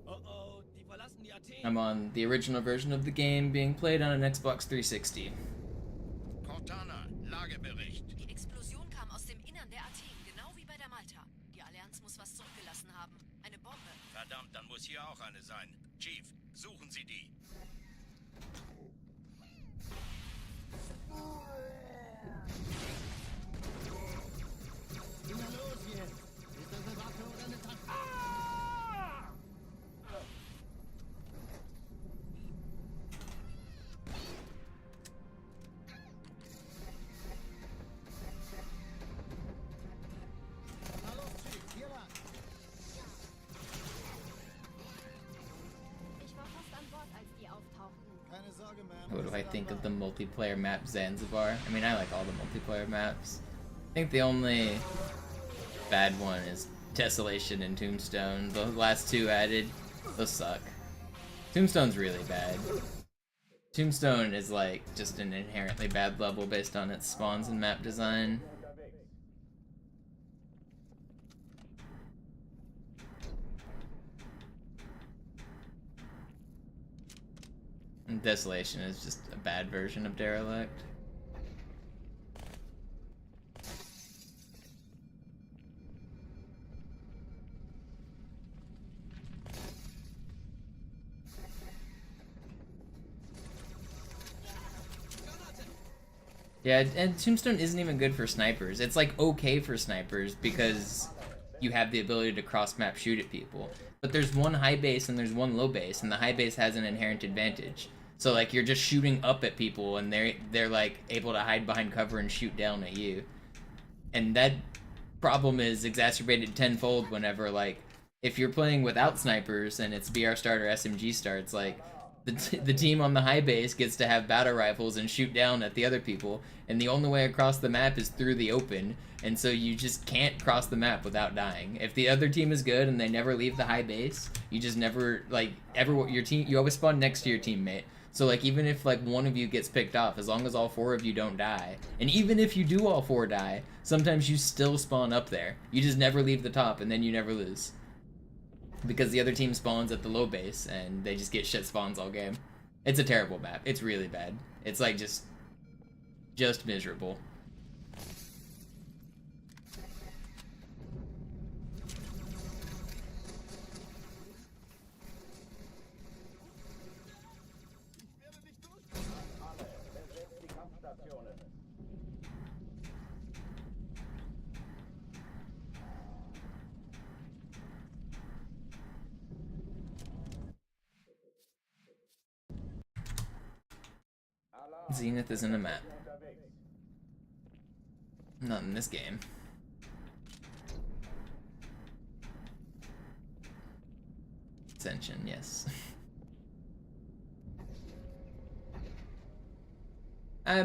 Oh, die verlassen die Athen. I'm on the original version of the game being played on an Xbox 360. Cortana, Lagebericht. Die Explosion kam aus dem Innern der Athen, genau wie bei der Malta. Die Allianz muss was zurückgelassen haben. Eine Bombe. Verdammt, dann muss hier auch eine sein. Chief, suchen Sie die. Na los jetzt! Ist das eine Waffe oder eine Taste? Na los, Chief, hier lang. Ich war fast an Bord, als die auftauchten. Keine Sorge, Ma'am. What do I think of the multiplayer map Zanzibar? I mean, I like all the multiplayer maps. I think the only bad one is Desolation and Tombstone. The last two added, those suck. Tombstone's really bad. Tombstone is like just an inherently bad level based on its spawns and map design. And Desolation is just a bad version of Derelict. Yeah, and Tombstone isn't even good for snipers. It's like okay for snipers because you have the ability to cross-map shoot at people. But there's one high base and there's one low base, and the high base has an inherent advantage. So like you're just shooting up at people and they're like able to hide behind cover and shoot down at you. And that problem is exacerbated tenfold whenever like if you're playing without snipers and it's BR start or SMG starts, like the team on the high base gets to have battle rifles and shoot down at the other people, and the only way across the map is through the open, and so you just can't cross the map without dying. If the other team is good and they never leave the high base, you just never, like, you always spawn next to your teammate. So, like, even if, like, one of you gets picked off, as long as all four of you don't die, and even if you do all four die, sometimes you still spawn up there. You just never leave the top, and then you never lose. Because the other team spawns at the low base, and they just get shit spawns all game. It's a terrible map. It's really bad. It's like just miserable. Besetzt die Kampfstationen. Zenith isn't a map. Not in this game. Ascension, yes.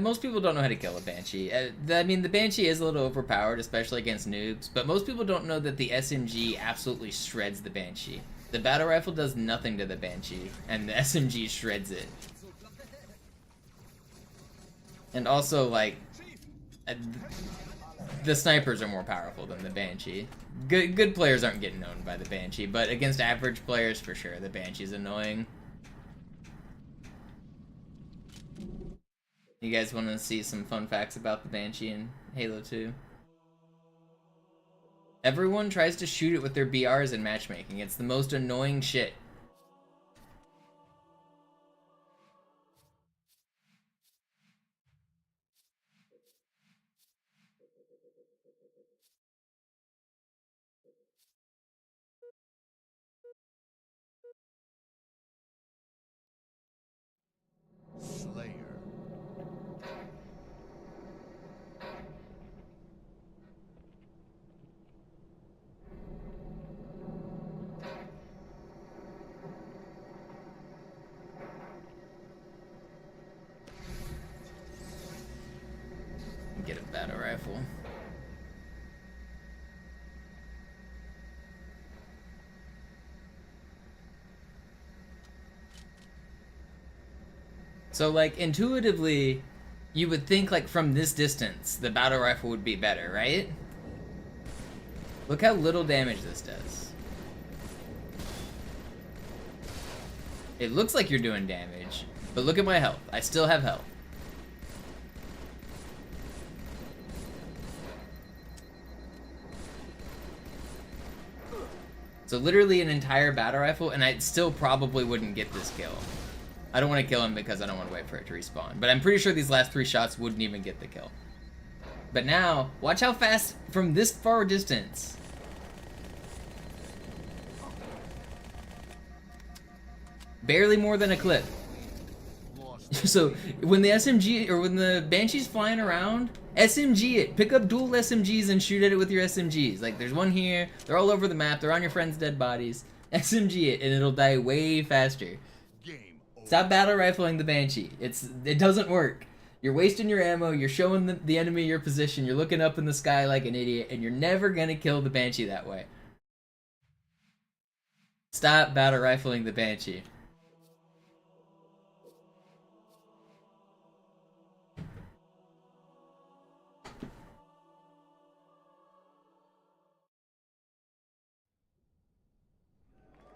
Most people don't know how to kill a Banshee. I mean, the Banshee is a little overpowered, especially against noobs, but most people don't know that the SMG absolutely shreds the Banshee. The battle rifle does nothing to the Banshee, and the SMG shreds it. And also, like, the snipers are more powerful than the Banshee. Good players aren't getting owned by the Banshee, but against average players, for sure, the Banshee's annoying. You guys want to see some fun facts about the Banshee in Halo 2? Everyone tries to shoot it with their BRs in matchmaking. It's the most annoying shit. get a battle rifle. So like intuitively, you would think like from this distance, the battle rifle would be better, right? Look how little damage this does. It looks like you're doing damage, but look at my health. I still have health. So literally an entire battle rifle, and I still probably wouldn't get this kill. I don't want to kill him because I don't want to wait for it to respawn. But I'm pretty sure these last 3 shots wouldn't even get the kill. But now, watch how fast from this far distance. Barely more than a clip. So when the SMG or when the Banshee's flying around, SMG it. Pick up dual SMGs and shoot at it with your SMGs. Like there's one here. They're all over the map. They're on your friend's dead bodies. SMG it and it'll die way faster. Stop battle rifling the Banshee. It doesn't work. You're wasting your ammo. You're showing the enemy your position. You're looking up in the sky like an idiot, and you're never gonna kill the Banshee that way. Stop battle rifling the Banshee.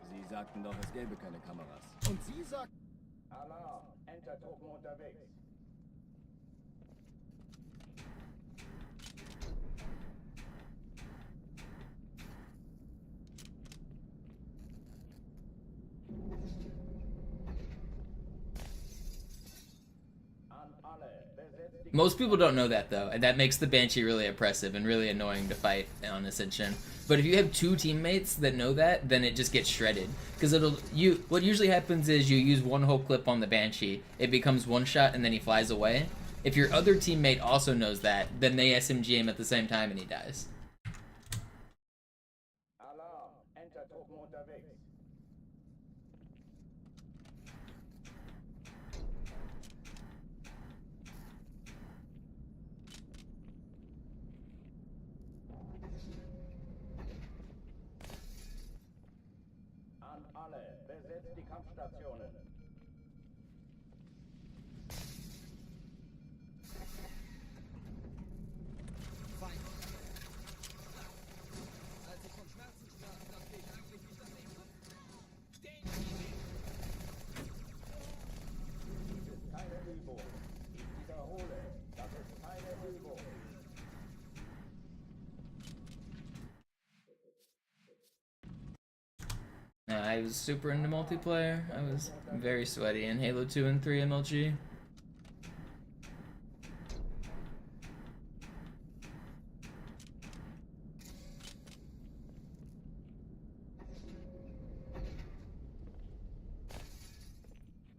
Sie sagten doch, es gäbe keine Kameras. Und Sie sagten... Alarm, Entertruppen unterwegs. Most people don't know that though, and that makes the Banshee really oppressive and really annoying to fight on Ascension. But if you have 2 teammates that know that, then it just gets shredded. Because what usually happens is you use one whole clip on the Banshee, it becomes 1 shot and then he flies away. If your other teammate also knows that, then they SMG him at the same time and he dies. Alarm, Entertruppen unterwegs. An alle, besetzt die Kampfstationen. I was super into multiplayer. I was very sweaty in Halo 2 and 3 MLG.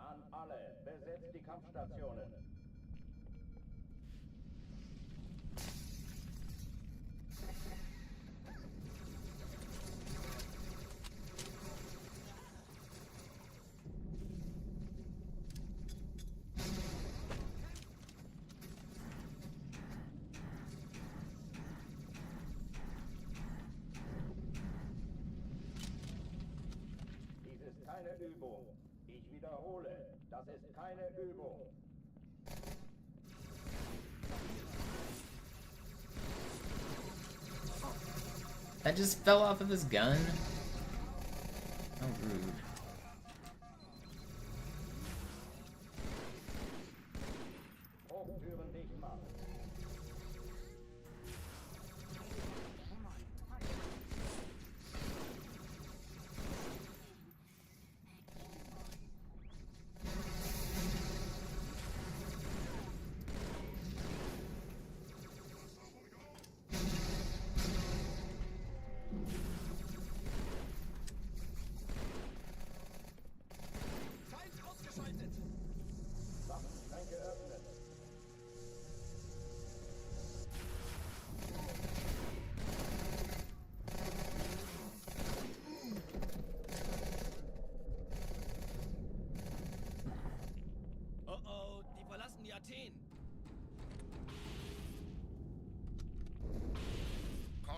An alle, besetzt die Kampfstationen. Keine Übung. Ich wiederhole, das ist keine Übung. That just fell off of his gun. How rude. Hochtüren dicht machen.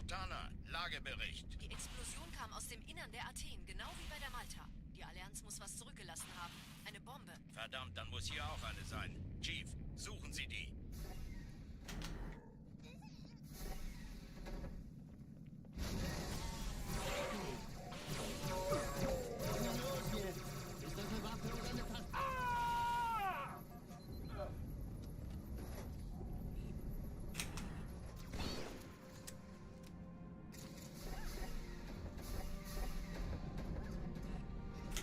Cortana, Lagebericht. Die Explosion kam aus dem Innern der Athen, genau wie bei der Malta. Die Allianz muss was zurückgelassen haben. Eine Bombe. Verdammt, dann muss hier auch eine sein. Chief, suchen Sie die. Ist das eine Waffe oder eine Taste?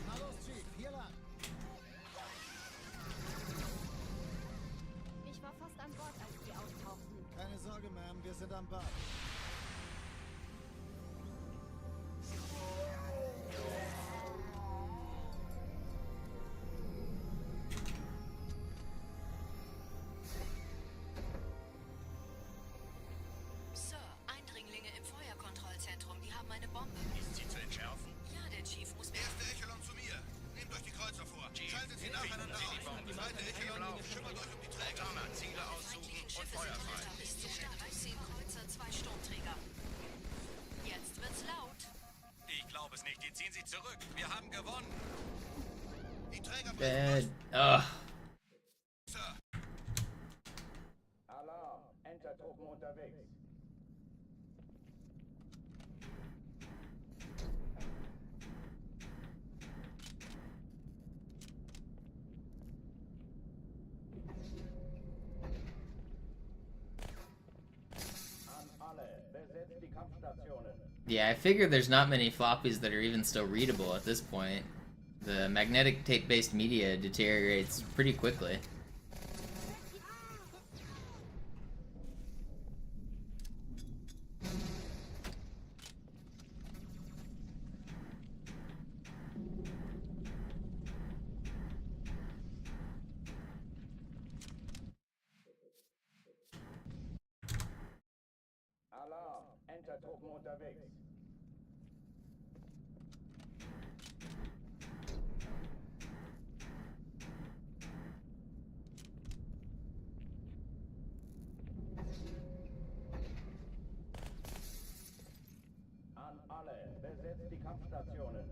Na los, Chief, hier lang. Ich war fast an Bord, als die auftauchten. Keine Sorge, Ma'am, wir sind am Bad. Sir, Eindringlinge im Feuerkontrollzentrum, die haben eine Bombe. Ist sie zu entschärfen? Ja, der Chief muss mir... Erste Echelon zu mir. Nehmt euch die Kreuzer vor. Schaltet sie nacheinander aus. Zweite Echelon, kümmert euch um die Träger. Cortana, Ziele aussuchen und Schiffe Feuer sind frei. Terroristzone. 13 Kreuzer, 2 Sturmträger. Jetzt wird's laut. Ich glaube es nicht. Die ziehen sich zurück. Wir haben gewonnen. Die Träger Bad. Ugh. Sir. Alarm. Entertruppen unterwegs. An alle. Besetzt die Kampfstationen. Yeah, I figure there's not many floppies that are even still readable at this point. The magnetic tape-based media deteriorates pretty quickly. Alarm. Entertruppen unterwegs. An alle. Besetzt die Kampfstationen.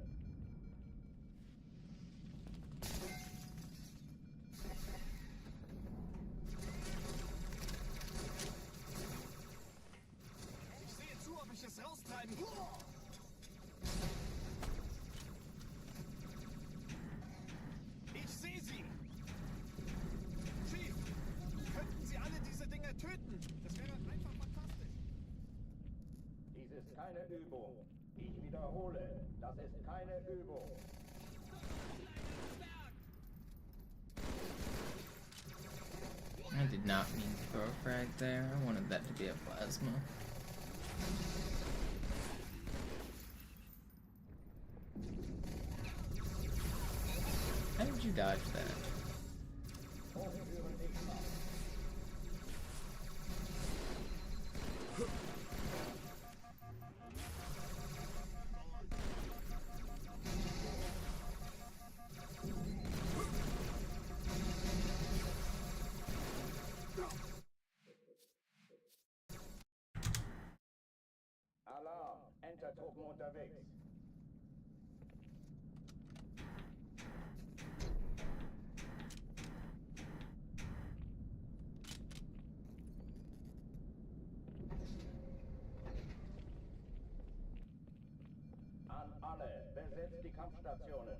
Ich sehe zu, ob ich es raustreiben. Ich sehe sie. Chief, könnten Sie alle diese Dinger töten? Das wäre einfach fantastisch. Dies ist keine Übung. Ich wiederhole, das ist keine Übung. I did not mean to throw a frag there. I wanted that to be a plasma. How did you dodge that? Alarm. Entertruppen unterwegs. An alle. Besetzt die Kampfstationen.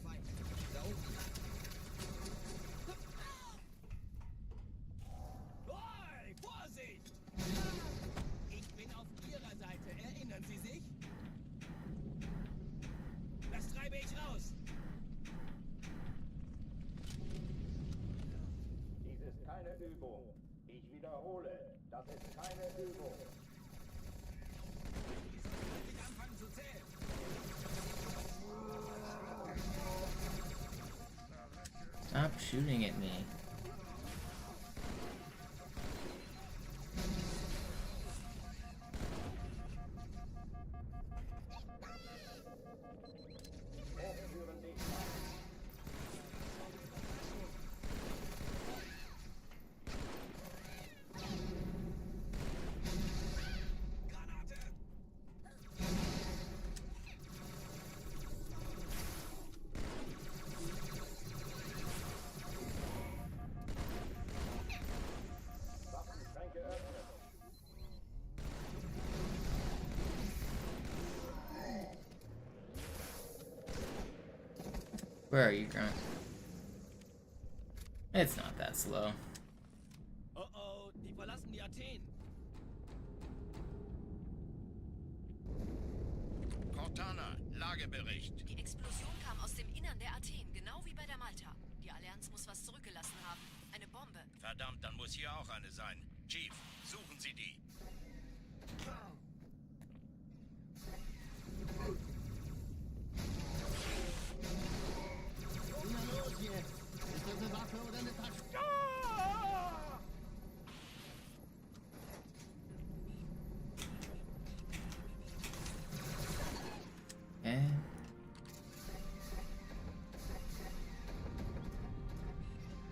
Feind. Da unten. Oi, Vorsicht! Ich bin auf Ihrer Seite. Erinnern Sie sich? Das treibe ich raus. Dies ist keine Übung. Ich wiederhole, das ist keine Übung. Ich anfangen zu zählen. Stop shooting at me. Hochführen dich. Where are you, Grunt? It's not that slow. Oh oh, die verlassen die Athen. Cortana, Lagebericht. Die Explosion kam aus dem Innern der Athen, genau wie bei der Malta. Die Allianz muss was zurückgelassen haben. Eine Bombe. Verdammt, dann muss hier auch eine sein. Chief, suchen Sie die. Na los jetzt! Ist das eine Waffe oder eine Tasche?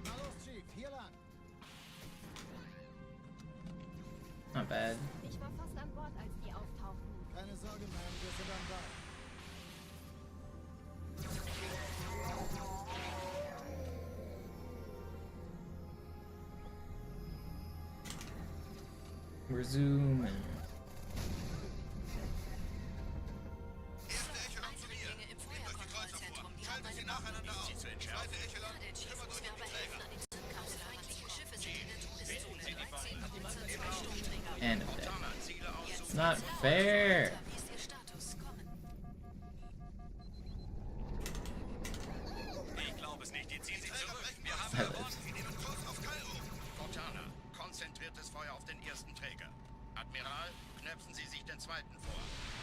Na los, Chief, hier lang. Not bad. Ich war fast an Bord, als die auftauchten. Keine Sorge, Ma'am, wir sind am Ball. Resume. Erste Echelon zu mir. Eindringlinge im Feuerkontrollzentrum. Die haben Schaltet sie eine nacheinander Bombe. aus. Zweite Echelon, Der Chief kümmert muss euch mir um aber die helfen, Träger. an den Zündkapseln. Feindliche Schiffe sind in der Todeszone. Sie die 13 Bombe. Kreuzer, 2 Sturmträger. And a dead. Cortana, Ziele Jetzt It's aussuchen. not wird's fair. lauter. Wie ist Ihr Status? Kommen. Ich glaube es nicht, die ziehen sich zurück. Wir haben Silent. gewonnen. Sie nehmen Kurs auf Kairo. Cortana, konzentriertes Feuer auf den ersten Träger. Admiral, knöpfen Sie sich den zweiten vor.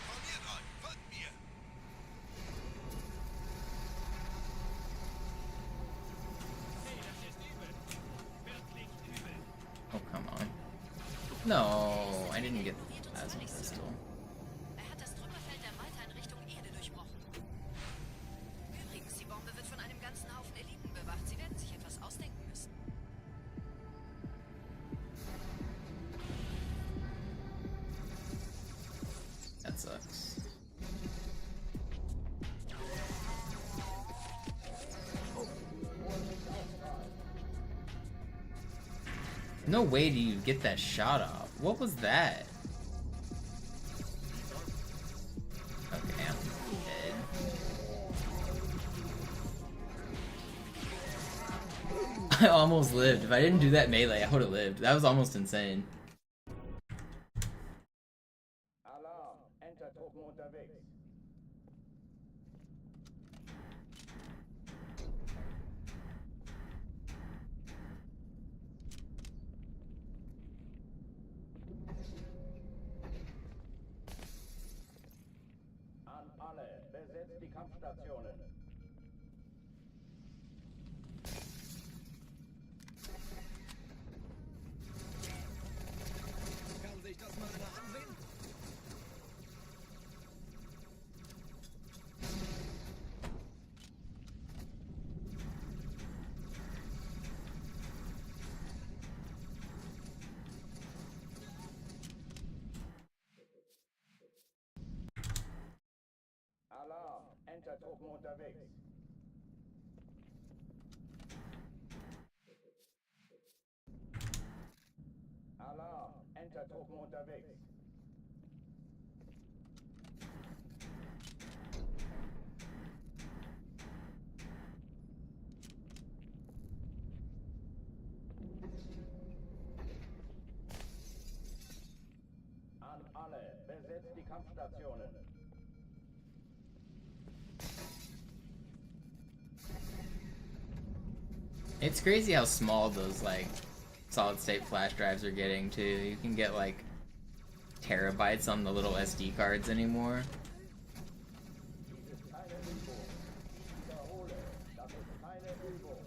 Formiert euch, folgt mir. Hey, das ist übel. Wirklich übel. Oh, come on. No, I didn't get the plasma pistol. Er hat das Trümmerfeld der Malta in Richtung Erde durchbrochen. Übrigens, die Bombe wird von einem ganzen Haufen Eliten bewacht. Sie werden sich etwas ausdenken müssen. That sucks. No way do you get that shot off. What was that? Okay, I'm dead. I almost lived. If I didn't do that melee, I would have lived. That was almost insane. Alarm! Entertruppen unterwegs. An alle, besetzt die Kampfstationen. Kann sich das mal einer ansehen? Alarm! Entertruppen unterwegs. Alarm! Entertruppen unterwegs. An alle, besetzt die Kampfstationen. It's crazy how small those like solid state flash drives are getting too. You can get like terabytes on the little SD cards anymore. Dies ist keine Übung. Ich wiederhole, das ist keine Übung.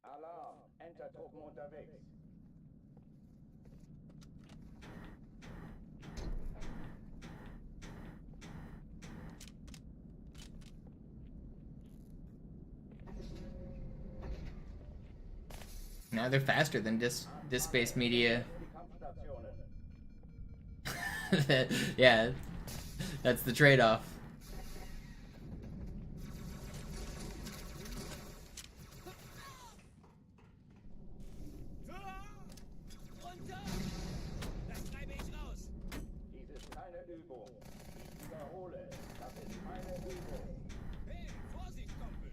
Alarm! Entertruppen unterwegs. Now they're faster than disk-based media. Die Kampfstationen. Yeah, That's the trade-off. Runter! Das treibe ich raus. Dies ist keine Übung. Ich wiederhole, das ist keine Übung. Hey, Vorsicht, Kumpel!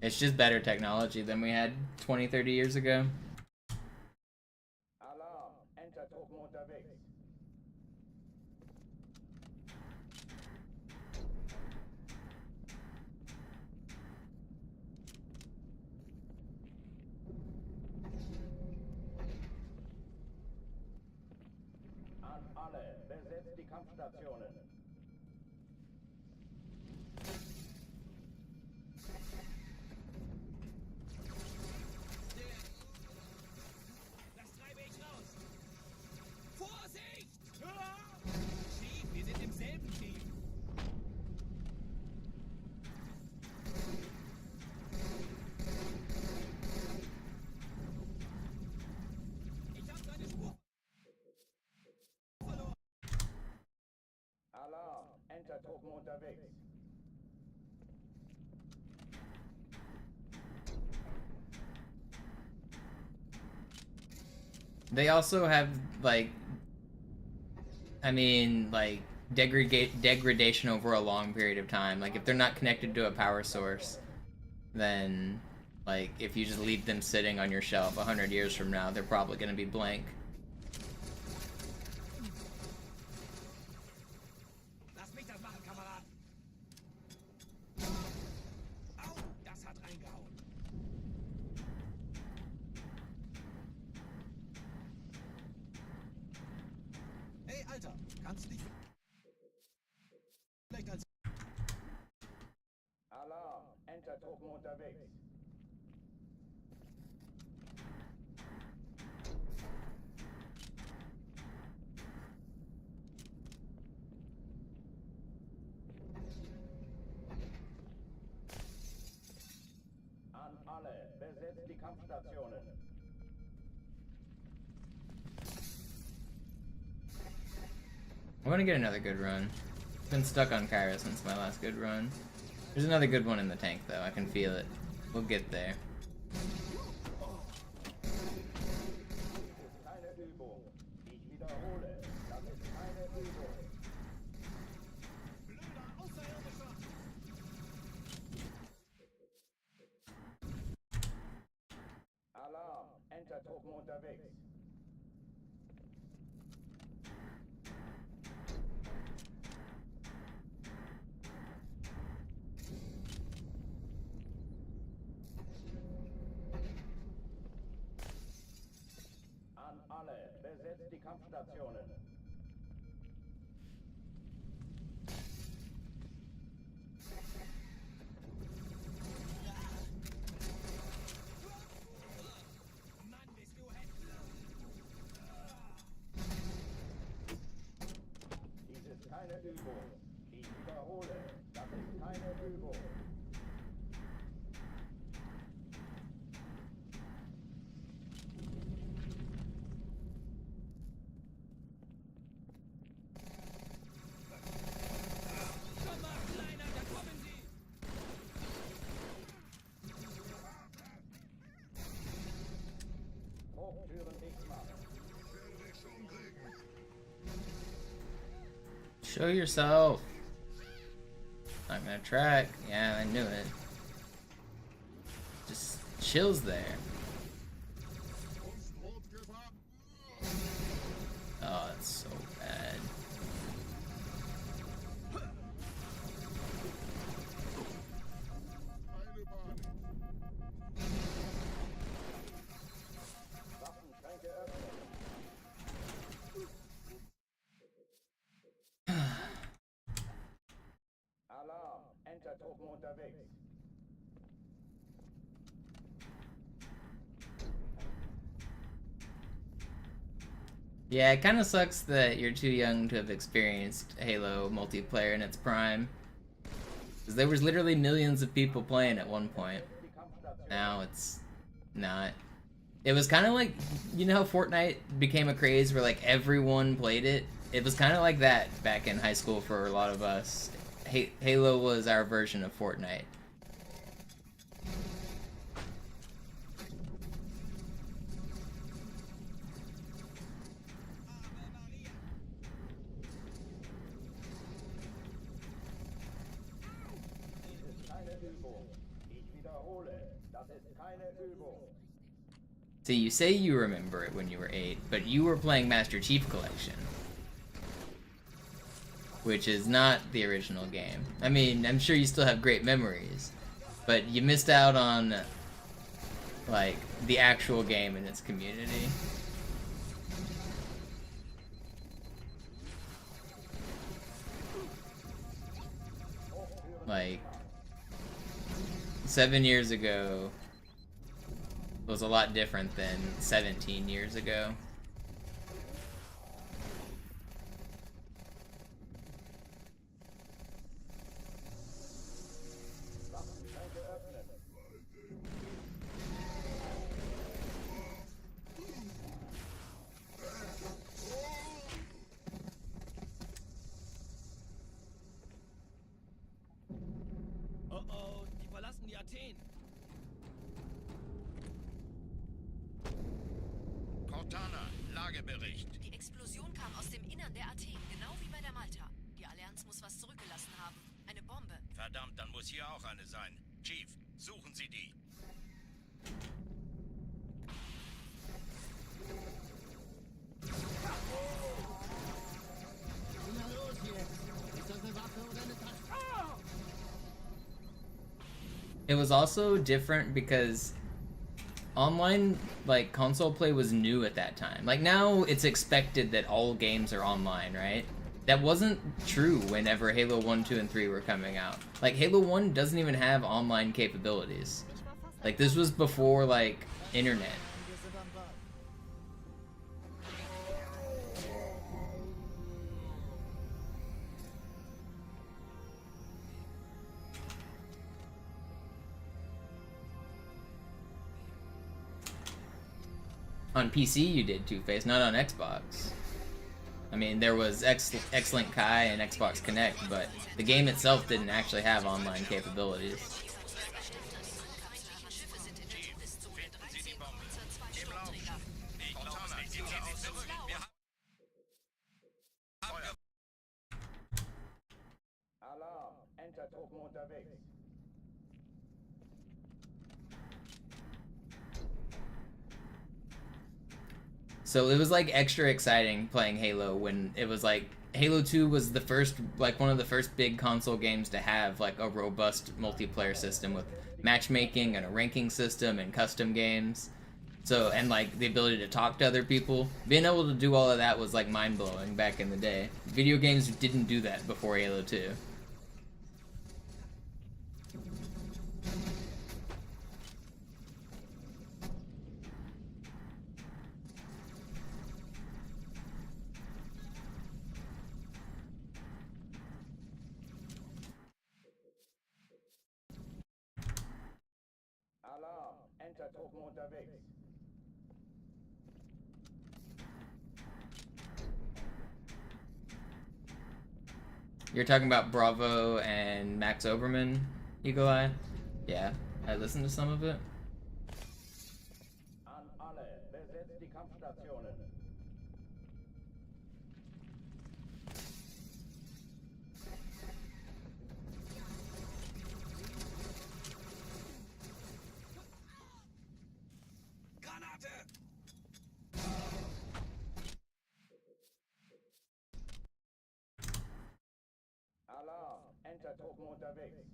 It's just better technology than we had 20, 30 years ago. Alarm, Entertruppen unterwegs. An alle, besetzt die Kampfstationen. Das treibe ich raus. Vorsicht! Chief, wir sind im selben Team. Ich habe seine Spur verloren. Alarm, Entertruppen unterwegs. They also have, like, I mean, like, degradation over a long period of time. Like, if they're not connected to a power source, then, like, if you just leave them sitting on your shelf 100 years from now, they're probably going to be blank. Lass mich das machen, Kamerad. Au, das hat reingehauen. Hey, Alter, kannst du dich vielleicht als... Alarm, Entertruppen unterwegs. An alle, besetzt die Kampfstationen. I want to get another good run. Been stuck on Kyra since my last good run. There's another good one in the tank, though. I can feel it. We'll get there. Keine Übung. Ich wiederhole, das ist keine Übung. Blöder Außerirdischer! Alarm, Entertruppen unterwegs. An alle, besetzt die Kampfstationen. Mann, bist du hässlich! Dies ist keine Übung. Ich wiederhole, das ist keine Übung. Komm mal, Kleiner, da kommen sie! Hochtüren dicht machen. Show yourself. Not gonna track. Yeah, I knew it. Just chills there. Oh, it's so bad. Waffenschränke öffnen. Alarm, Entertruppen unterwegs. Yeah, it kind of sucks that you're too young to have experienced Halo multiplayer in its prime. Because there was literally millions of people playing at one point. Now it's not. It was kind of like, you know how Fortnite became a craze where like everyone played it? it was kind of like that back in high school for a lot of us. Halo was our version of Fortnite. So you say you remember it when you were 8, but you were playing Master Chief Collection, which is not the original game. I mean, I'm sure you still have great memories, but you missed out on, like, the actual game and its community. Like, 7 years ago was a lot different than 17 years ago. Oh oh, die verlassen die Athen. Cortana, Lagebericht. Die Explosion kam aus dem Innern der Athen, genau wie bei der Malta. Die Allianz muss was zurückgelassen haben. Eine Bombe. Verdammt, dann muss hier auch eine sein. Chief, suchen Sie die. Na los jetzt! Ist das eine Waffe oder eine Tasche? It was also different because online, like, console play was new at that time. Like, now it's expected that all games are online, right? That wasn't true whenever Halo 1, 2, and 3 were coming out. Like, Halo 1 doesn't even have online capabilities. Like, this was before, like, internet. On PC you did Two-Face, not on Xbox. I mean, there was X-Link Kai and Xbox Connect, but the game itself didn't actually have online capabilities. Alarm, Entertruppen unterwegs. So it was like extra exciting playing Halo when it was like Halo 2 was the first, like one of the first big console games to have like a robust multiplayer system with matchmaking and a ranking system and custom games. So, and like the ability to talk to other people. Being able to do all of that was like mind-blowing back in the day. Video games didn't do that before Halo 2. Alarm, Entertruppen unterwegs. You're talking about Bravo and Max Oberman, Eagle Eye? Yeah, I listened to some of it. An alle, besetzt die Kampfstationen. Granate! Alarm, Entertruppen unterwegs.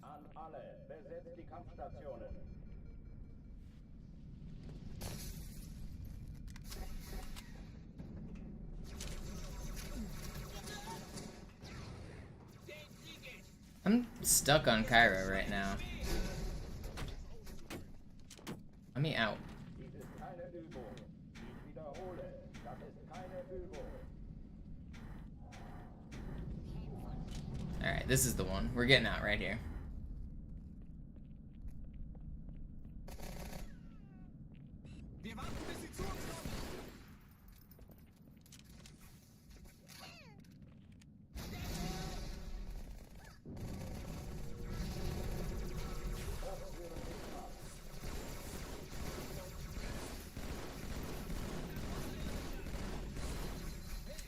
An alle, besetzt die Kampfstationen. I'm stuck on Cairo right now. Let me out. Dies ist keine Übung. Ich wiederhole, das ist keine Übung. this is the one. We're getting out right here. Wir warten, bis sie zu uns kommen.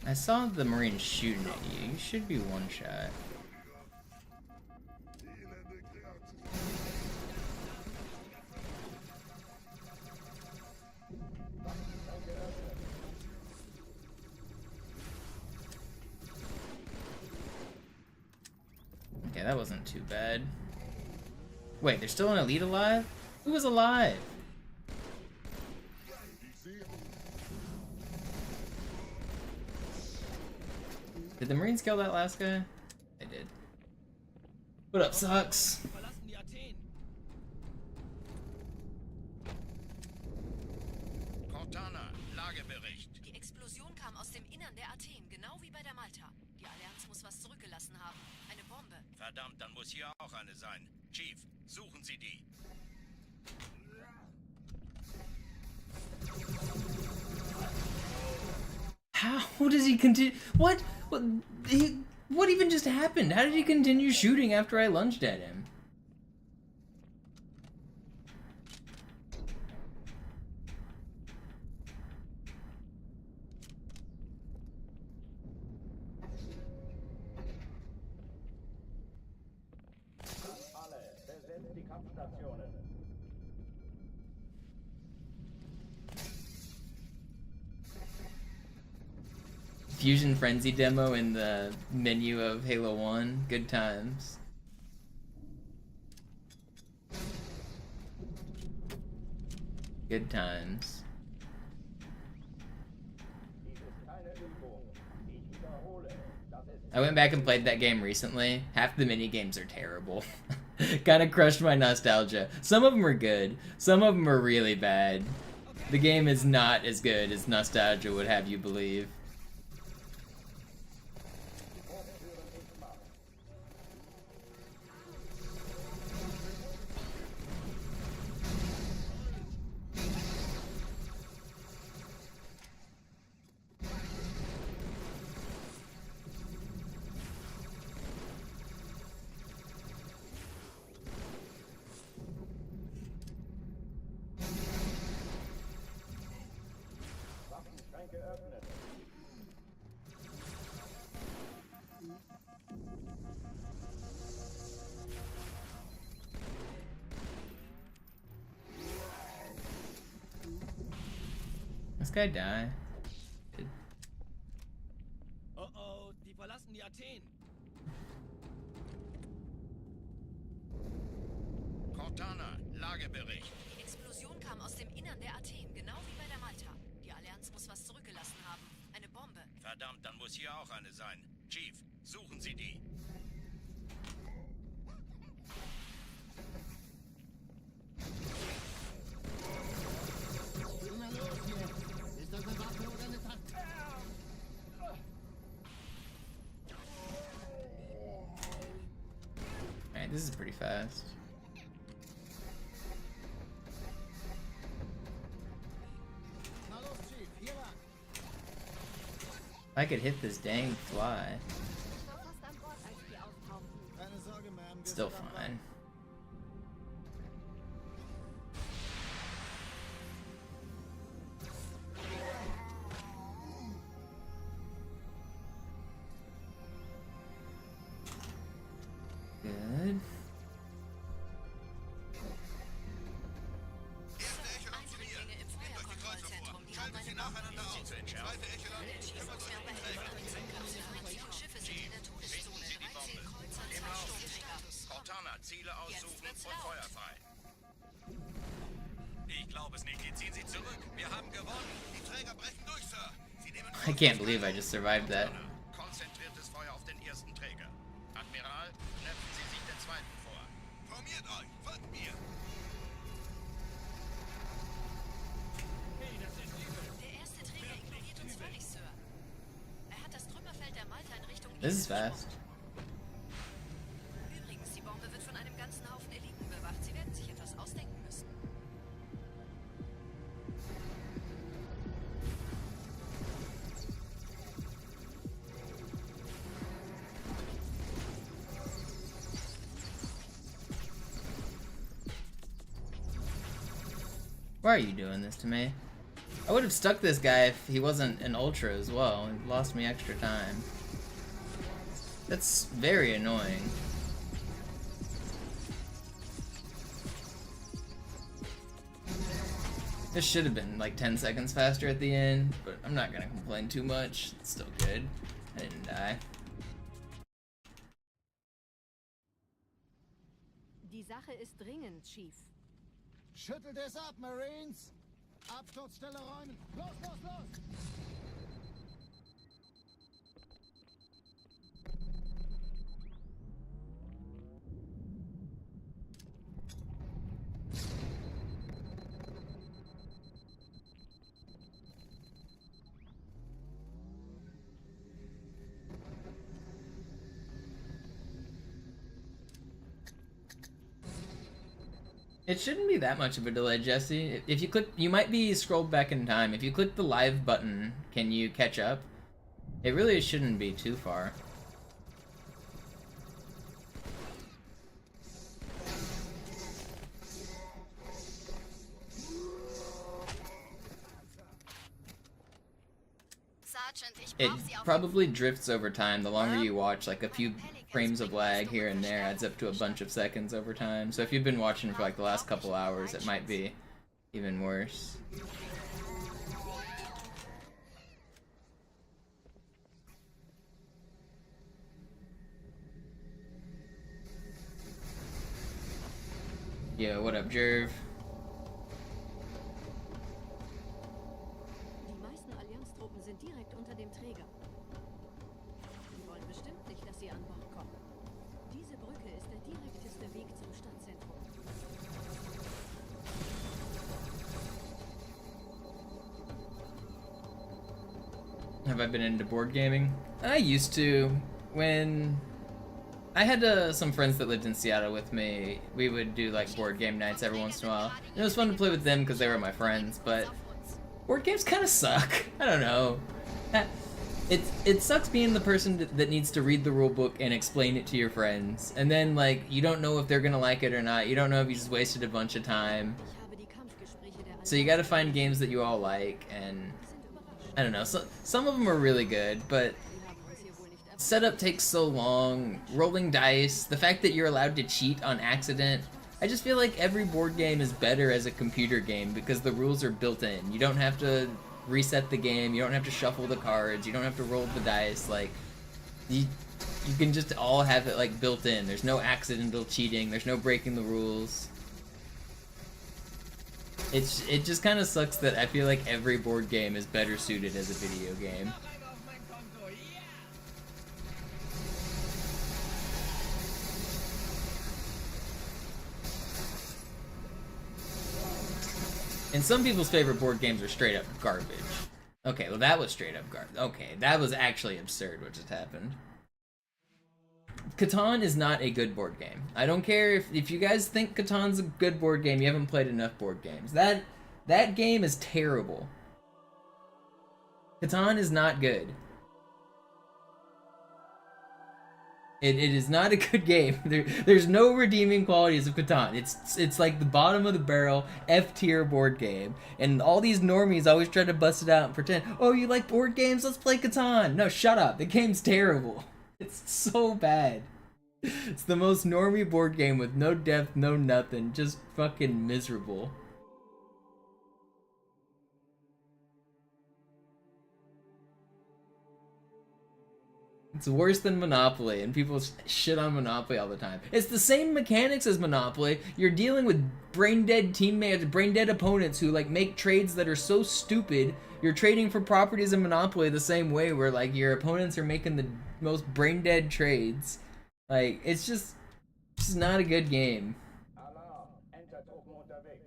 I saw the Marine shooting at you. You should be one shot. Okay, that wasn't too bad. Wait, there's still an elite alive? Who was alive? Did the Marines kill that last guy? They did. What up, Sucks? Verlassen die Athen. Cortana, Lagebericht. Die Explosion kam aus dem Innern der Athen, genau wie bei der Malta. Die Allianz muss was zurückgelassen haben. Eine Bombe. Verdammt, dann muss hier auch eine sein. Chief, suchen Sie die. How does he continue? What even just happened? How did he continue shooting after I lunged at him? Alle, besetzt die Kampfstationen. Fusion Frenzy demo in the menu of Halo 1. Good times. Good times. Dies ist keine Übung. Ich wiederhole, das ist I went back and played that game recently. Half the mini games are terrible. Kinda crushed my nostalgia. Some of them are good. Some of them are really bad. The game is not as good as nostalgia would have you believe. Waffenschränke öffnen. This guy die? Oh oh, die verlassen die Athen. Cortana, Lagebericht. Die Explosion kam aus dem Innern der Athen, genau wie bei der Malta. Die Allianz muss was zurückgelassen haben. Eine Bombe. Verdammt, dann muss hier auch eine sein. Chief, suchen Sie die. Na los jetzt! Ist das eine Waffe oder eine Taktik? Alright, this is pretty fast. Na los, Chief, hier lang. If I could hit this dang fly, Ich war fast an Bord, als die auftauchten. Keine Sorge, Ma'am. wir still sind am fine. Good. Erste Echelon zu mir. Eindringlinge im Nehmt euch die Kreuzer vor. Feuerkontrollzentrum. Die haben Schaltet sie eine Bombe. nacheinander aus. Zweite Echelon, kümmert euch um den Träger. 7 Schiffe sind in der Todeszone. 13 Kreuzer, 2 Sturmträger. Cortana, Ziele aussuchen wird's und laut. Feuer frei. Ich glaube es nicht. Die ziehen sie zurück. Wir haben gewonnen. Die Träger brechen durch, Sir. Sie nehmen I can't believe I just survived that. konzentriertes Feuer auf den ersten Träger. Admiral, knöpfen Sie sich den zweiten vor. Formiert euch. Folgt mir. Der erste Träger ignoriert uns völlig, Sir. Er hat das Trümmerfeld der Malta in Richtung This is fast. Why are you doing this to me? I would have stuck this guy if he wasn't an ultra as well. He lost me extra time. That's very annoying. This should have been like 10 seconds faster at the end, but I'm not gonna complain too much. It's still good. I didn't die. Die Sache ist dringend, Chief. Schüttelt es ab, Marines! Absturzstelle räumen! Los, los, los! It shouldn't be that much of a delay, Jesse. If you click, you might be scrolled back in time. If you click the live button, can you catch up? It really shouldn't be too far. It probably drifts over time. The longer you watch, like a few frames of lag here and there adds up to a bunch of seconds over time. So if you've been watching for like the last couple hours, it might be even worse. Yo, what up, Jerv? Die meisten Allianztruppen sind direkt unter dem Träger. Die wollen bestimmt nicht, dass sie an Bord kommen. Diese Brücke ist der direkteste Weg zum Stadtzentrum. Have I been into board gaming? I used to. When I had some friends that lived in Seattle with me, we would do like board game nights every once in a while. And it was fun to play with them because they were my friends, but board games kind of suck. I don't know. It sucks being the person that needs to read the rule book and explain it to your friends, and then like you don't know if they're gonna like it or not. You don't know if you just wasted a bunch of time. So you gotta find games that you all like, and I don't know. So, some of them are really good, but setup takes so long. Rolling dice, the fact that you're allowed to cheat on accident. I just feel like every board game is better as a computer game because the rules are built in. You don't have to reset the game, you don't have to shuffle the cards, you don't have to roll the dice. Like, you can just all have it like built in. There's no accidental cheating, there's no breaking the rules. It just kind of sucks that I feel like every board game is better suited as a video game. And some people's favorite board games are straight up garbage. Okay, well that was straight up garbage. Okay, that was actually absurd what just happened. Catan is not a good board game. I don't care if you guys think Catan's a good board game, you haven't played enough board games. That game is terrible. Catan is not good. It is not a good game. There's no redeeming qualities of Catan. It's like the bottom of the barrel F-tier board game. And all these normies always try to bust it out and pretend, oh, you like board games? Let's play Catan. No, shut up. The game's terrible. It's so bad. It's the most normie board game with no depth, no nothing. Just fucking miserable. It's worse than Monopoly, and people shit on Monopoly all the time. It's the same mechanics as Monopoly. You're dealing with brain-dead teammates, brain-dead opponents who like make trades that are so stupid. You're trading for properties in Monopoly the same way, where like your opponents are making the most brain-dead trades. Like, it's just not a good game. Alarm, Entertruppen unterwegs.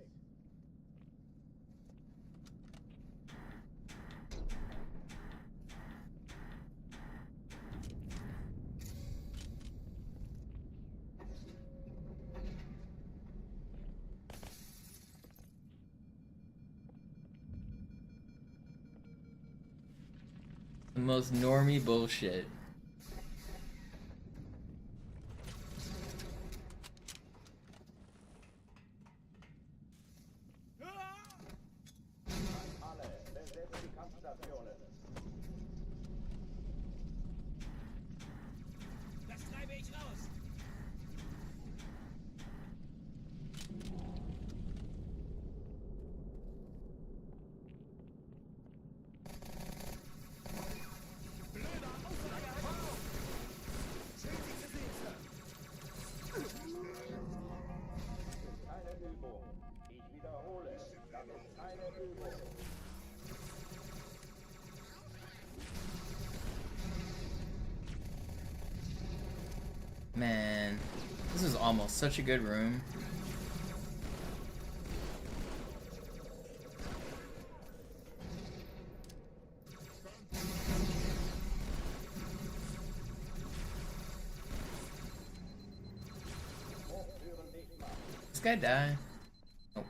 The most normie bullshit. Kampfstationen. Das treibe ich raus. Keine Übung. Ich wiederhole, das ist keine Übung. Man, this is almost such a good room. This guy die? Nope.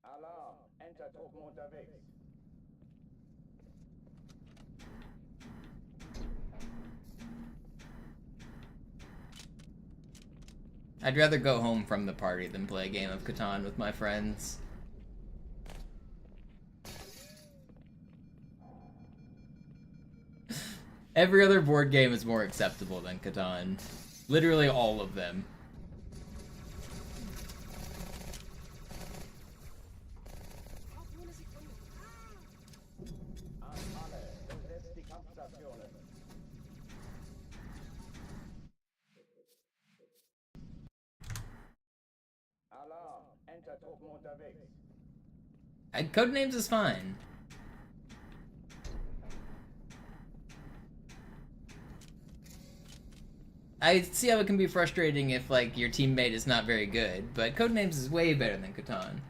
Alarm, Entertruppen unterwegs. I'd rather go home from the party than play a game of Catan with my friends. Every other board game is more acceptable than Catan. Literally all of them. An alle, besetzt die Kampfstationen. Alarm, Entertruppen unterwegs. Codenames is fine. I see how it can be frustrating if, like, your teammate is not very good, but Codenames is way better than Catan.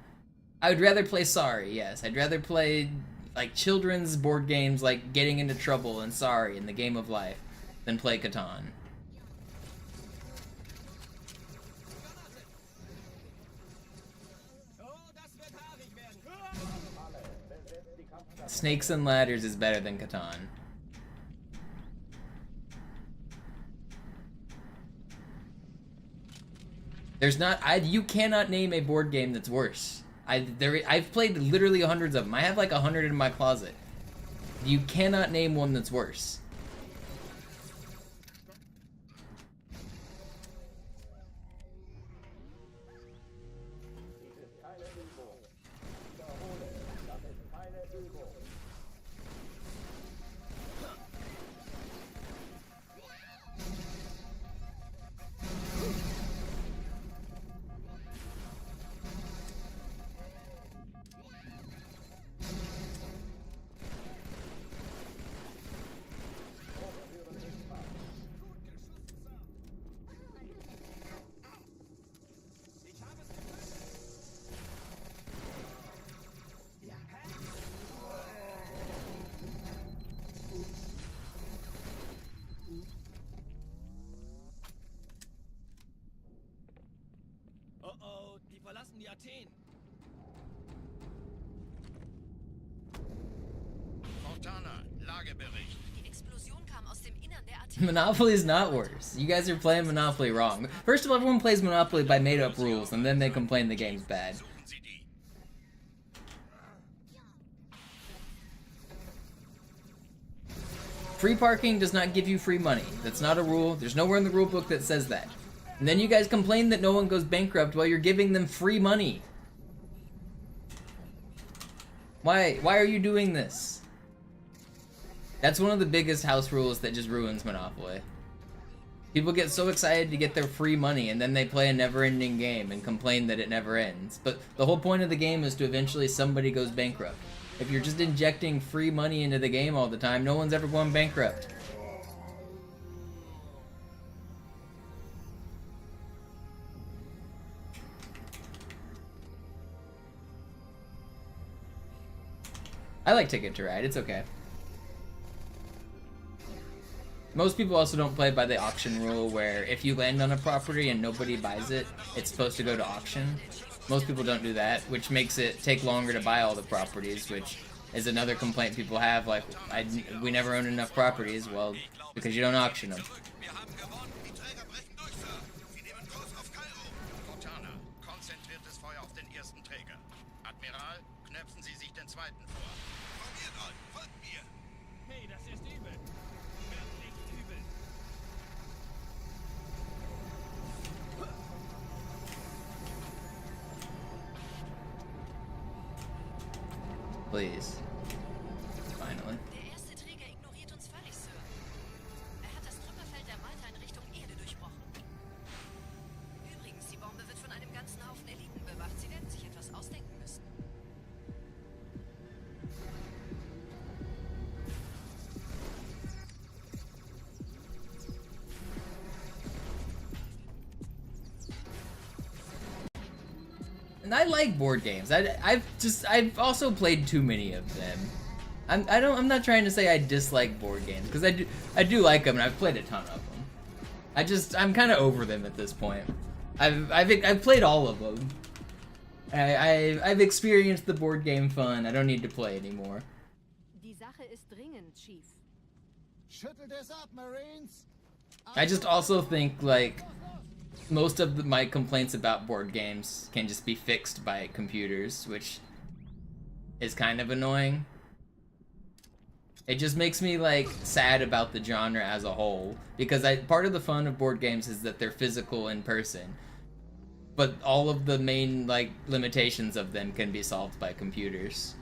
I would rather play Sorry, yes. I'd rather play, like, children's board games like Getting Into Trouble and Sorry in the Game of Life than play Catan. Snakes and Ladders is better than Catan. There's not, you cannot name a board game that's worse. I've played literally hundreds of them. I have like 100 in my closet. You cannot name one that's worse. Dies ist keine Übung. Ich wiederhole, das ist keine Übung. Oh oh, die verlassen die Athen. Montana, Lagebericht. Die Explosion kam aus dem Innern der Athen. Monopoly is not worse. You guys are playing Monopoly wrong. First of all, everyone plays Monopoly by made-up rules, and then they complain the game's bad. Suchen Sie die. Free parking does not give you free money. That's not a rule. There's nowhere in the rule book that says that. And then you guys complain that no one goes bankrupt while you're giving them free money. Why are you doing this? That's one of the biggest house rules that just ruins Monopoly. People get so excited to get their free money and then they play a never-ending game and complain that it never ends. But the whole point of the game is to eventually somebody goes bankrupt. If you're just injecting free money into the game all the time, no one's ever going bankrupt. I like Ticket to Ride, it's okay. Most people also don't play by the auction rule where if you land on a property and nobody buys it, it's supposed to go to auction. Most people don't do that, which makes it take longer to buy all the properties, which is another complaint people have. Like, we never own enough properties. Well, because you don't auction them. Wir haben gewonnen. Die Träger brechen durch, Sir. Sie nehmen Kurs auf Kairo. Cortana, konzentriertes Feuer auf den ersten Träger. Admiral, knöpfen Sie sich den zweiten vor. Formiert euch, folgt mir. Hey, das ist übel. Wirklich übel. Please. Finally. Der erste Träger ignoriert uns völlig, Sir. Er hat das Trümmerfeld der Malta in Richtung Erde durchbrochen. Übrigens, die Bombe wird von einem ganzen Haufen Eliten bewacht. Sie werden sich etwas ausdenken müssen. And I like board games. I've also played too many of them. I'm not trying to say I dislike board games, because I do like them and I've played a ton of them. I'm kind of over them at this point. I've played all of them. I've experienced the board game fun. I don't need to play anymore. Die Sache ist dringend, Chief. Schüttelt es ab, Marines! I just also think, like, most of my complaints about board games can just be fixed by computers, which is kind of annoying. It just makes me, like, sad about the genre as a whole, because part of the fun of board games is that they're physical in person, but all of the main, like, limitations of them can be solved by computers.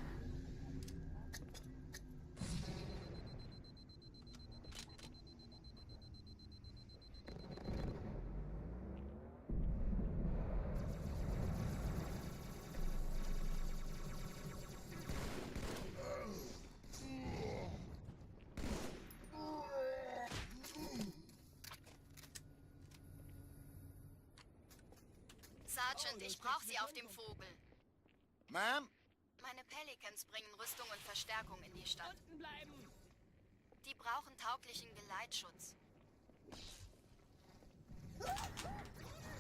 Sergeant, ich brauche Sie auf dem Vogel. Ma'am? Meine Pelicans bringen Rüstung und Verstärkung in die Stadt. Unten bleiben. Die brauchen tauglichen Geleitschutz.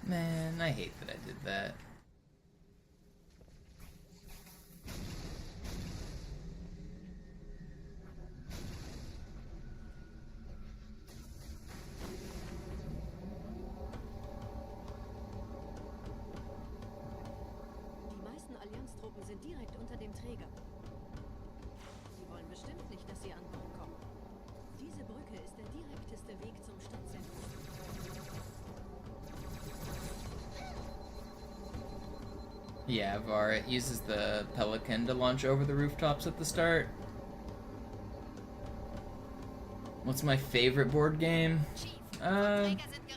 Man, I hate that I did that. Die meisten Allianztruppen sind direkt unter dem Träger. Sie wollen bestimmt nicht, dass sie an Bord kommen. Diese Brücke ist der direkteste Weg zum Stadtzentrum. Yeah, Var, it uses the Pelican to launch over the rooftops at the start. What's my favorite board game?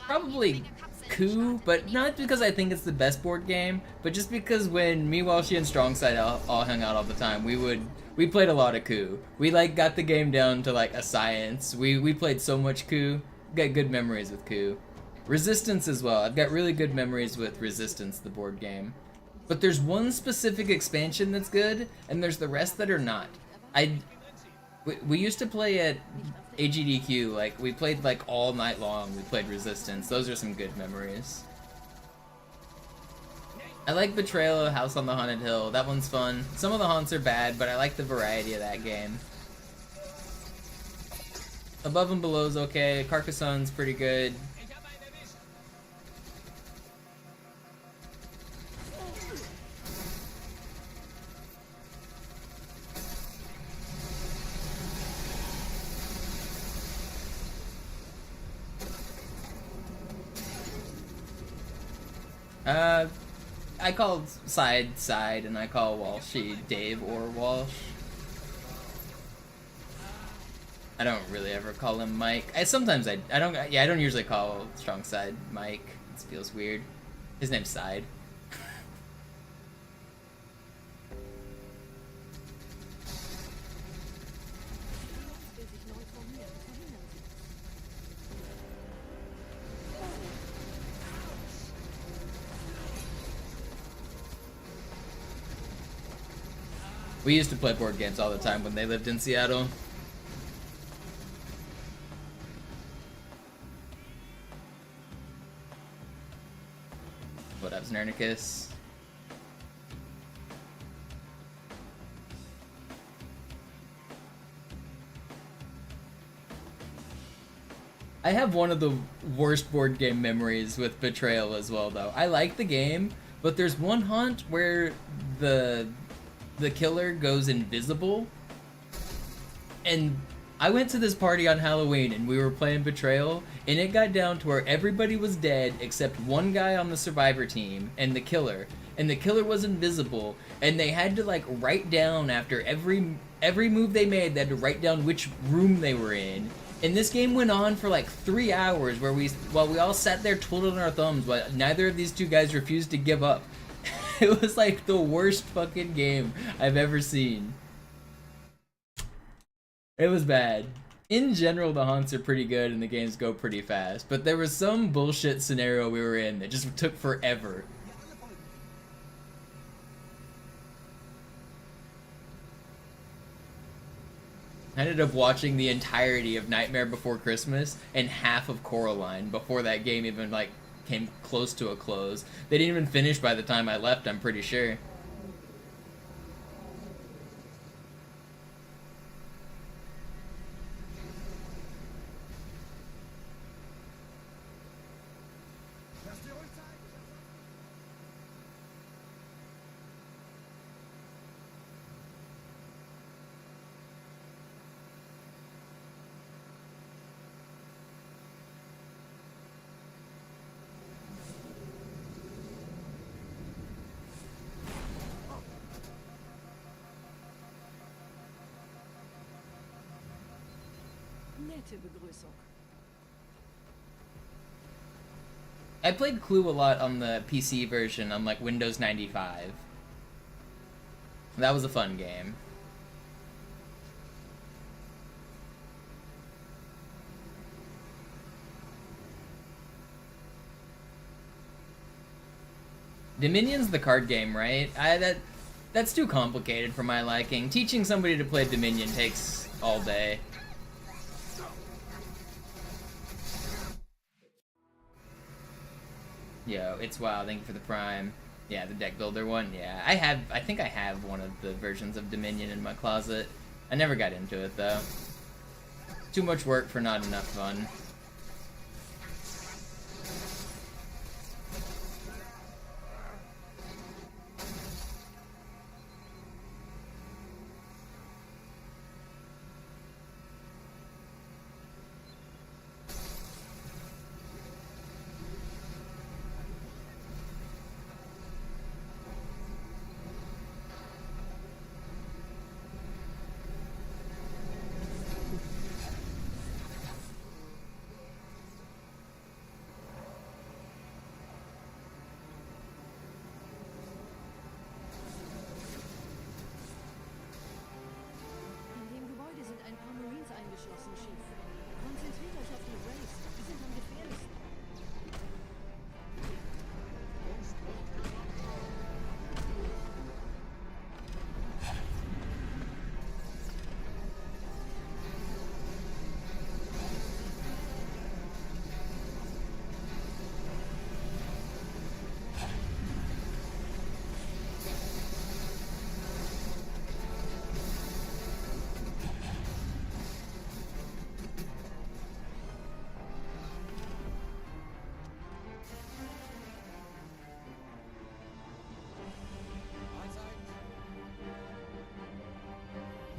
Probably Coup, but not because I think it's the best board game, but just because when me, Walshy, and Strongside all hung out all the time, we played a lot of Coup. We like got the game down to like a science. We played so much Coup. Got good memories with Coup. Resistance as well. I've got really good memories with Resistance, the board game. But there's one specific expansion that's good, and there's the rest that are not. We used to play at AGDQ, like, we played like all night long, we played Resistance. Those are some good memories. I like Betrayal, House on the Haunted Hill, that one's fun. Some of the haunts are bad, but I like the variety of that game. Above and Below's okay, Carcassone's pretty good. I call Side, and I call Walshy Dave or Walsh. I don't really ever call him Mike. I don't usually call Strongside Mike. It feels weird. His name's Side. We used to play board games all the time when they lived in Seattle. What up, Nernicus? I have one of the worst board game memories with Betrayal as well, though. I like the game, but there's one hunt where the killer goes invisible, and I went to this party on Halloween and we were playing Betrayal, and it got down to where everybody was dead except one guy on the survivor team and the killer was invisible, and they had to like write down after every move they made, they had to write down which room they were in. And this game went on for like 3 hours while we all sat there twiddling our thumbs, but neither of these two guys refused to give up. It was like the worst fucking game I've ever seen. It was bad. In general, the hunts are pretty good and the games go pretty fast, but there was some bullshit scenario we were in that just took forever. I ended up watching the entirety of Nightmare Before Christmas and half of Coraline before that game even like came close to a close. They didn't even finish by the time I left, I'm pretty sure. Nette Begrüßung. I played Clue a lot on the PC version on like Windows 95. That was a fun game. Dominion's the card game, right? That's too complicated for my liking. Teaching somebody to play Dominion takes all day. Yo, it's WoW, thank you for the Prime. Yeah, the deck builder one, yeah. I think I have one of the versions of Dominion in my closet. I never got into it, though. Too much work for not enough fun.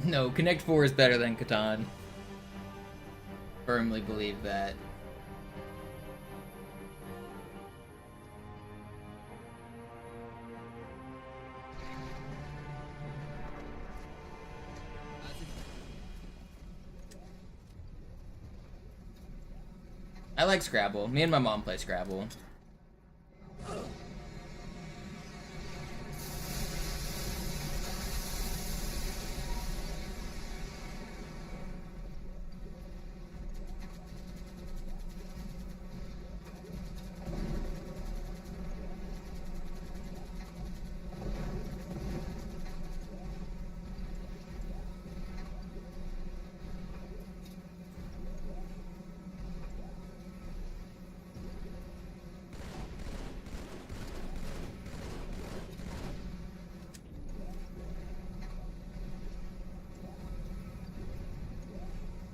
No, Connect 4 is better than Catan. Firmly believe that. I like Scrabble. Me and my mom play Scrabble.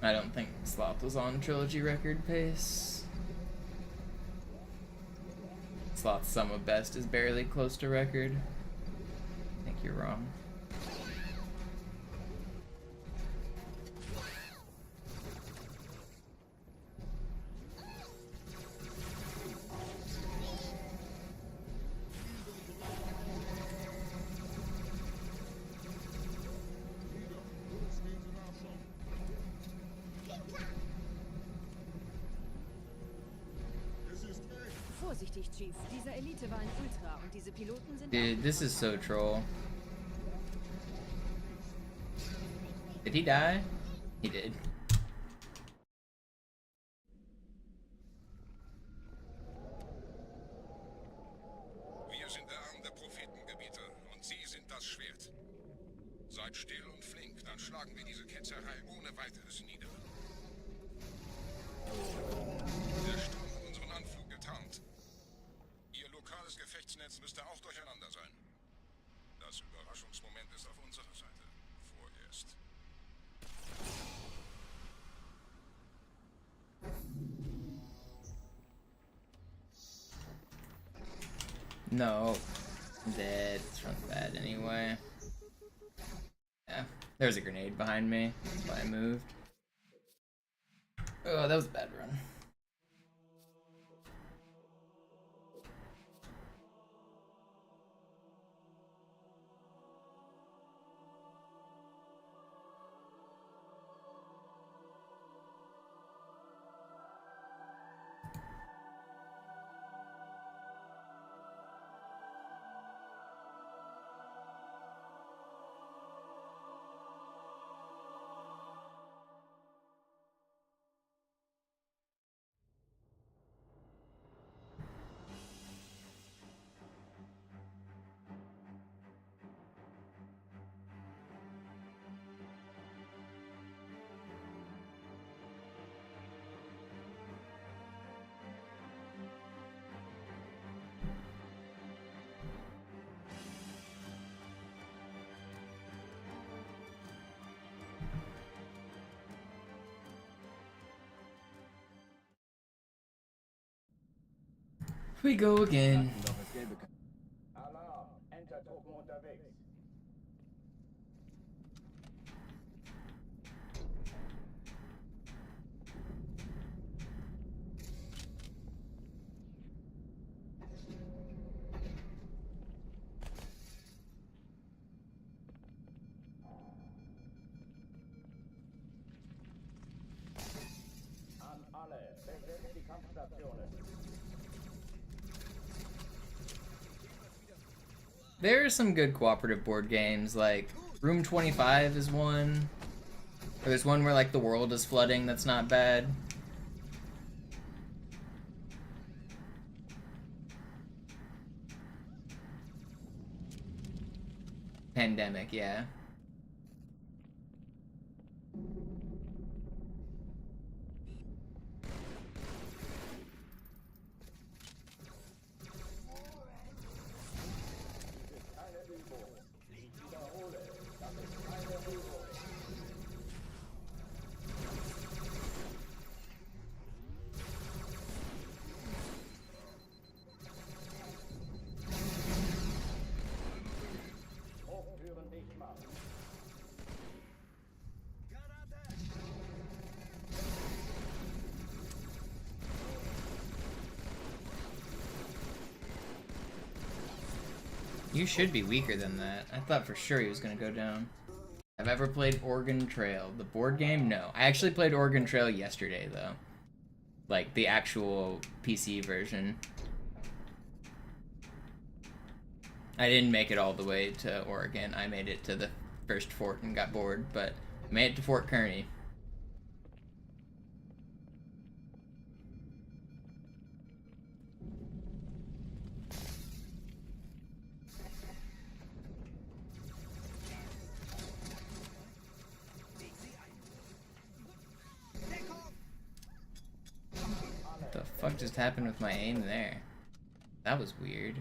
I don't think Sloth was on trilogy record pace. Sloth's sum of best is barely close to record. I think you're wrong. Vorsichtig, Chief. Dieser Elite war ein Ultra und diese Piloten sind... Dude, this is so troll. Did he die? He did. Wir sind der Arm der Prophetengebieter und Sie sind das Schwert. Seid still und flink, dann schlagen wir diese Ketzerei ohne weiteres nieder. Der Sturm hat unseren Anflug getarnt. Ihr lokales Gefechtsnetz müsste auch durcheinander sein. Das Überraschungsmoment ist auf unserer Seite. Vorerst. No. I'm dead. It's from bad anyway. Yeah. There's a grenade behind me. That's why I moved. Oh, that was a bad run. We go again. Alarm, Entertruppen unterwegs. An alle, besetzt die Kampfstationen. There are some good cooperative board games, like Room 25 is one. Or there's one where like the world is flooding that's not bad. Pandemic, yeah. Hochtüren dicht machen. You should be weaker than that. I thought for sure he was gonna go down. Have I ever played Oregon Trail? The board game? No. I actually played Oregon Trail yesterday, though. Like, the actual PC version. I didn't make it all the way to Oregon. I made it to the first fort and got bored, but made it to Fort Kearney. What the fuck just happened with my aim there? That was weird.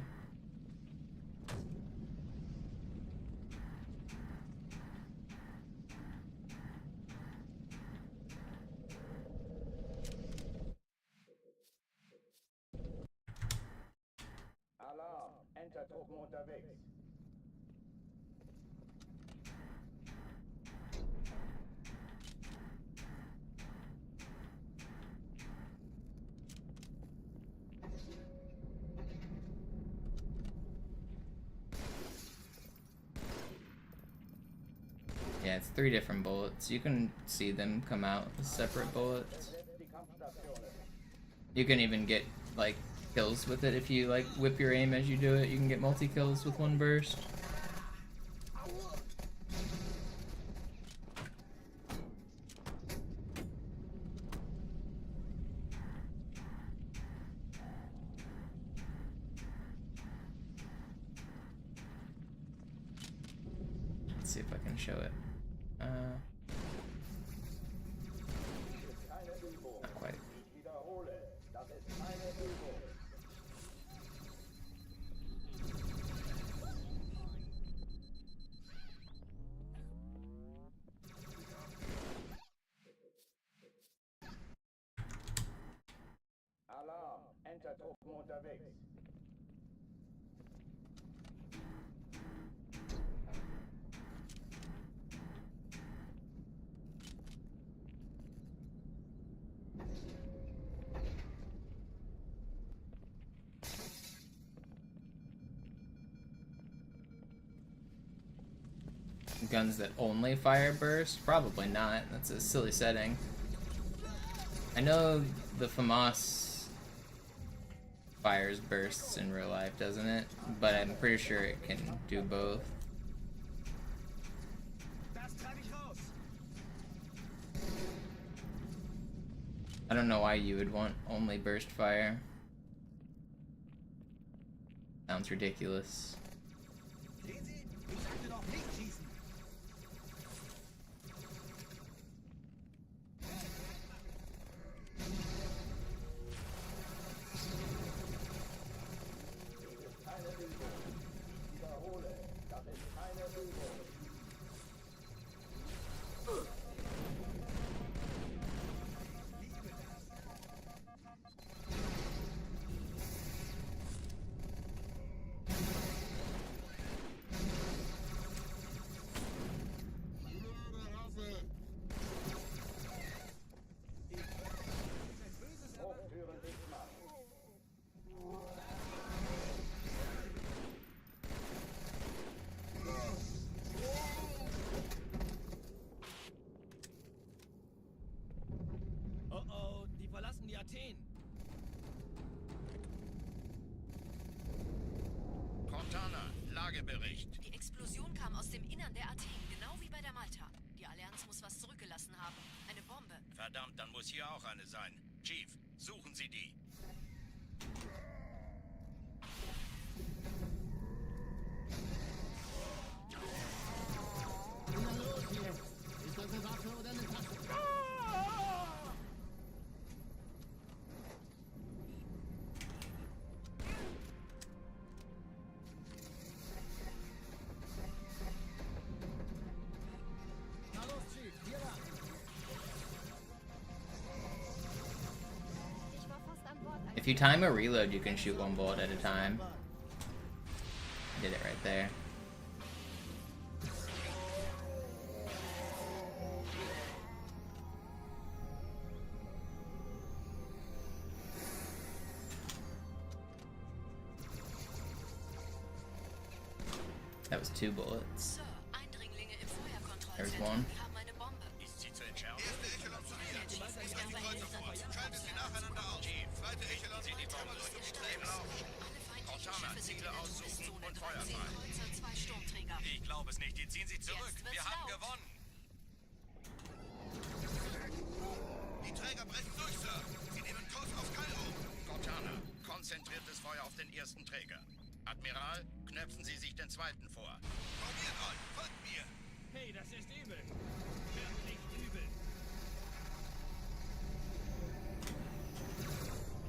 unterwegs. Yeah, it's 3 different bullets. You can see them come out as separate bullets. You can even get, like, kills with it if you, like, whip your aim as you do it. You can get multi-kills with one burst. Let's see if I can show it. Not quite. Ich wiederhole, das ist keine Übung. Alarm, Entertruppen unterwegs. Guns that only fire burst? Probably not. That's a silly setting. I know the FAMAS fires bursts in real life, doesn't it? But I'm pretty sure it can do both. I don't know why you would want only burst fire. Sounds ridiculous. Cortana, Lagebericht. Die Explosion kam aus dem Innern der Athen, genau wie bei der Malta. Die Allianz muss was zurückgelassen haben. Eine Bombe. Verdammt, dann muss hier auch eine sein. Chief, suchen Sie die. Na los jetzt! Ist das eine Waffe oder eine Tasse? Na los, Chief, hier lang! Ich war fast an Bord. If you time a reload, you can shoot one bullet at a time. Did it right there. That was 2 bullets. Sir, Eindringlinge im There's Feuerkontrollzentrum. one. Wir haben eine Bombe. Ist sie zu entschärfen? Erste Echelon zu mir. Ist die Kreuzer vor. Schaltet sie nacheinander aus. Chief, zweite Echelon Sie die Bombe durch. Im Laufen. Cortana, Ziele aussuchen und Feuer frei. Kreuzer, 2 Sturmträger. Ich glaube es nicht. Die ziehen sie zurück. Jetzt wird's Wir haben laut. gewonnen. Die Träger brechen durch, Sir. Sie nehmen Kurs auf Kairo. Cortana, konzentriertes Feuer auf den ersten Träger. Admiral, knöpfen Sie sich den zweiten vor. Probiert euch, folgt mir. Hey, das ist übel. Wirklich übel.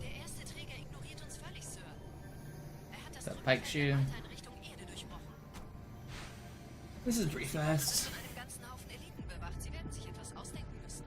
Der erste Träger ignoriert uns völlig, Sir. Er hat das That Rückgrat pike der shoe. Malta in Richtung Erde durchbrochen. This is pretty fast. Von einem ganzen Haufen Eliten bewacht. Sie werden sich etwas ausdenken müssen.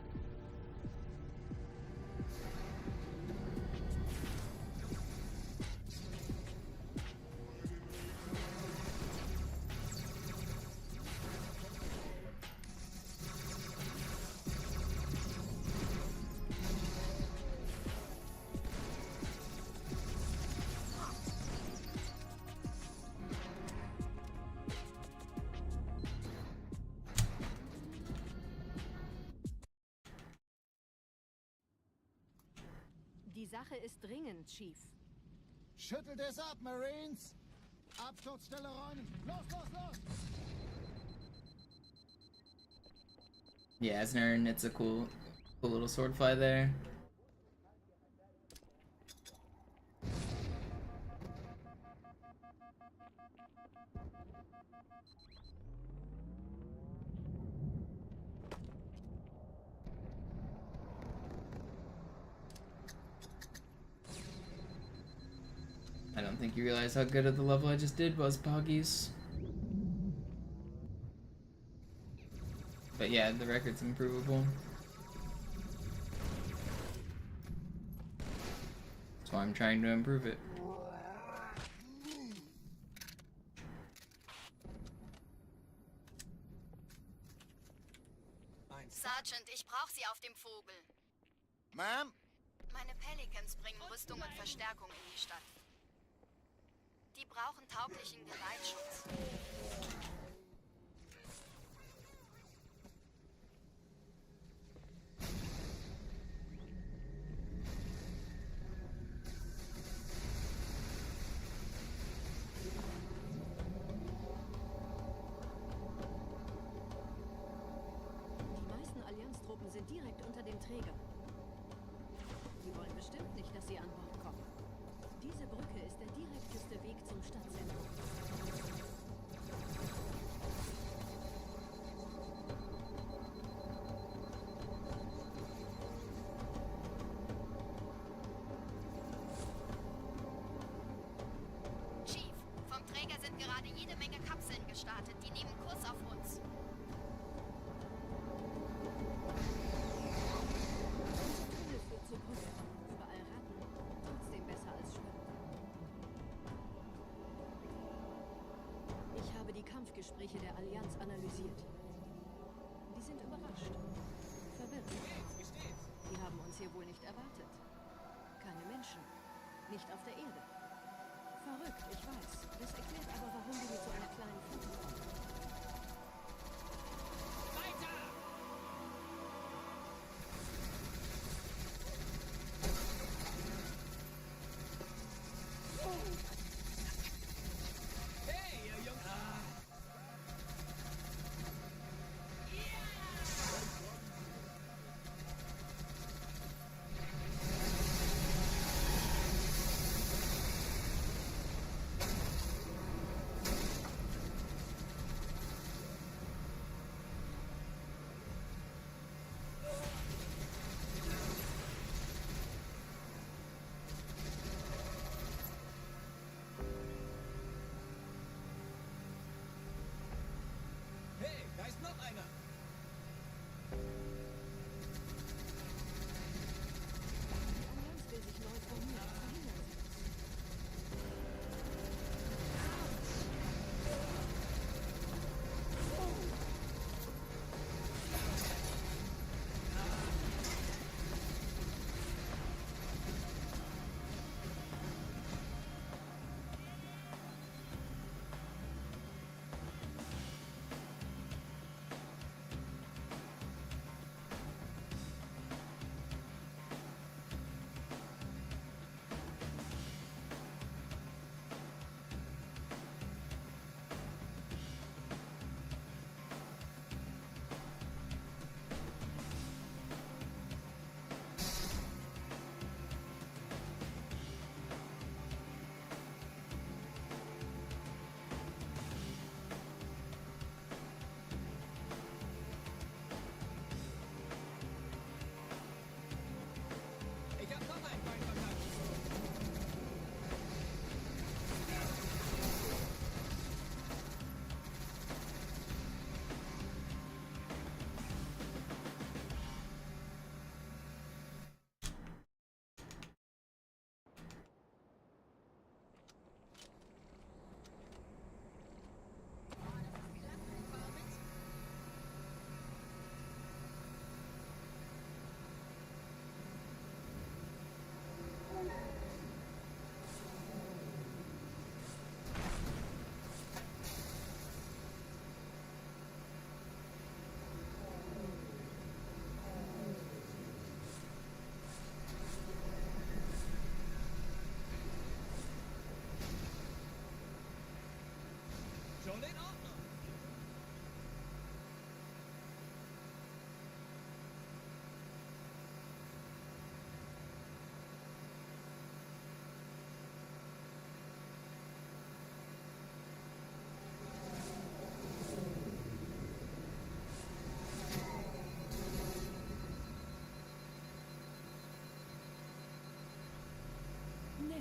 Die Sache ist dringend, Chief. Schüttelt es ab, Marines! Absturzstelle räumen! Los, los, los! Yeah, as an Aaron, it's a cool little swordfly there. I don't think you realize how good of the level I just did was, Poggies. But yeah, the record's improvable. That's why I'm trying to improve it. Sergeant, ich brauche Sie auf dem Vogel. Ma'am? Meine Pelicans bringen Rüstung und Verstärkung in die Stadt. Die brauchen tauglichen Geleitschutz. Die meisten Allianztruppen sind direkt unter dem Träger. Die wollen bestimmt nicht, dass sie an Bord kommen. Diese Brücke ist der direkteste Weg zum Stadtzentrum. Chief, vom Träger sind gerade jede Menge Kapseln gestartet. Die nehmen Kurs auf uns. Unser Tunnel führt zur Brücke. Überall Ratten. Trotzdem besser als Schwimmen. Ich habe die Kampfgespräche der Allianz analysiert. Die sind überrascht. Verwirrt. Die haben uns hier wohl nicht erwartet. Keine Menschen. Nicht auf der Erde. Verrückt, ich weiß. Das erklärt aber, warum wir mit so einer kleinen Flotte kommen. Hey, ihr Jungs! Hey, da ist noch einer! Die Allianz will sich neu formieren. Verhindern Sie das.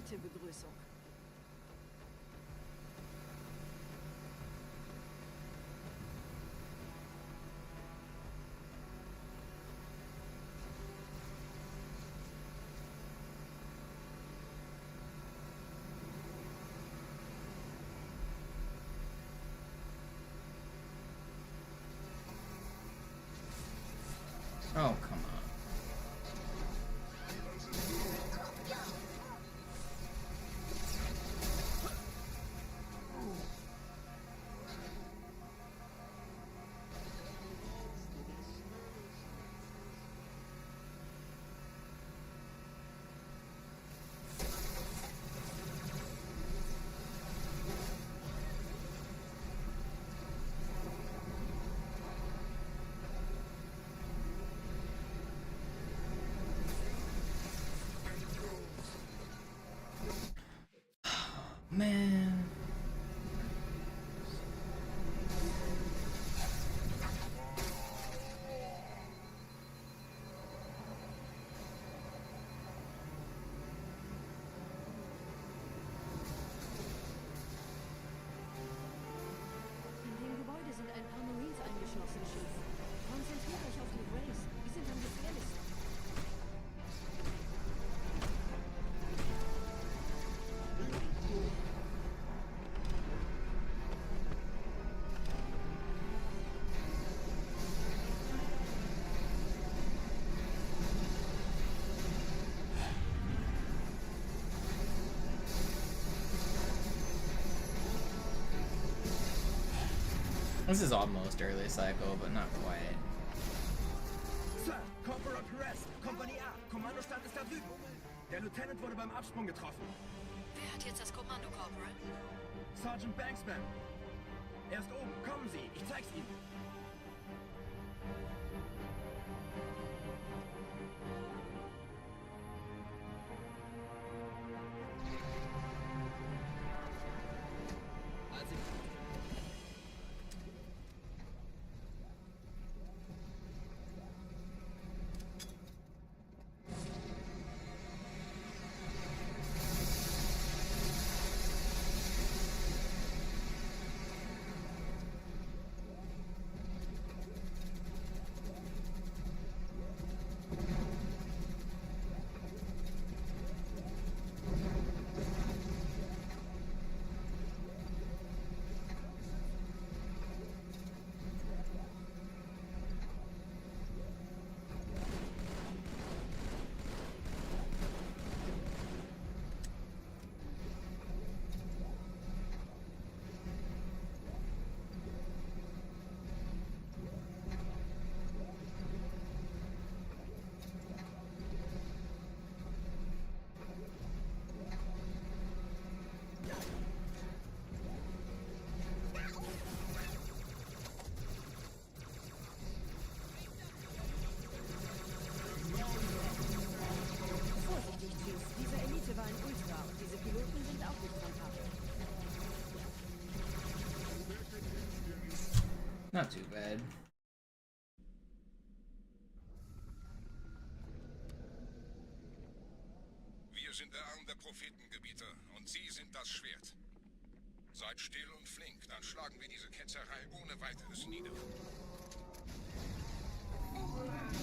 nette Begrüßung. Oh, come on. Man. In dem Gebäude sind ein paar Marines eingeschlossen, Chief. Konzentriert euch auf die Rays. Die sind am gefährlichsten. This is almost early cycle, but not quite. Sir, Corporal Perez, Kompanie A, Kommandostand ist da drüben. Der Lieutenant wurde beim Absprung getroffen. Wer hat jetzt das Kommando, Corporal? Sergeant Banksman. Er ist oben. Kommen Sie, ich zeig's Ihnen. Not too bad. Wir sind der Arm der Prophetengebieter und Sie sind das Schwert. Seid still und flink, dann schlagen wir diese Ketzerei ohne weiteres nieder.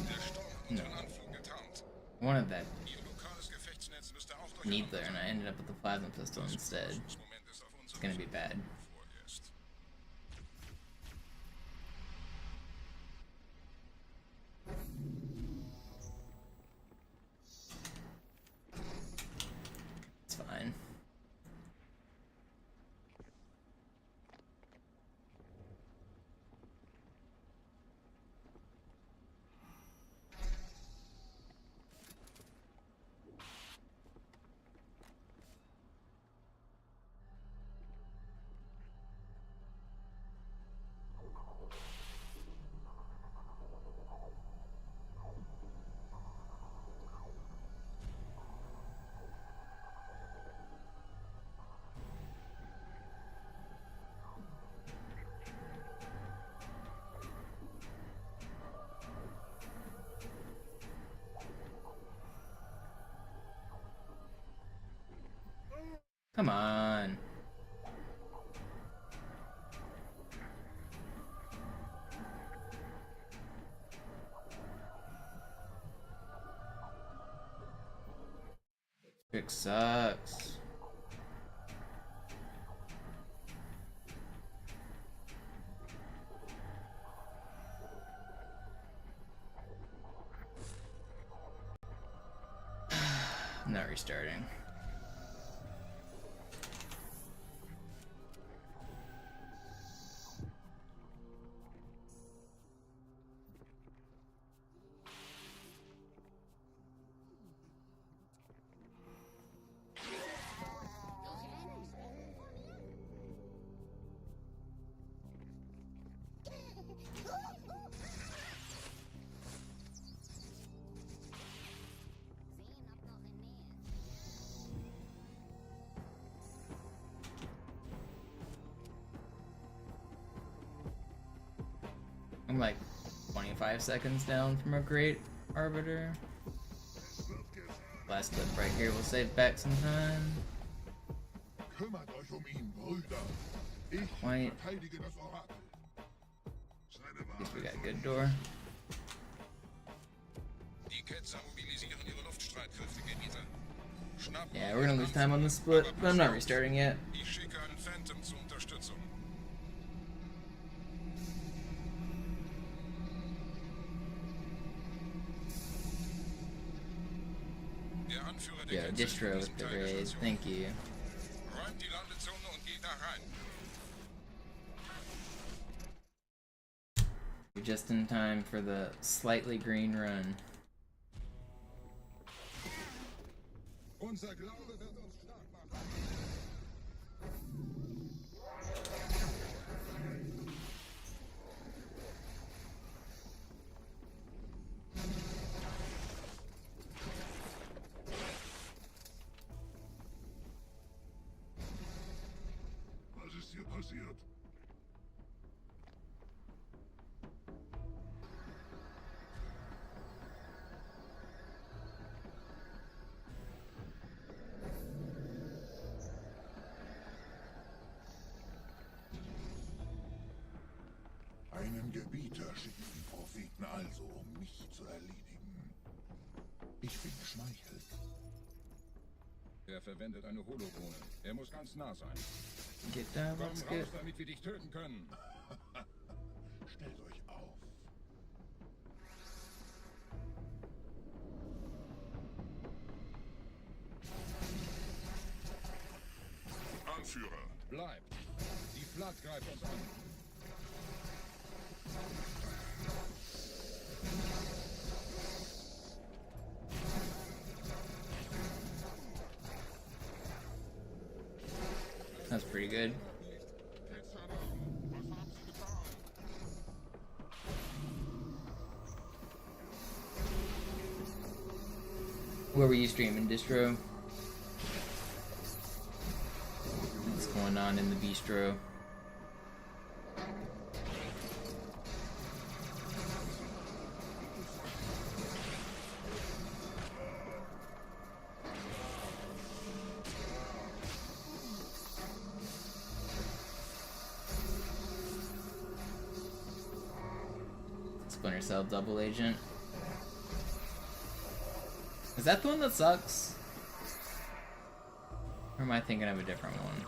Der Sturm hat unseren Anflug getarnt. I wanted that Ihr lokales Gefechtsnetz müsste auch durch needler, and I ended up with the plasma pistol instead. It's gonna be bad. It's fine. Come on. Trick sucks. I'm not restarting. I'm like 25 seconds down from a great arbiter. Last clip right here will save back some time. Kümmert euch ihn, Brüder. Ich Quite. verteidige das Orakel. At least we got good door. Die Ketzer mobilisieren ihre Luftstreitkräfte, Gebieter. Schnappen Yeah, we're gonna lose time on the split, but I'm not restarting yet. Ich schicke einen Phantom zur Unterstützung. Der Anführer der Yo, Ketzer distro in with diesem the Teil der raid, Station. thank you. Räumt die Landezone und geht da rein. We're just in time for the slightly green run. Unser Glaube wird uns stark machen. Was ist hier passiert? Einen Gebieter schicken die Propheten also, um mich zu erledigen. Ich bin geschmeichelt. Er verwendet eine Holodrohne. Er muss ganz nah sein. Get down, Komm let's raus, get. damit wir dich töten können. Stellt euch auf. Anführer. Bleibt. Die Flat greift uns an. That's pretty good. Where were you streaming, Distro? What's going on in the bistro? Splinter Cell double agent. Is that the one that sucks? Or am I thinking of a different one?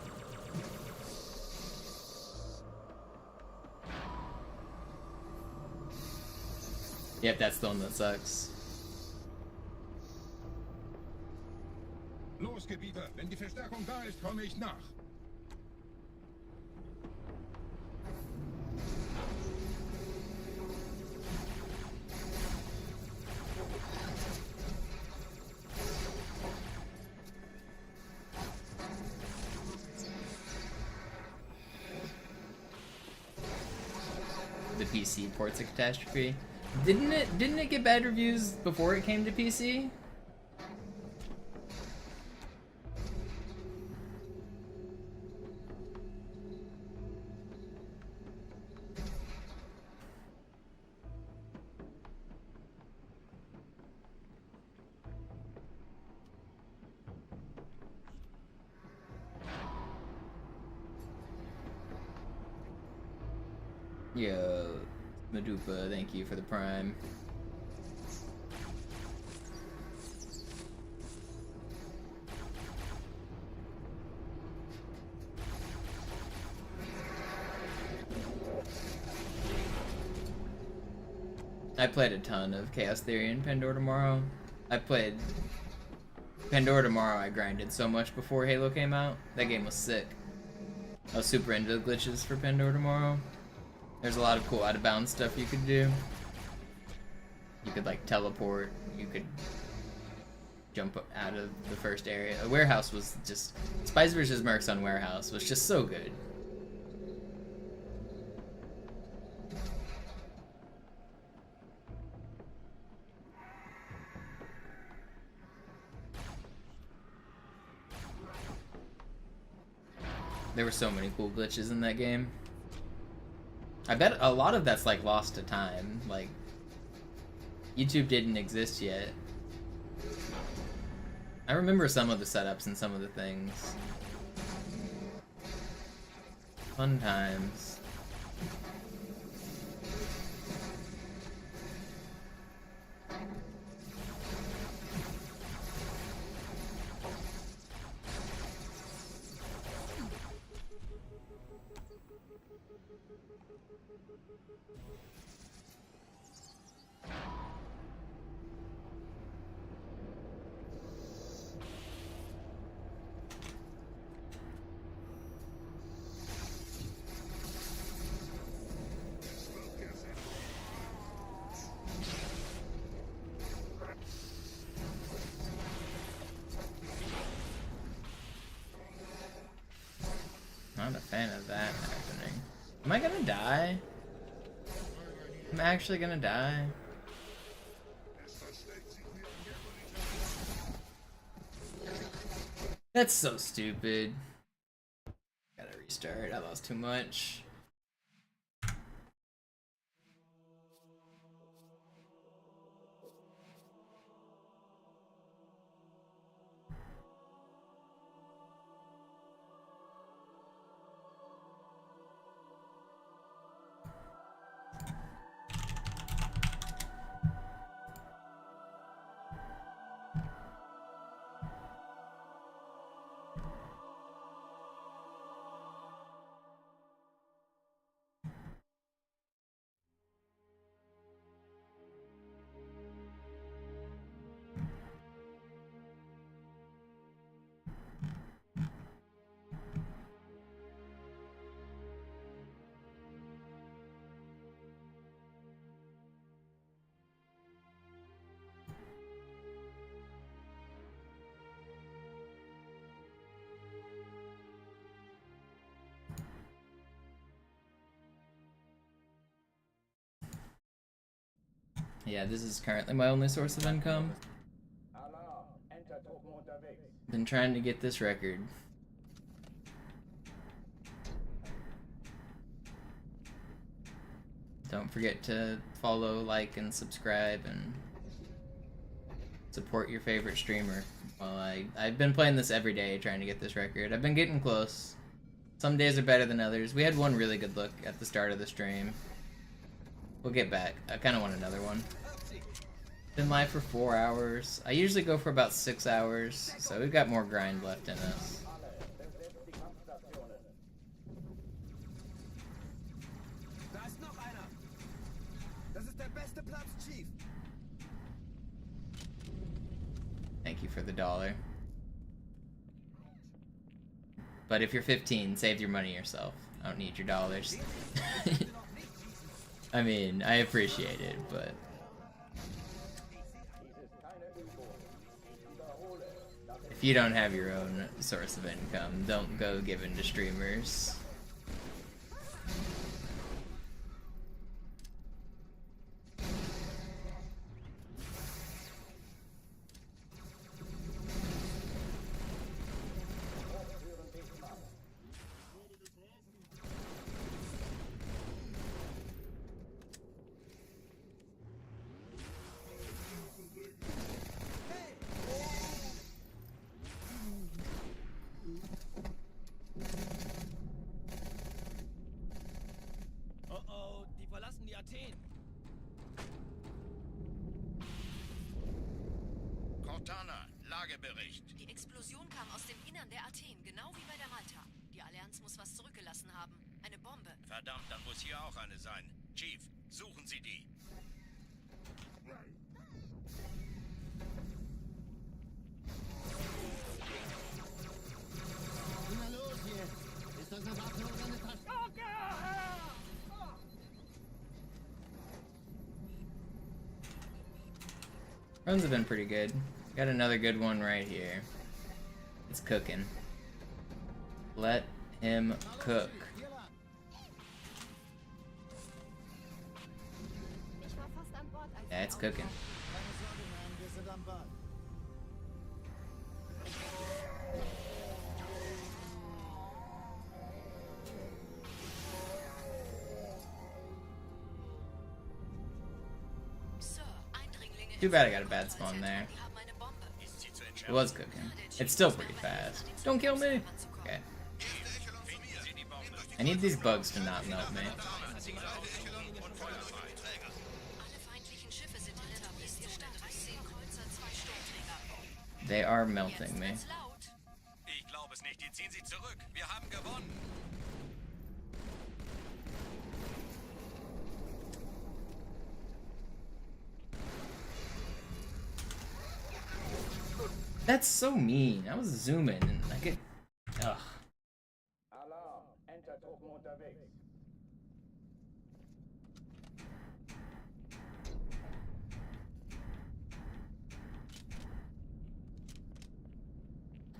Yep, that's the one that sucks. Los, Gebieter. Wenn die Verstärkung da ist, komme ich nach. The PC port's a catastrophe. Didn't it get bad reviews before it came to PC? Yo, Madupa, thank you for the prime. I played a ton of Chaos Theory and Pandora Tomorrow. I played Pandora Tomorrow. I grinded so much before Halo came out. That game was sick. I was super into the glitches for Pandora Tomorrow. There's a lot of cool out-of-bounds stuff you could do. You could like teleport. You could jump out of the first area. A warehouse was just... Spice vs. Mercs on Warehouse was just so good. There were so many cool glitches in that game. I bet a lot of that's like lost to time. Like, YouTube didn't exist yet. I remember some of the setups and some of the things. Fun times. Not a fan of that happening. Am I gonna die? I'm actually gonna die. That's so stupid. Gotta restart. I lost too much. Yeah, this is currently my only source of income. Been trying to get this record. Don't forget to follow, like, and subscribe, and support your favorite streamer. Well, I've been playing this every day trying to get this record. I've been getting close. Some days are better than others. We had one really good look at the start of the stream. We'll get back. I kind of want another one. Been live for 4 hours. I usually go for about 6 hours, so we've got more grind left in us. Thank you for the $1. But if you're 15, save your money yourself. I don't need your dollars. I mean, I appreciate it, but... If you don't have your own source of income, don't go giving to streamers. Cortana, Lagebericht. Die Explosion kam aus dem Innern der Athen, genau wie bei der Malta. Die Allianz muss was zurückgelassen haben. Eine Bombe. Verdammt, dann muss hier auch eine sein. Chief, suchen Sie die. Na los jetzt! Ist das eine Waffe oder eine Tasche? Runs have been pretty good. Got another good one right here. It's cooking. Let him cook. Ich war fast an Bord, als Yeah, it's cooking. Keine Sorge, Mann, wir sind am Ball. Sir, Eindringlinge Too bad I got a bad spawn there. Die haben eine Bombe. Ist sie zu It entschärfen? was cooking. It's still pretty fast. Don't kill me! Okay. Finden Sie die Bombe. I need these bugs to not melt me. Sie laufen und feuerfrei. Alle feindlichen Schiffe sind in der Visier Stadt. 10 Kreuzer, 2 Sturmträger. They are melting me. Wird's laut. Ich glaube es nicht, die ziehen sie zurück. Wir haben gewonnen. That's so mean. I was zooming and I could. Ugh. Alarm! Entertruppen unterwegs.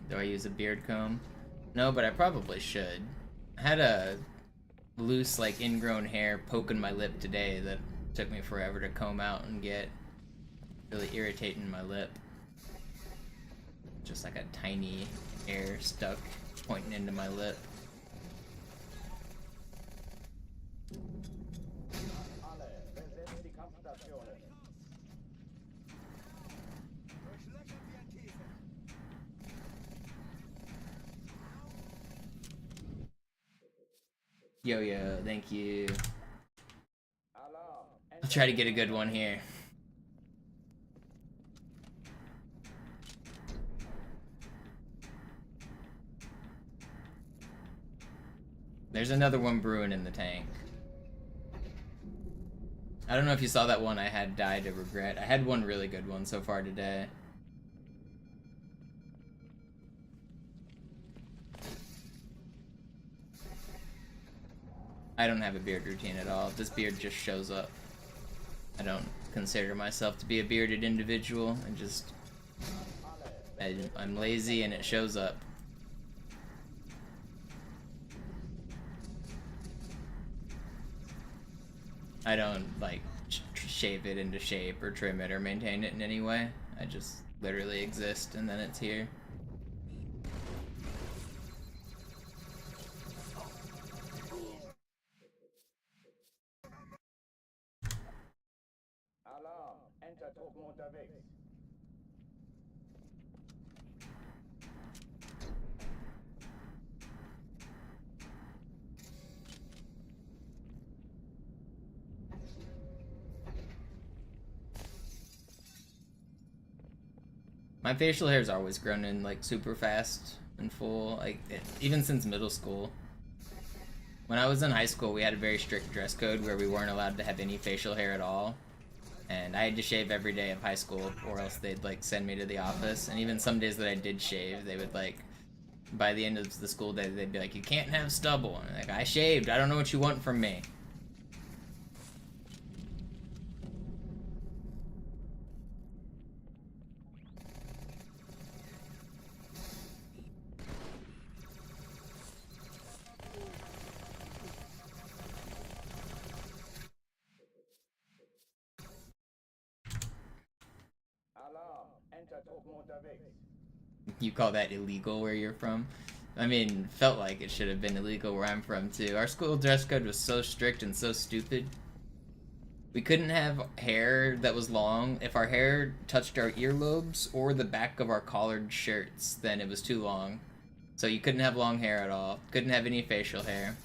Do I use a beard comb? No, but I probably should. I had a loose, like, ingrown hair poking my lip today that took me forever to comb out and get. Really irritating my lip. Just like a tiny hair stuck pointing into my lip. Alle, besetzt die Kampfstationen. Durchlöchern wie ein Käse. Yo, thank you. Alarm! I'll try to get a good one here. There's another one brewing in the tank. I don't know if you saw that one I had Die to Regret. I had one really good one so far today. I don't have a beard routine at all. This beard just shows up. I don't consider myself to be a bearded individual. I'm lazy and it shows up. I don't, like, shave it into shape or trim it or maintain it in any way. I just literally exist and then it's here. Alarm! Entertruppen unterwegs. My facial hair's always grown in, like, super fast and full, like, even since middle school. When I was in high school, we had a very strict dress code where we weren't allowed to have any facial hair at all. And I had to shave every day of high school, or else they'd, like, send me to the office. And even some days that I did shave, they would, like, by the end of the school day, they'd be like, you can't have stubble. And I'm like, I shaved, I don't know what you want from me. Alarm! Entertruppen unterwegs. You call that illegal where you're from? I mean, felt like it should have been illegal where I'm from, too. Our school dress code was so strict and so stupid. We couldn't have hair that was long. If our hair touched our earlobes or the back of our collared shirts, then it was too long. So you couldn't have long hair at all. Couldn't have any facial hair.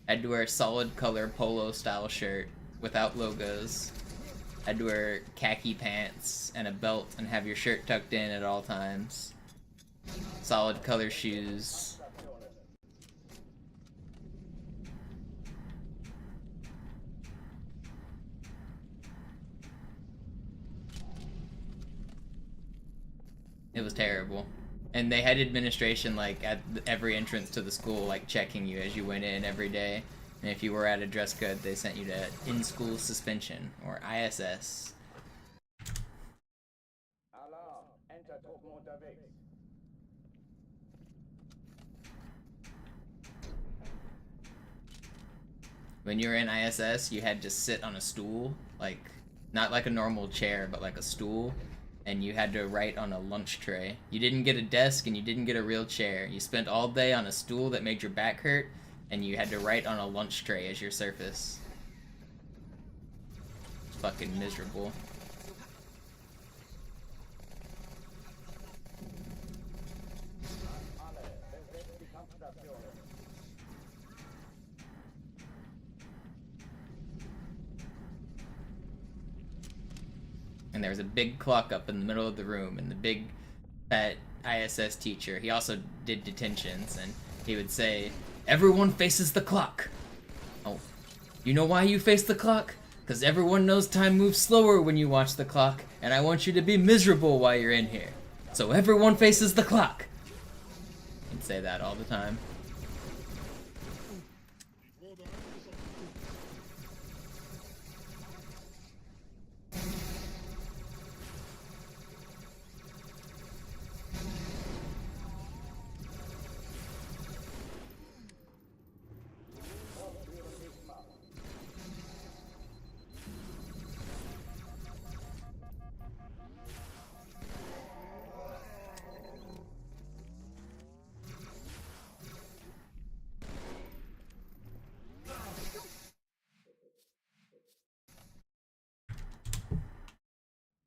Had to wear a solid color polo style shirt without logos. Had to wear khaki pants and a belt and have your shirt tucked in at all times. Solid color shoes. It was terrible. And they had administration like at every entrance to the school, like checking you as you went in every day. And if you were at a dress code, they sent you to in-school suspension, or ISS. Alarm! Enter Truppen unterwegs. When you were in ISS, you had to sit on a stool, like, not like a normal chair, but like a stool, and you had to write on a lunch tray. You didn't get a desk and you didn't get a real chair. You spent all day on a stool that made your back hurt, and you had to write on a lunch tray as your surface. It's fucking miserable. And there was a big clock up in the middle of the room, and the big fat ISS teacher, he also did detentions, and he would say, "Everyone faces the clock." Oh, you know why you face the clock? Because everyone knows time moves slower when you watch the clock, and I want you to be miserable while you're in here. So everyone faces the clock. He'd say that all the time.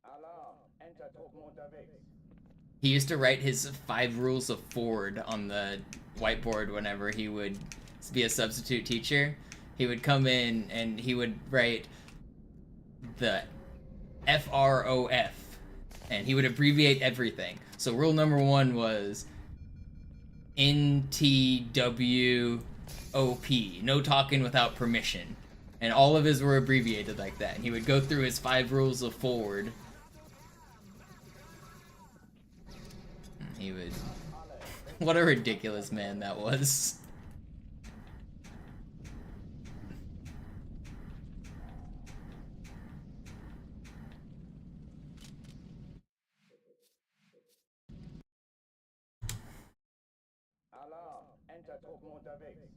Alarm! Enter Truppen unterwegs. He used to write his 5 rules of Ford on the whiteboard whenever he would be a substitute teacher. He would come in and he would write the FROF, and he would abbreviate everything. So rule number 1 was NTWOP, no talking without permission. And all of his were abbreviated like that. And he would go through his 5 rules of Ford. He would... What a ridiculous man that was. Alarm! Enter Truppen unterwegs.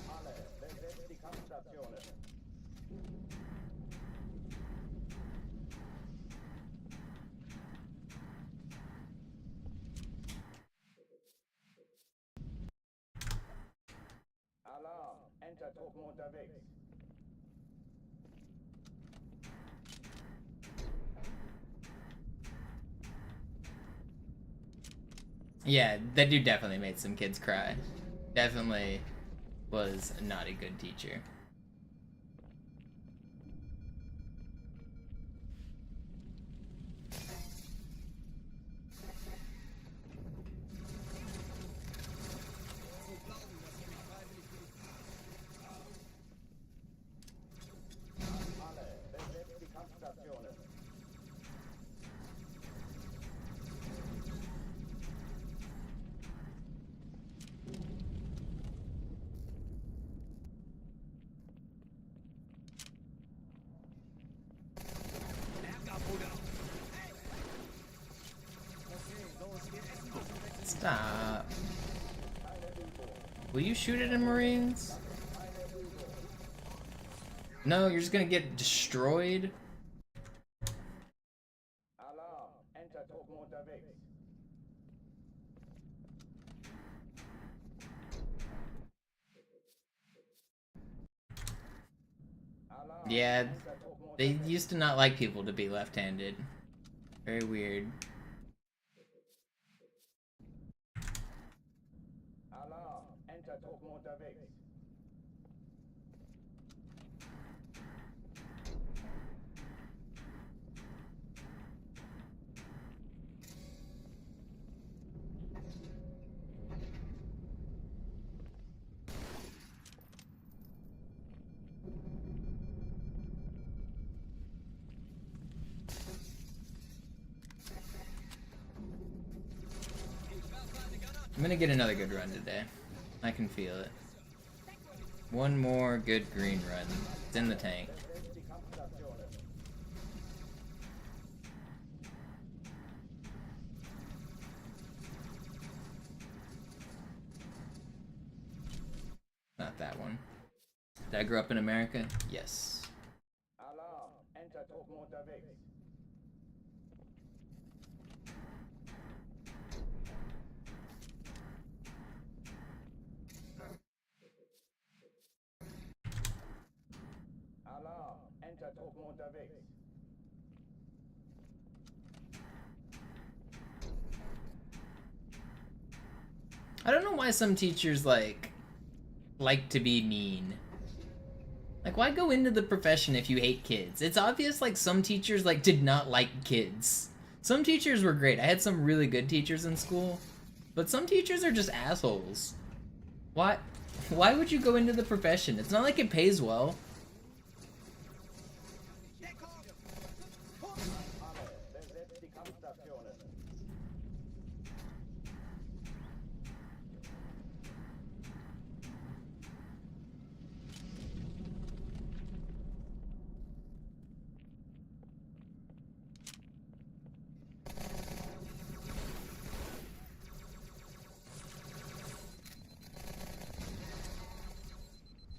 Alle, besetzt die Kampfstationen. Alarm! Enter Truppen unterwegs. Yeah, that dude definitely made some kids cry. Definitely was not a good teacher. Alle, besetzt die Kampfstationen. Stop. Will you shoot it in Marines? No, you're just gonna get destroyed. Alarm, Entertruppen unterwegs. Alarm, Yeah, Entertruppen they unterwegs. used to not like people to be left-handed. Very weird. Alarm, Entertruppen unterwegs. I'm gonna get another good run today. I can feel it. One more good green run. It's in the tank. Besetzt die Kampfstationen. Not that one. Did I grow up in America? Yes. Alarm, Entertruppen unterwegs. Alarm, Entertruppen unterwegs. I don't know why some teachers like to be mean. Like, why go into the profession if you hate kids? It's obvious like some teachers like did not like kids. Some teachers were great. I had some really good teachers in school, but some teachers are just assholes. Why would you go into the profession? It's not like it pays well. Alle, besetzt die Kampfstationen.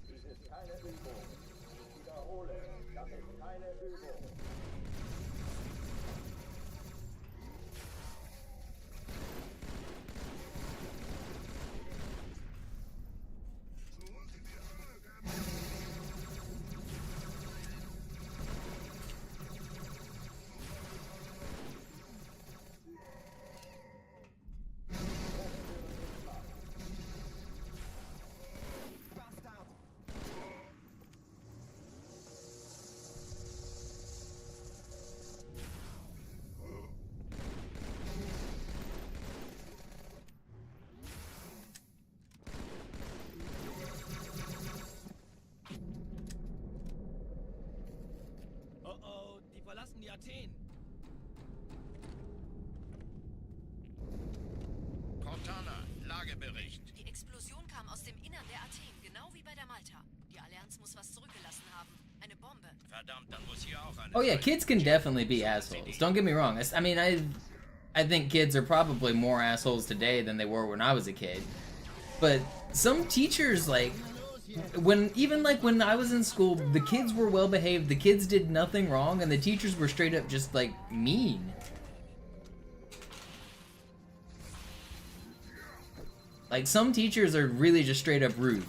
Dies ist keine Übung. Ich wiederhole, das ist keine Übung. Oh oh, die verlassen die Athen. Cortana, Lagebericht. Die Explosion kam aus dem Innern der Athen, genau wie bei der Malta. Die Allianz muss was zurückgelassen haben. Eine Bombe. Verdammt, dann muss hier auch eine. Oh yeah, kids can definitely be assholes. Don't get me wrong. I mean, I think kids are probably more assholes today than they were when I was a kid. But some teachers, like, when I was in school, the kids were well behaved, the kids did nothing wrong, and the teachers were straight up just, like, mean. Like, some teachers are really just straight up rude.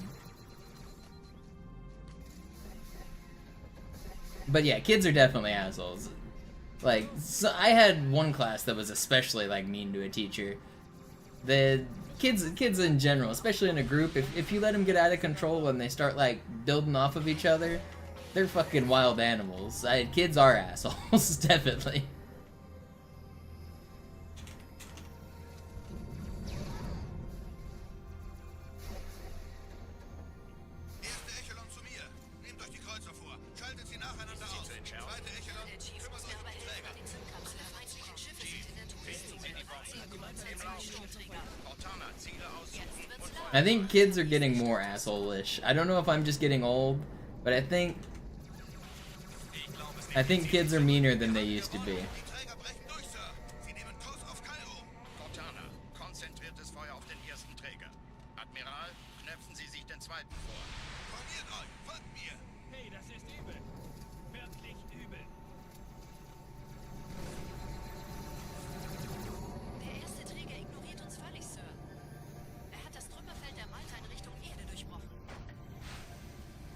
But yeah, kids are definitely assholes. Like, so I had one class that was especially, like, mean to a teacher. The kids in general, especially in a group, if you let them get out of control and they start, like, building off of each other, they're fucking wild animals. Kids are assholes, definitely. Erste Echelon zu mir. Nehmt euch die Kreuzer vor. Schaltet sie nacheinander aus. Zweite Echelon, Der Chief kümmert muss euch mir um aber die helfen, Träger. bei den Zündkapseln. Alle feindlichen Schiffe sind in der Tourismusstromträger. Cortana, Ziele aussuchen Jetzt wird's und laut. I think kids are getting more asshole-ish. I don't know if I'm just getting old, but I think kids are meaner than they used to be. Die Träger brechen durch, Sir. Sie nehmen Kurs auf Kairo. Cortana, konzentriertes Feuer auf den ersten Träger. Admiral, knöpfen Sie sich den zweiten vor. Formiert euch, folgt mir. Okay, das ist übel. Wirklich übel. Der erste Träger ignoriert uns völlig, Sir. Er hat das Trümmerfeld der Malta in Richtung Erde durchbrochen.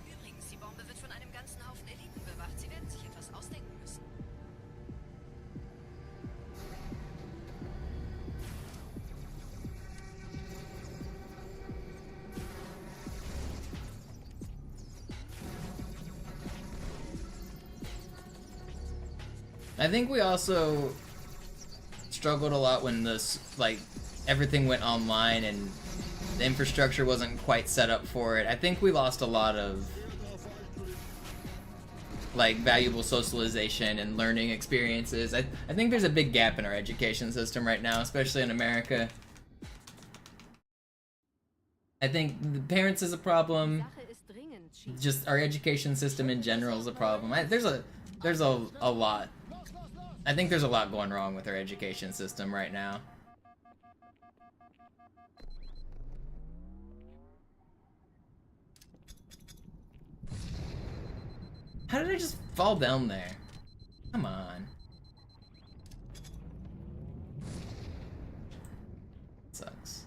Übrigens, die Bombe wird von einem ganzen Haufen Eliten bewacht. Sie werden sich etwas ausdenken müssen. I think we also struggled a lot when this, like, everything went online and the infrastructure wasn't quite set up for it. I think we lost a lot of, like, valuable socialization and learning experiences. I think there's a big gap in our education system right now, especially in America. I think the parents is a problem. Just our education system in general is a problem. There's a lot. I think there's a lot going wrong with our education system right now. How did I just fall down there? Come on. Sucks.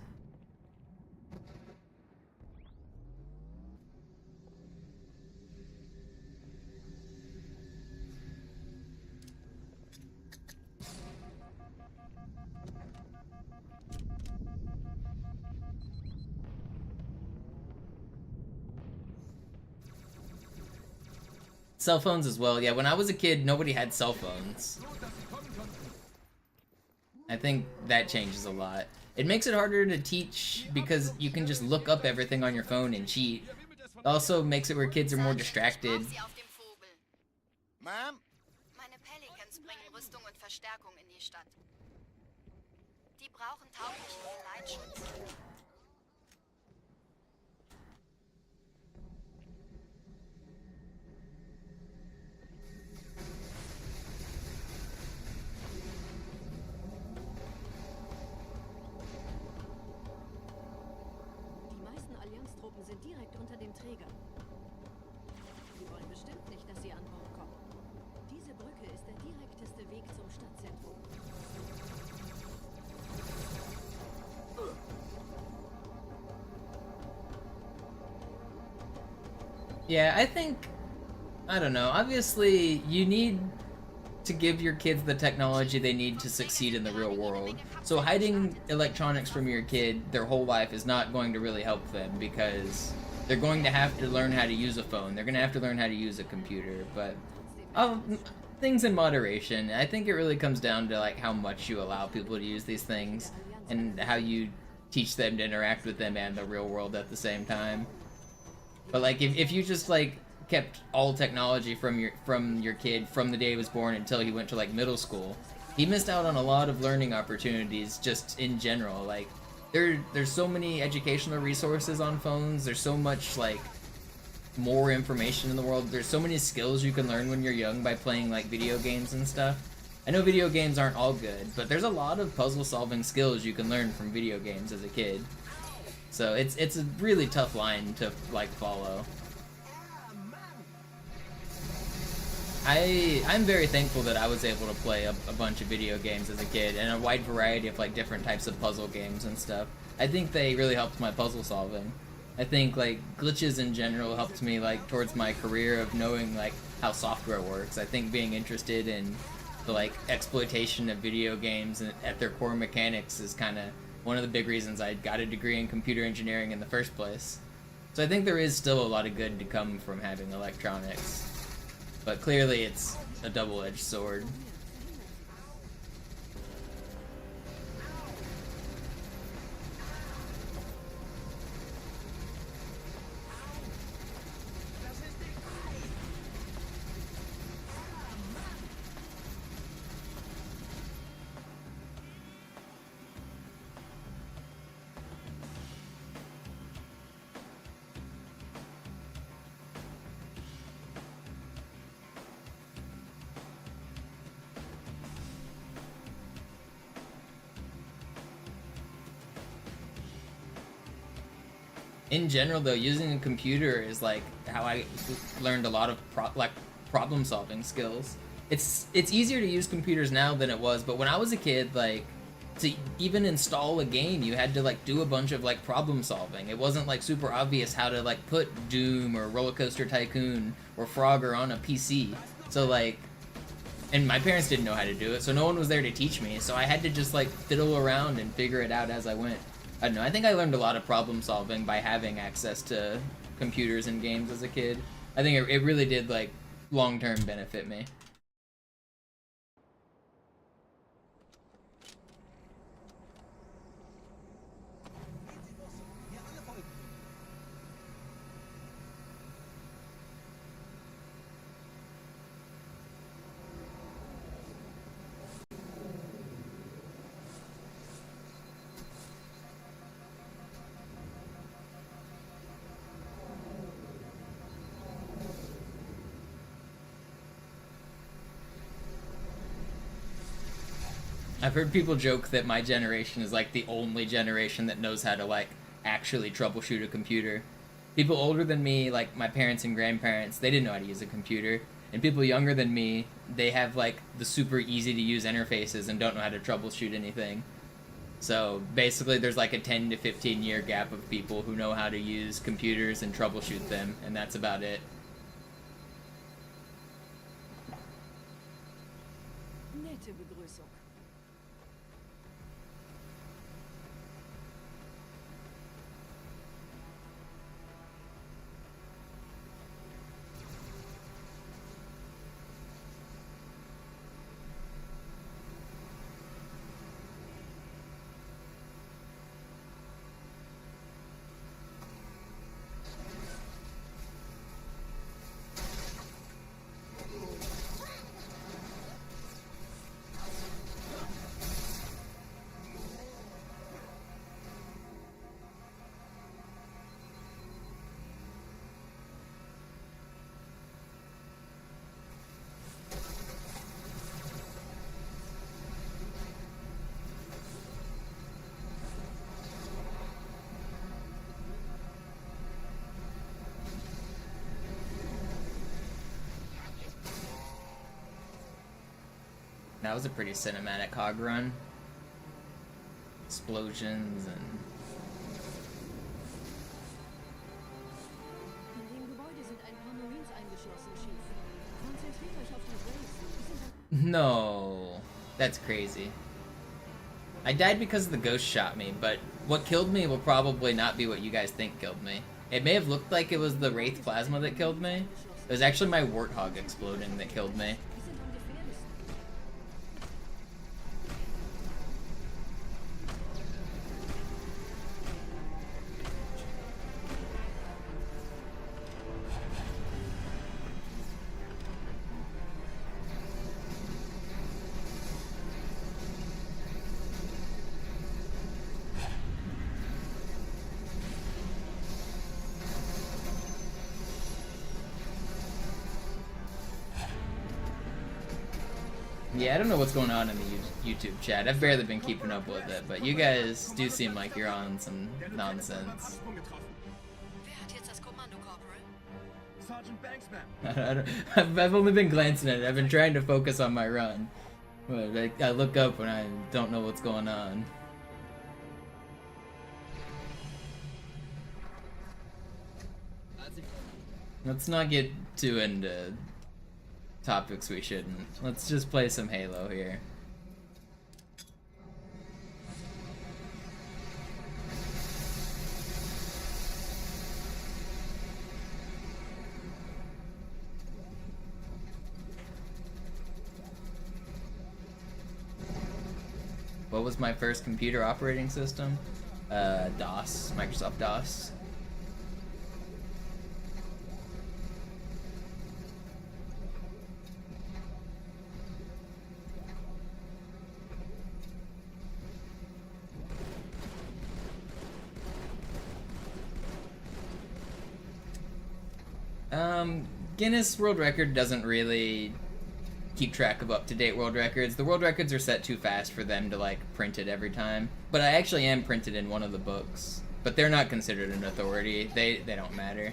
Cell phones as well. Yeah, when I was a kid, nobody had cell phones. I think that changes a lot. It makes it harder to teach because you can just look up everything on your phone and cheat. It also makes it where kids are more distracted. Ma'am? Meine Pelicans bringen Rüstung und Verstärkung in die Stadt. Die brauchen tauglichen Geleitschutz. Truppen sind direkt unter dem Träger. Sie wollen bestimmt nicht, dass sie an Bord kommen. Diese Brücke ist der direkteste Weg zum Stadtzentrum. Yeah, I don't know, obviously you need to give your kids the technology they need to succeed in the real world. So hiding electronics from your kid their whole life is not going to really help them because they're going to have to learn how to use a phone. They're going to have to learn how to use a computer, but things in moderation. I think it really comes down to like how much you allow people to use these things and how you teach them to interact with them and the real world at the same time. But like if you just like kept all technology from your kid from the day he was born until he went to like middle school, he missed out on a lot of learning opportunities just in general. Like there's so many educational resources on phones. There's so much like more information in the world. There's so many skills you can learn when you're young by playing like video games and stuff. I know video games aren't all good, but there's a lot of puzzle solving skills you can learn from video games as a kid. So it's a really tough line to like follow. I'm very thankful that I was able to play a bunch of video games as a kid and a wide variety of like different types of puzzle games and stuff. I think they really helped my puzzle solving. I think like glitches in general helped me like towards my career of knowing like how software works. I think being interested in the like exploitation of video games and at their core mechanics is kind of one of the big reasons I got a degree in computer engineering in the first place. So I think there is still a lot of good to come from having electronics. But clearly it's a double-edged sword. In general, though, using a computer is like how I learned a lot of problem-solving skills. It's easier to use computers now than it was, but when I was a kid, like, to even install a game, you had to like do a bunch of like problem solving. It wasn't like super obvious how to like put Doom or Roller Coaster Tycoon or Frogger on a PC. So like, and my parents didn't know how to do it, so no one was there to teach me. So I had to just like fiddle around and figure it out as I went. I don't know. I think I learned a lot of problem solving by having access to computers and games as a kid. I think it really did like long-term benefit me. I've heard people joke that my generation is like the only generation that knows how to like actually troubleshoot a computer. People older than me, like my parents and grandparents, they didn't know how to use a computer. And people younger than me, they have like the super easy to use interfaces and don't know how to troubleshoot anything. So basically there's like a 10 to 15 year gap of people who know how to use computers and troubleshoot them, and that's about it. Nette Begrüßung. That was a pretty cinematic hog run. Explosions and... In dem Gebäude sind ein paar Marines eingeschlossen, Chief. Konzentriert euch auf die Wraiths. No, that's crazy. I died because the ghost shot me, but what killed me will probably not be what you guys think killed me. It may have looked like it was the Wraith plasma that killed me. It was actually my warthog exploding that killed me. Yeah, I don't know what's going on in the YouTube chat. I've barely been keeping up with it, but you guys do seem like you're on some nonsense. I've only been glancing at it. I've been trying to focus on my run. But I look up when I don't know what's going on. Let's not get too into topics we shouldn't. Let's just play some Halo here. What was my first computer operating system? DOS, Microsoft DOS. Guinness World Record doesn't really keep track of up-to-date world records. The world records are set too fast for them to like print it every time. But I actually am printed in one of the books. but they're not considered an authority. They don't matter.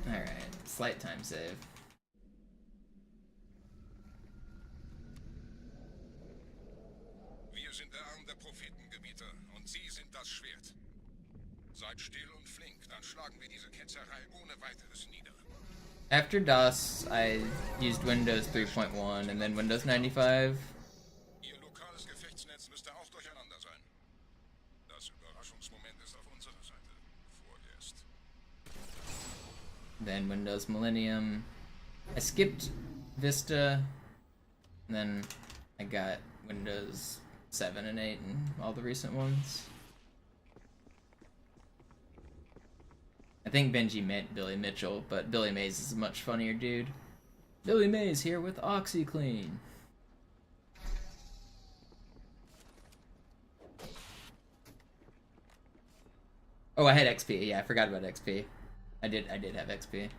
Alright, slight time save. Wir sind der Arm der Prophetengebieter und Sie sind das Schwert. Seid still und flink, dann schlagen wir diese Ketzerei ohne weiteres nieder. After DOS, I used Windows 3.1 and then Windows 95. Ihr lokales Gefechtsnetz müsste auch durcheinander sein. Das Überraschungsmoment ist auf unserer Seite. Vorerst. Then Windows Millennium. I skipped Vista, and then I got Windows 7 and 8 and all the recent ones. I think Benji meant Billy Mitchell, but Billy Mays is a much funnier dude. Billy Mays here with OxyClean. Oh, I had XP. Yeah, I forgot about XP. I did have XP.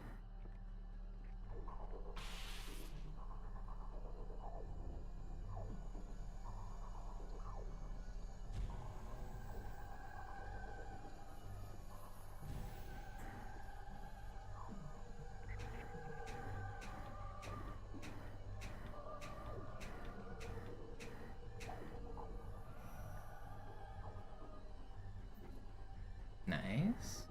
Nice.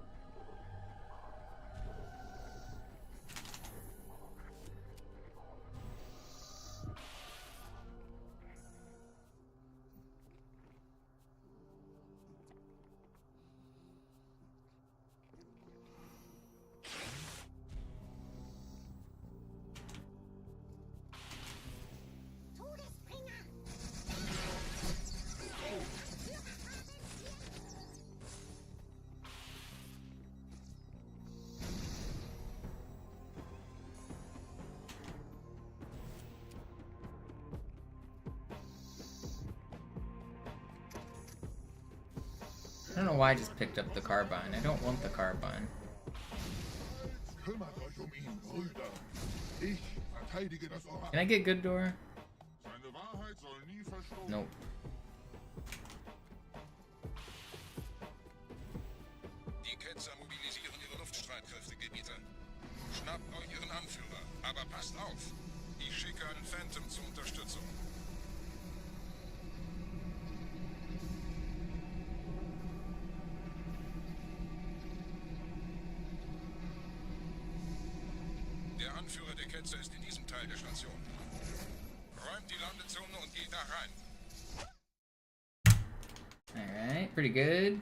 I don't know why I just picked up the carbine. I don't want the carbine. Kümmert euch ihn, Brüder. Ich verteidige das Orakel. Can I get good door? Seine Wahrheit soll nie verstoßen. Nope. Die Ketzer mobilisieren ihre Luftstreitkräfte, Gebieter. Schnappt euch ihren Anführer, aber passt auf. Ich schicke einen Phantom zur Unterstützung. Der Anführer der Ketzer ist in diesem Teil der Station. Räumt die Landezone und geht da rein. Alright, pretty good.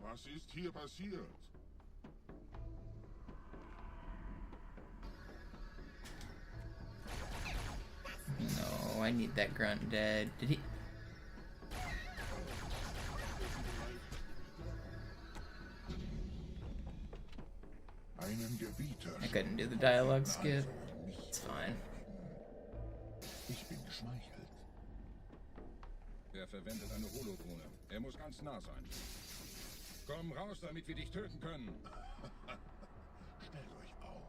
Was ist hier passiert? No, I need that grunt dead. Did he? Einen Gebieter. I couldn't do the dialogue skip. It's fine. Ich bin geschmeichelt. Er verwendet eine Holodrohne. Er muss ganz nah sein. Komm raus, damit wir dich töten können. Stellt euch auf.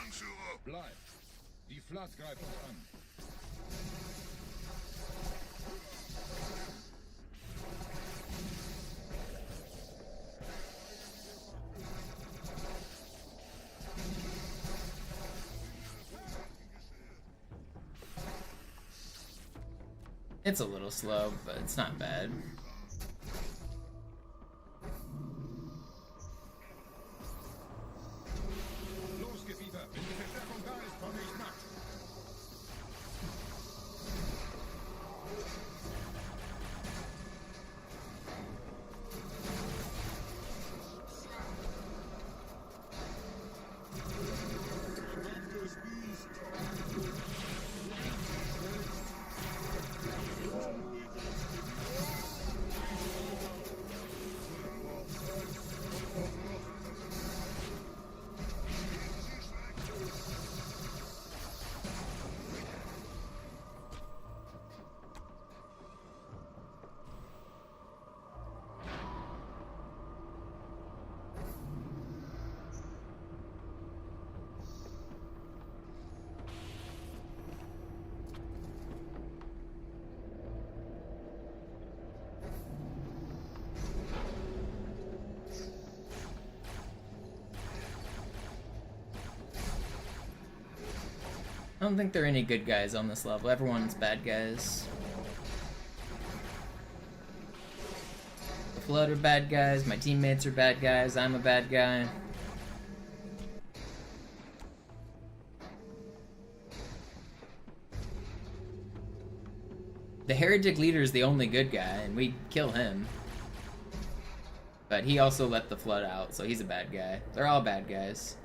Anführer! Bleib! Die Flat greift uns an. It's a little slow, but it's not bad. Los, Gebieter! Wenn die Verstärkung da ist, komme ich nach. I don't think there are any good guys on this level. Everyone's bad guys. The Flood are bad guys, my teammates are bad guys, I'm a bad guy. The Heretic Leader is the only good guy, and we kill him. But he also let the Flood out, so he's a bad guy. They're all bad guys.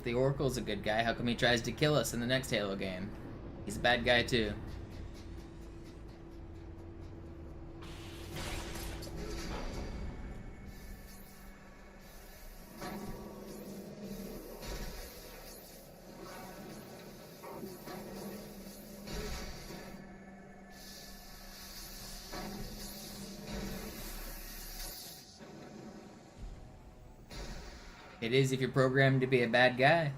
The Oracle's a good guy. How come he tries to kill us in the next Halo game? He's a bad guy too. It is if you're programmed to be a bad guy.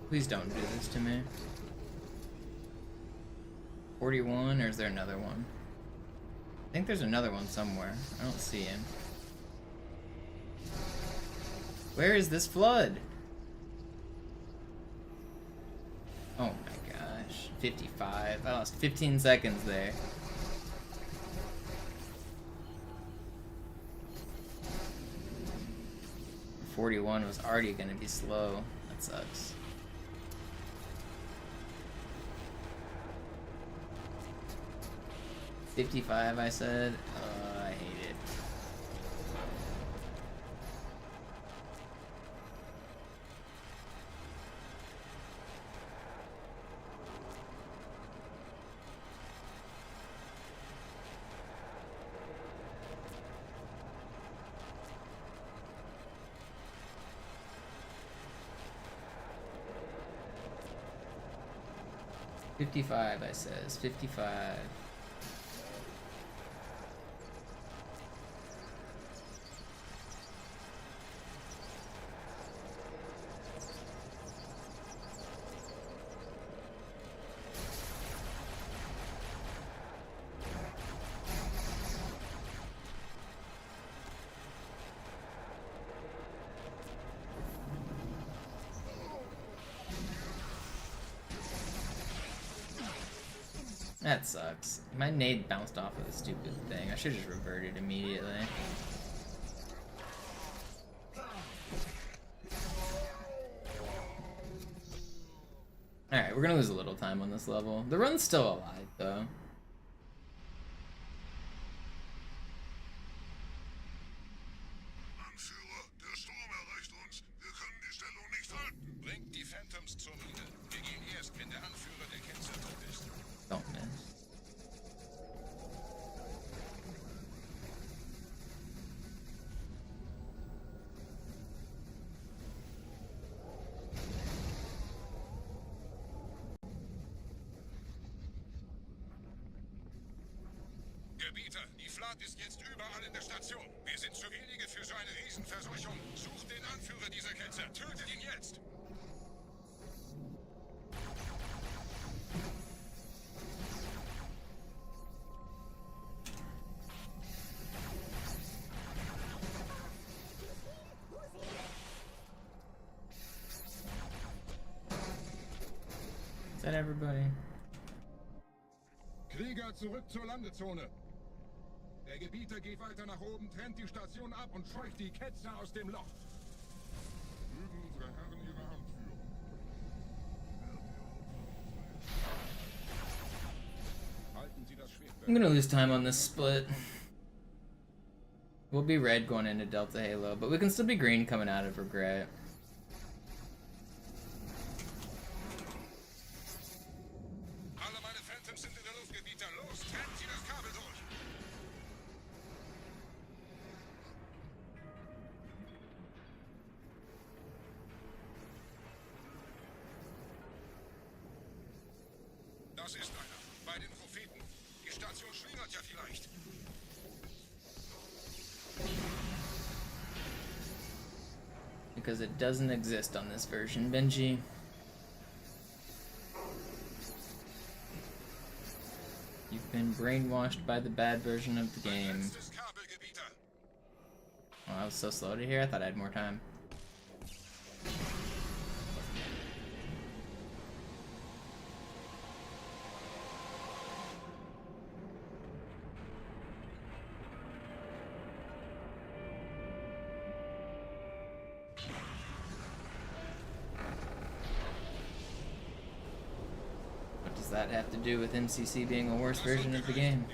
Please don't do this to me. 41, or is there another one? I think there's another one somewhere. I don't see him. Where is this Flood? Oh my gosh. 55. I lost 15 seconds there. .41 was already gonna be slow. That sucks. .55, I said. I hate it. .55, I says. 55. That sucks. My nade bounced off of the stupid thing. I should have just reverted immediately. Alright, we're gonna lose a little time on this level. The run's still alive, though. Bringt die Phantoms zur Mine. Wir gehen erst, wenn der Anführer der Ketzer tot ist. Don't miss. Apparat ist jetzt überall in der Station. Wir sind zu wenige für so eine Riesenverseuchung. Sucht den Anführer dieser Ketzer. Tötet ihn jetzt! Is that everybody? Krieger, zurück zur Landezone. Der Gebieter geht weiter nach oben, trennt die Station ab und scheucht die Ketzer aus dem Loch. Mögen unsere Herren ihre Hand führen. Halten Sie das Schwert. I'm gonna lose time on this split. We'll be red going into Delta Halo, but we can still be green coming out of Regret. Alle meine Phantoms sind in der Luft, Gebieter. Los, trennt sie das Kabel durch! Das ist einer. Bei den Propheten. Die Station schlingert ja vielleicht. Because it doesn't exist on this version, Benji. You've been brainwashed by the bad version of the game. Oh, I was so slow to hear. I thought I had more time. What does that have to do with MCC being a worse version of the game?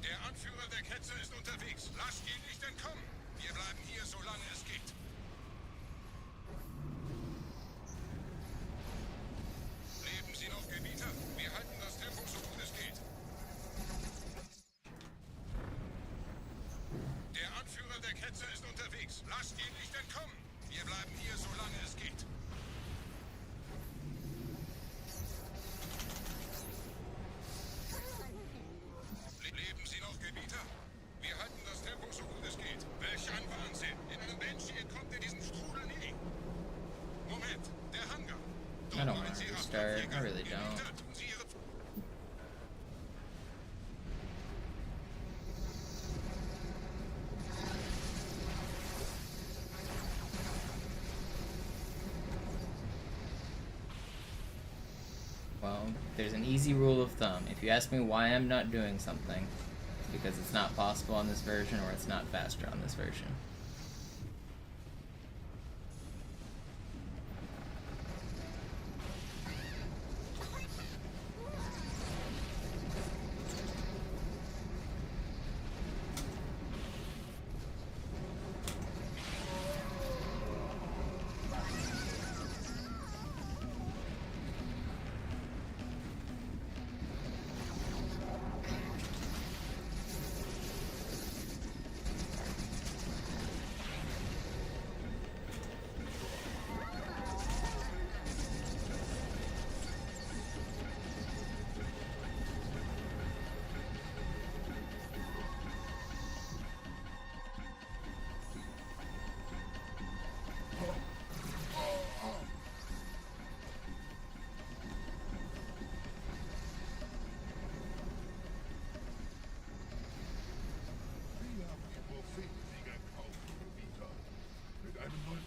Der Anführer der Ketzer ist unterwegs. Lasst ihn nicht entkommen. Wir bleiben hier, solange es geht. Leben Sie noch, Gebieter? Wir halten das Tempo so gut es geht. Der Anführer der Ketzer ist unterwegs. Lasst ihn nicht entkommen. Wir bleiben hier, solange es geht. Leben Sie noch, Gebieter? Wir halten das Tempo so gut es geht. Welch ein Wahnsinn! In einem Banshee entkommt ihr diesem Strudel nie. Moment, der Hangar. I don't want to restart. I really don't. Well, there's an easy rule of thumb. If you ask me why I'm not doing something, it's because it's not possible on this version or it's not faster on this version.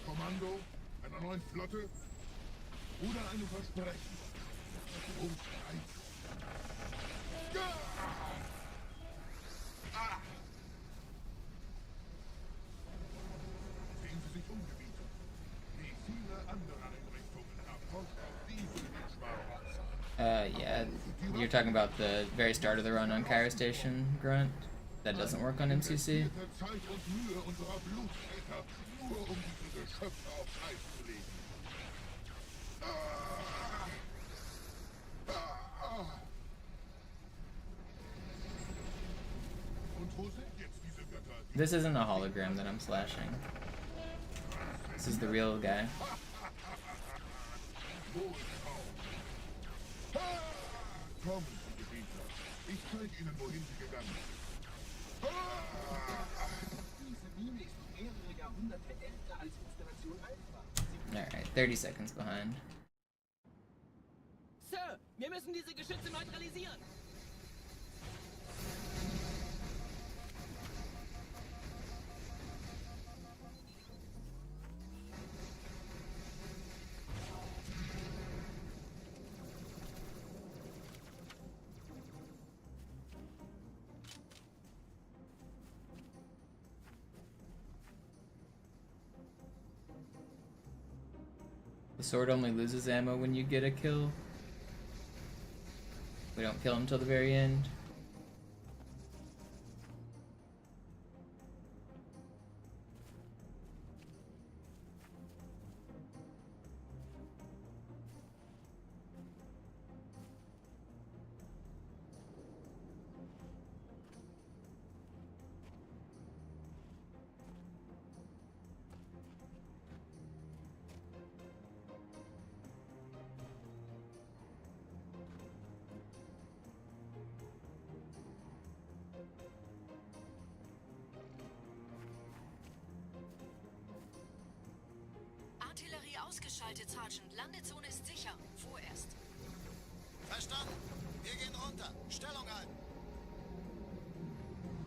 Kommando, einer neuen Flotte oder einem Versprechen. Und eins. Sehen Sie sich um, Gebieter. Wie viele andere Einrichtungen erfolgt auch diese Schmarotzer. Yeah, you're talking about the very start of the run on Cairo Station, Grunt? That doesn't work on MCC? Zeit und Mühe unserer Bluttäter, nur um diese Geschöpfe auf Eis zu legen. Und wo sind jetzt diese Götter? This isn't a hologram that I'm slashing. This is the real guy. Ha! Kommen Sie, Gebieter. Ich zeige Ihnen, wohin Sie gegangen sind. Diese Mine ist mehrere Jahrhunderte älter als Installation Alpha. Alright, 30 seconds behind. Sir, wir müssen diese Geschütze neutralisieren. The sword only loses ammo when you get a kill. We don't kill him till the very end. Artillerie ausgeschaltet, Sergeant. Landezone ist sicher. Vorerst. Verstanden. Wir gehen runter. Stellung halten.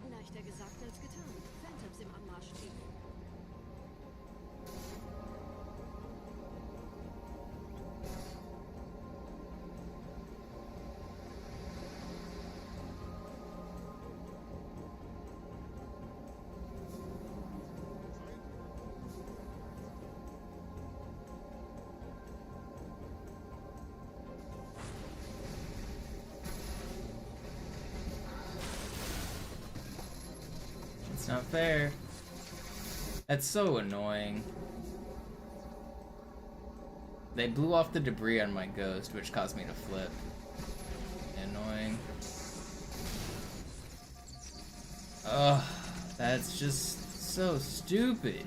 Leichter gesagt als getan. Phantoms im Anmarsch, Chief. It's not fair. That's so annoying. They blew off the debris on my ghost, which caused me to flip. Annoying. Ugh, that's just so stupid.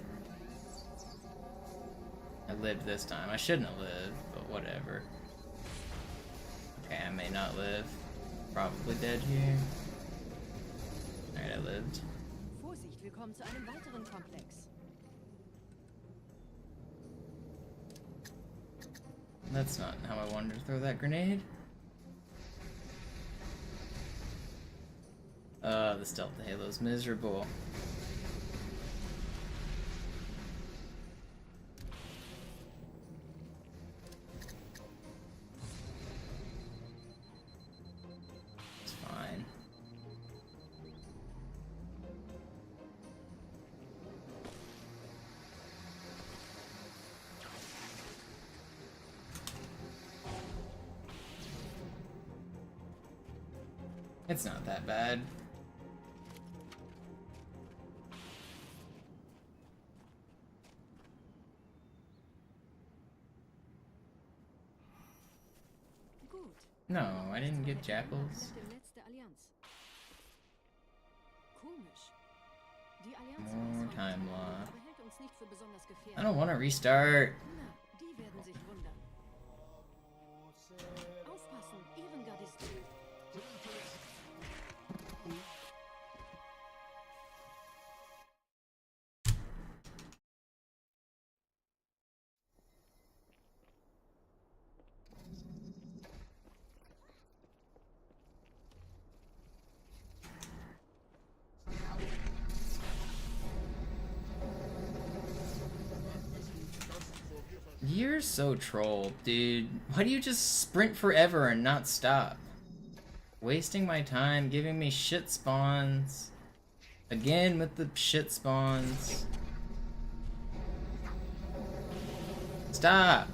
I lived this time. I shouldn't have lived, but whatever. Okay, I may not live. Probably dead here. Alright, I lived. Vorsicht, wir kommen zu einem weiteren Komplex. That's not how I wanted to throw that grenade. The stealth halo's miserable. It's fine. It's not that bad. Gut. No, I didn't get jackals. Mit dem Netz der Allianz. Komisch. Die Allianz More weiß time von lost. aber hält uns nicht für besonders gefährlich. I don't want to restart. Na, die werden sich wundern. Aufpassen, Ehrengardisten. You're so trolled, dude. Why do you just sprint forever and not stop? Wasting my time, giving me shit spawns. Again with the shit spawns. Stop!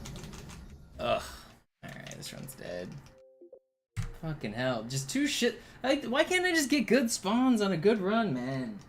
Ugh. Alright, this run's dead. Fucking hell. Just two shit. Like, why can't I just get good spawns on a good run, man?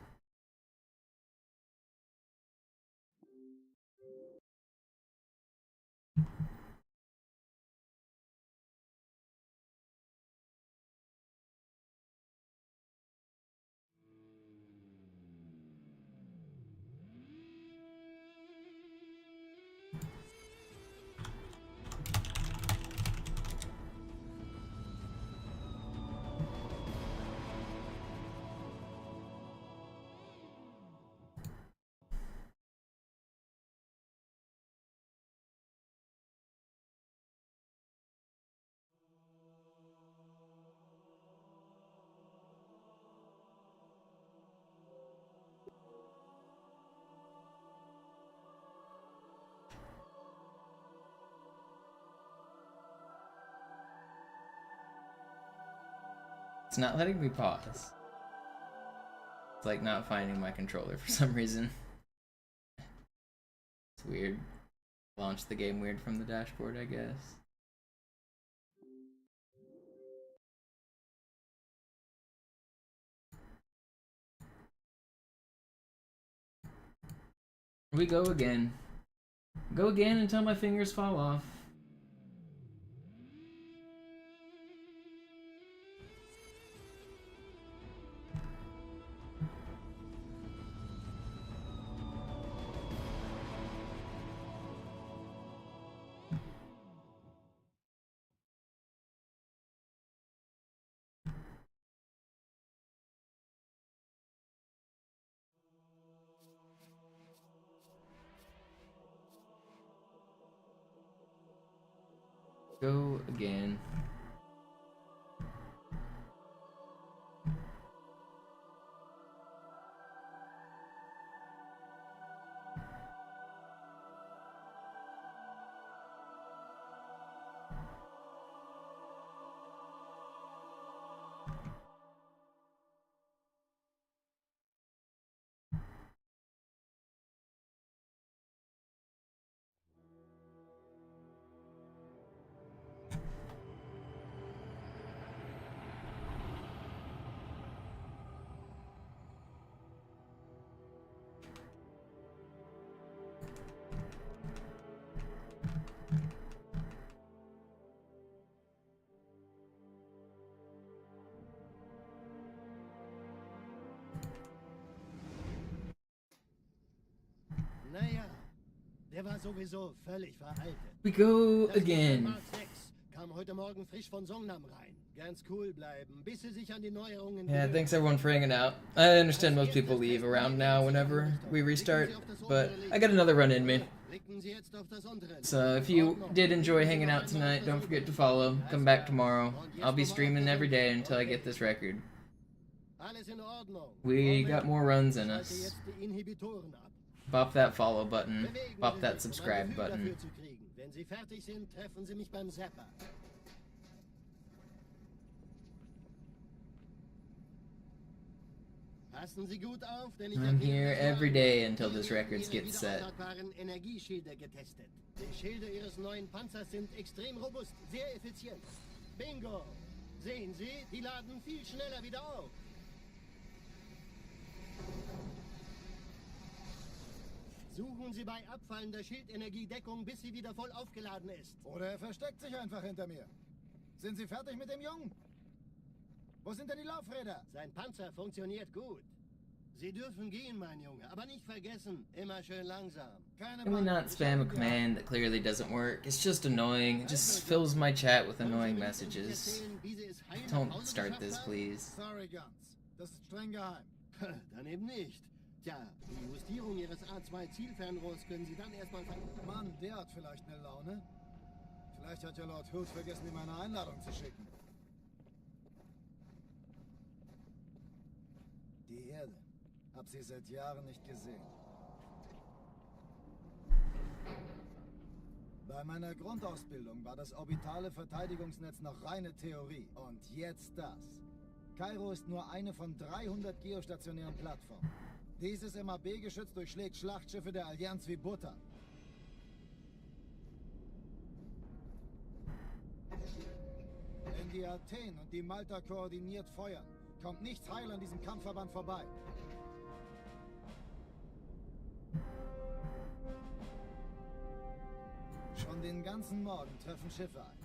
It's not letting me pause. It's like not finding my controller for some reason. It's weird. Launch the game weird from the dashboard, I guess. We go again. Go again until my fingers fall off. Go again. Naja, der war sowieso völlig veraltet. We go Das again. Mark 6 kam heute Morgen frisch von Songnam rein. Ganz cool bleiben, bis sie sich an die Neuerungen Yeah, gewöhnen. thanks everyone for hanging out. I understand most people leave around now whenever we restart, but I got another run in me. Blicken Sie jetzt auf das untere. So if you did enjoy hanging out tonight, don't forget to follow. Come back tomorrow. I'll be streaming every day until I get this record. Alles in Ordnung. We got more runs in Schalte us. jetzt die Inhibitoren ab. Bop that follow button. Bewegen Bop Sie that sich, um ein subscribe Gefühl button. dafür zu kriegen. Wenn Sie fertig sind, treffen Sie mich beim Zapper. Passen Sie gut auf, denn ich I'm habe here jedes Mal every day until this record Ihre gets set. wiederaufladbaren Energieschilde getestet. Die Schilde Ihres neuen Panzers sind extrem robust, sehr effizient. Bingo! Sehen Sie, die laden viel schneller wieder auf. Suchen Sie bei abfallender Schildenergie Deckung, bis sie wieder voll aufgeladen ist. Oder er versteckt sich einfach hinter mir. Sind Sie fertig mit dem Jungen? Wo sind denn die Laufräder? Sein Panzer funktioniert gut. Sie dürfen gehen, mein Junge, aber nicht vergessen, immer schön langsam. Keine Can we not spam a command that clearly doesn't work? It's just annoying. It just fills my chat with annoying messages. Don't start this, please. Sorry, Guns. Das ist streng geheim. Dann eben nicht. Tja, die Justierung Ihres A2-Zielfernrohrs können Sie dann erstmal Mann, der hat vielleicht eine Laune. Vielleicht hat ja Lord Hood vergessen, ihm eine Einladung zu schicken. Die Erde. Hab sie seit Jahren nicht gesehen. Bei meiner Grundausbildung war das orbitale Verteidigungsnetz noch reine Theorie. Und jetzt das. Kairo ist nur eine von 300 geostationären Plattformen. Dieses MAB-Geschütz durchschlägt Schlachtschiffe der Allianz wie Butter. Wenn die Athen und die Malta koordiniert feuern, kommt nichts heil an diesem Kampfverband vorbei. Schon den ganzen Morgen treffen Schiffe ein.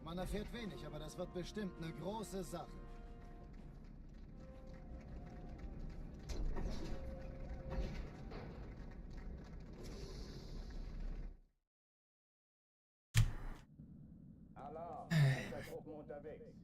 Man erfährt wenig, aber das wird bestimmt eine große Sache. Alarm, Truppen unterwegs.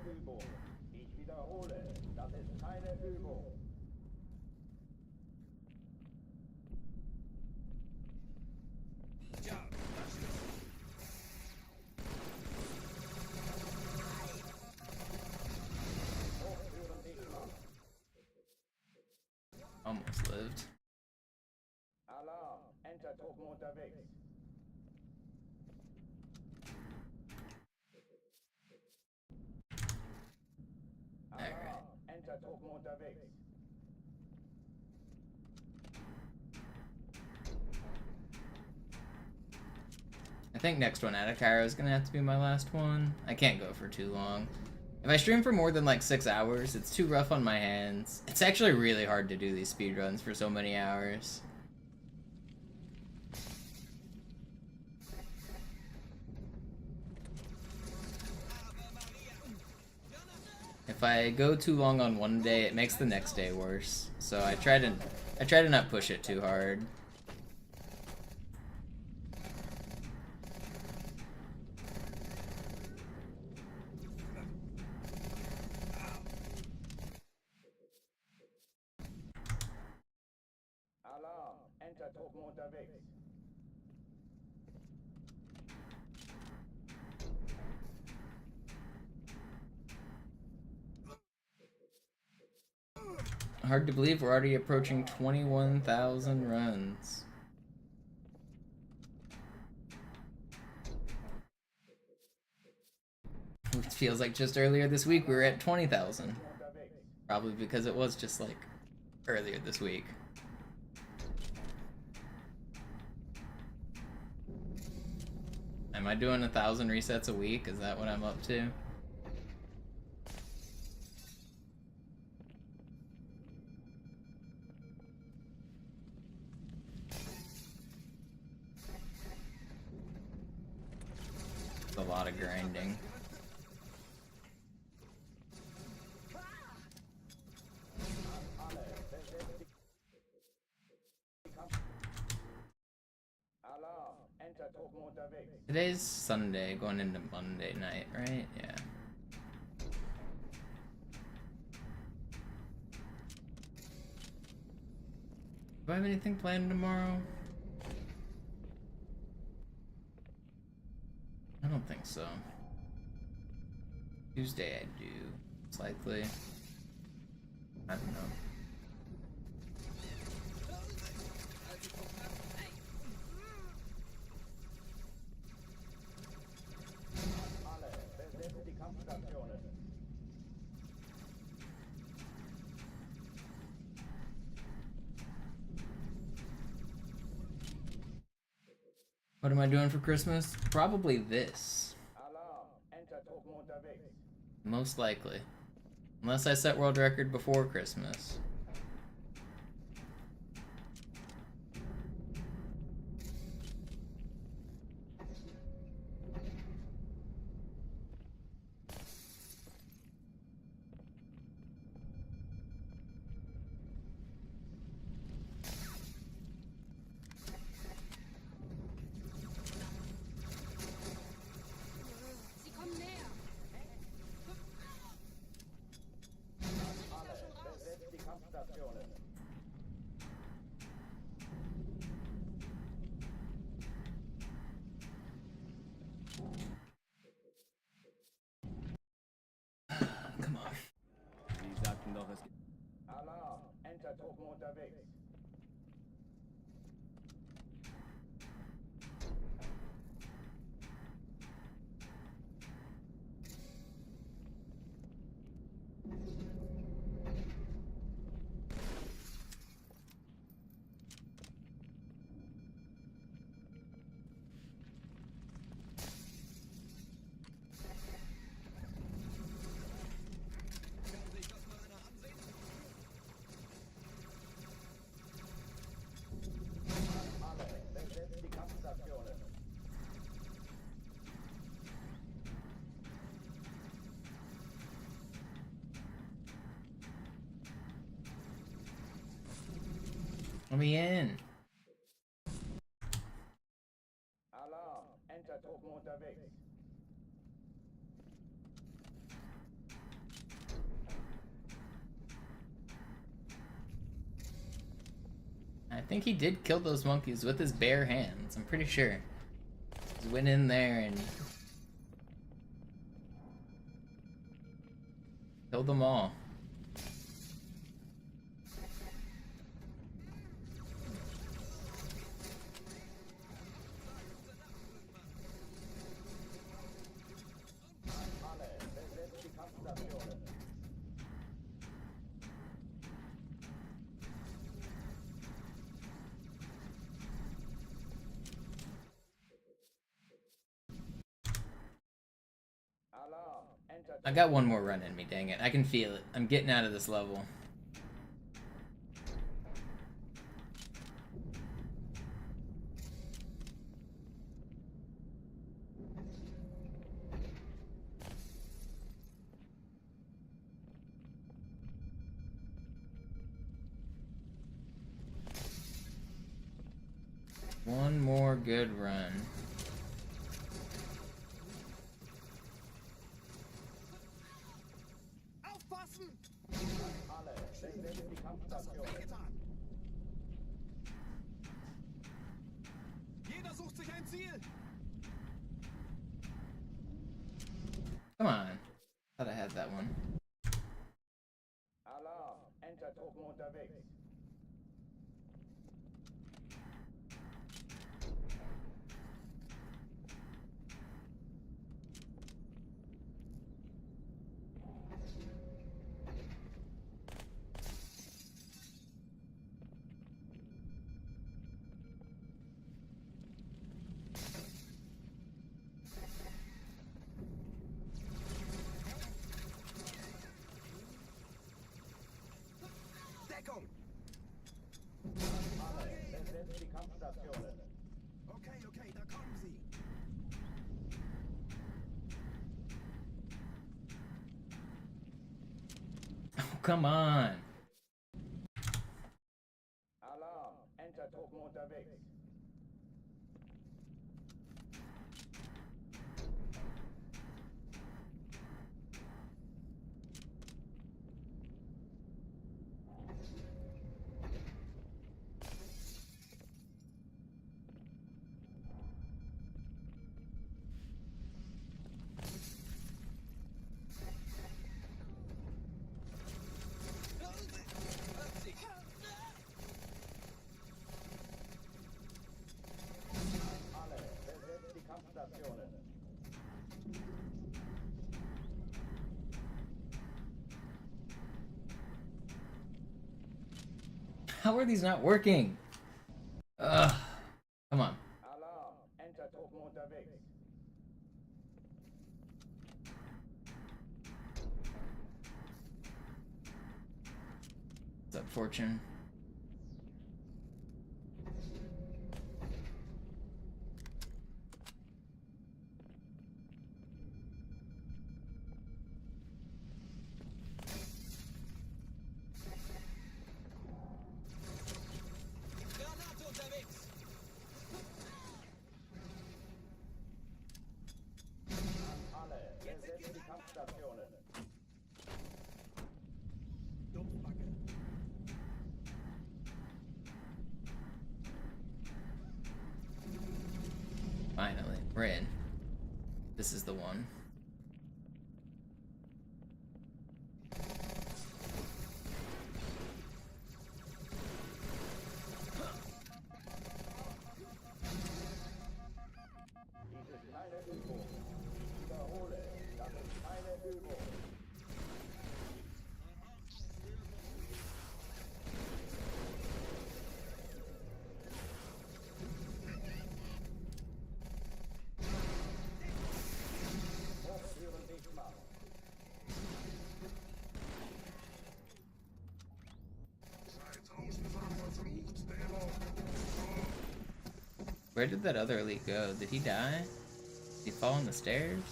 Übung. Ich wiederhole, das ist keine Übung. Ja, das stimmt. Hochführen dich mal. Almost lived. Alarm, Entertruppen unterwegs. Alarm, Entertruppen unterwegs. I think next one out of Cairo is gonna have to be my last one. I can't go for too long. If I stream for more than like 6 hours, it's too rough on my hands. It's actually really hard to do these speedruns for so many hours. If I go too long on one day, it makes the next day worse. So I try to not push it too hard. Alarm, Entertruppen unterwegs. Hard to believe we're already approaching 21,000 runs. It feels like just earlier this week we were at 20,000. Probably because it was just like earlier this week. Am I doing 1,000 resets a week? Is that what I'm up to? It's a lot of grinding. Alarm, Entertruppen unterwegs. Today's Sunday, going into Monday night, right? Yeah. Do I have anything planned tomorrow? I don't think so. Tuesday I do, most likely. I don't know. Alle, besetzt die Kampfstationen. What am I doing for Christmas? Probably this. Alarm, Entertruppen unterwegs. Most likely. Unless I set world record before Christmas. Sie kommen näher. Alle, besetzt die Kampfstationen. Come on. Sie sagten doch, es gibt... Alarm, Entertruppen unterwegs. Alle, besetzt die Kampfstationen. Let me in. Alarm, Entertruppen unterwegs. I think he did kill those monkeys with his bare hands. I'm pretty sure. He went in there and killed them all. I got one more run in me, dang it. I can feel it. I'm getting out of this level. One more good run. Come on. Thought I had that one. Alarm! Enter-Truppen unterwegs. Deckung! Besetzt die Kampfstationen. Okay, okay, da kommen sie. Oh, come on. Alarm! Enter-Truppen unterwegs. Besetzt die Kampfstationen. How are these not working? Ugh. Come on. Alarm! Enter-Truppen unterwegs. What's up, Fortune? Granate unterwegs! Alle, besetzt die Kampfstationen. Dumpfbacke. Finally, we're in. This is the one. Dies ist keine Übung. Ich wiederhole, das ist keine Übung. Hochtüren dicht machen. Seid draußen verflucht, Dämon! Where did that other elite go? Did he die? Did he fall on the stairs?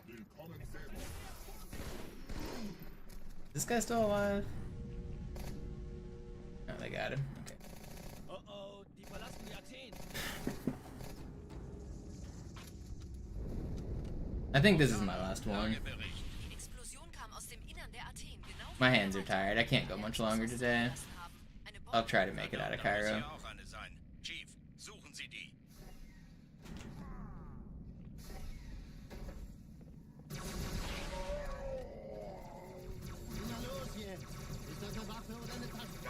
Willkommen, Dämon! Is this guy still alive? No, they got him. Okay. Oh, die verlassen die Athen. I think this is my last one. Die Explosion kam aus dem Innern der Athen, genau My hands are tired. I can't go much longer today. I'll try to make it out of Da muss Cairo. hier auch eine sein. Chief, suchen Sie die. Na los jetzt! Ist das eine Waffe oder eine Taste?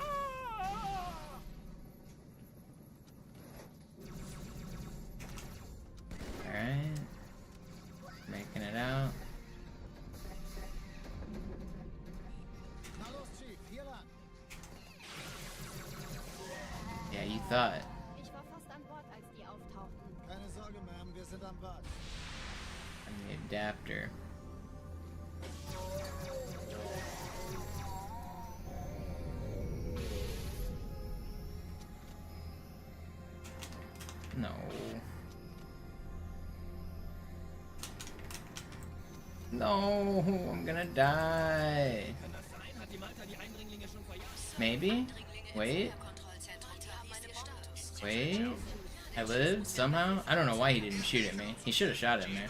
Alright. Making it out. Na los, Chief, hier lang. Yeah, you thought. Ich war fast an Bord, als die auftauchten. Keine Sorge, Ma'am, wir sind am Bad. I'm the adapter. No. No, I'm gonna die. Maybe? Wait. Wait. I lived somehow? I don't know why he didn't shoot at me. He should have shot at me.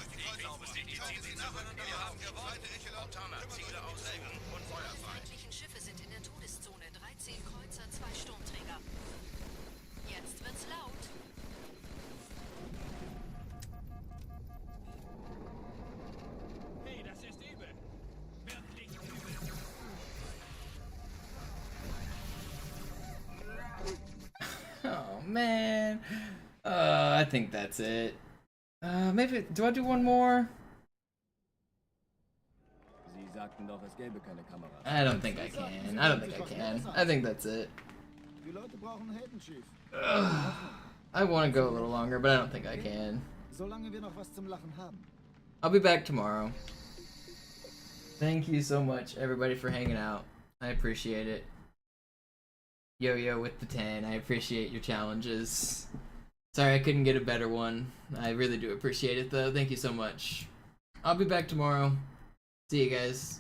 Feindlichen Schiffe sind in der Todeszone. 13 Kreuzer, 2 Sturmträger. Jetzt wird's laut. Hey, das ist übel. Wirklich übel. Oh man. I think that's it. Maybe do I do one more? Sie sagten doch, es gäbe keine Kameras. I don't think I can. I don't think I can. I think that's it. Die Leute brauchen Helden, Chief. I want to go a little longer, but I don't think I can. Solange wir noch was zum Lachen haben. I'll be back tomorrow. Thank you so much, everybody, for hanging out. I appreciate it. Yo-Yo with the 10. I appreciate your challenges. Sorry I couldn't get a better one. I really do appreciate it, though. Thank you so much. I'll be back tomorrow. See you guys.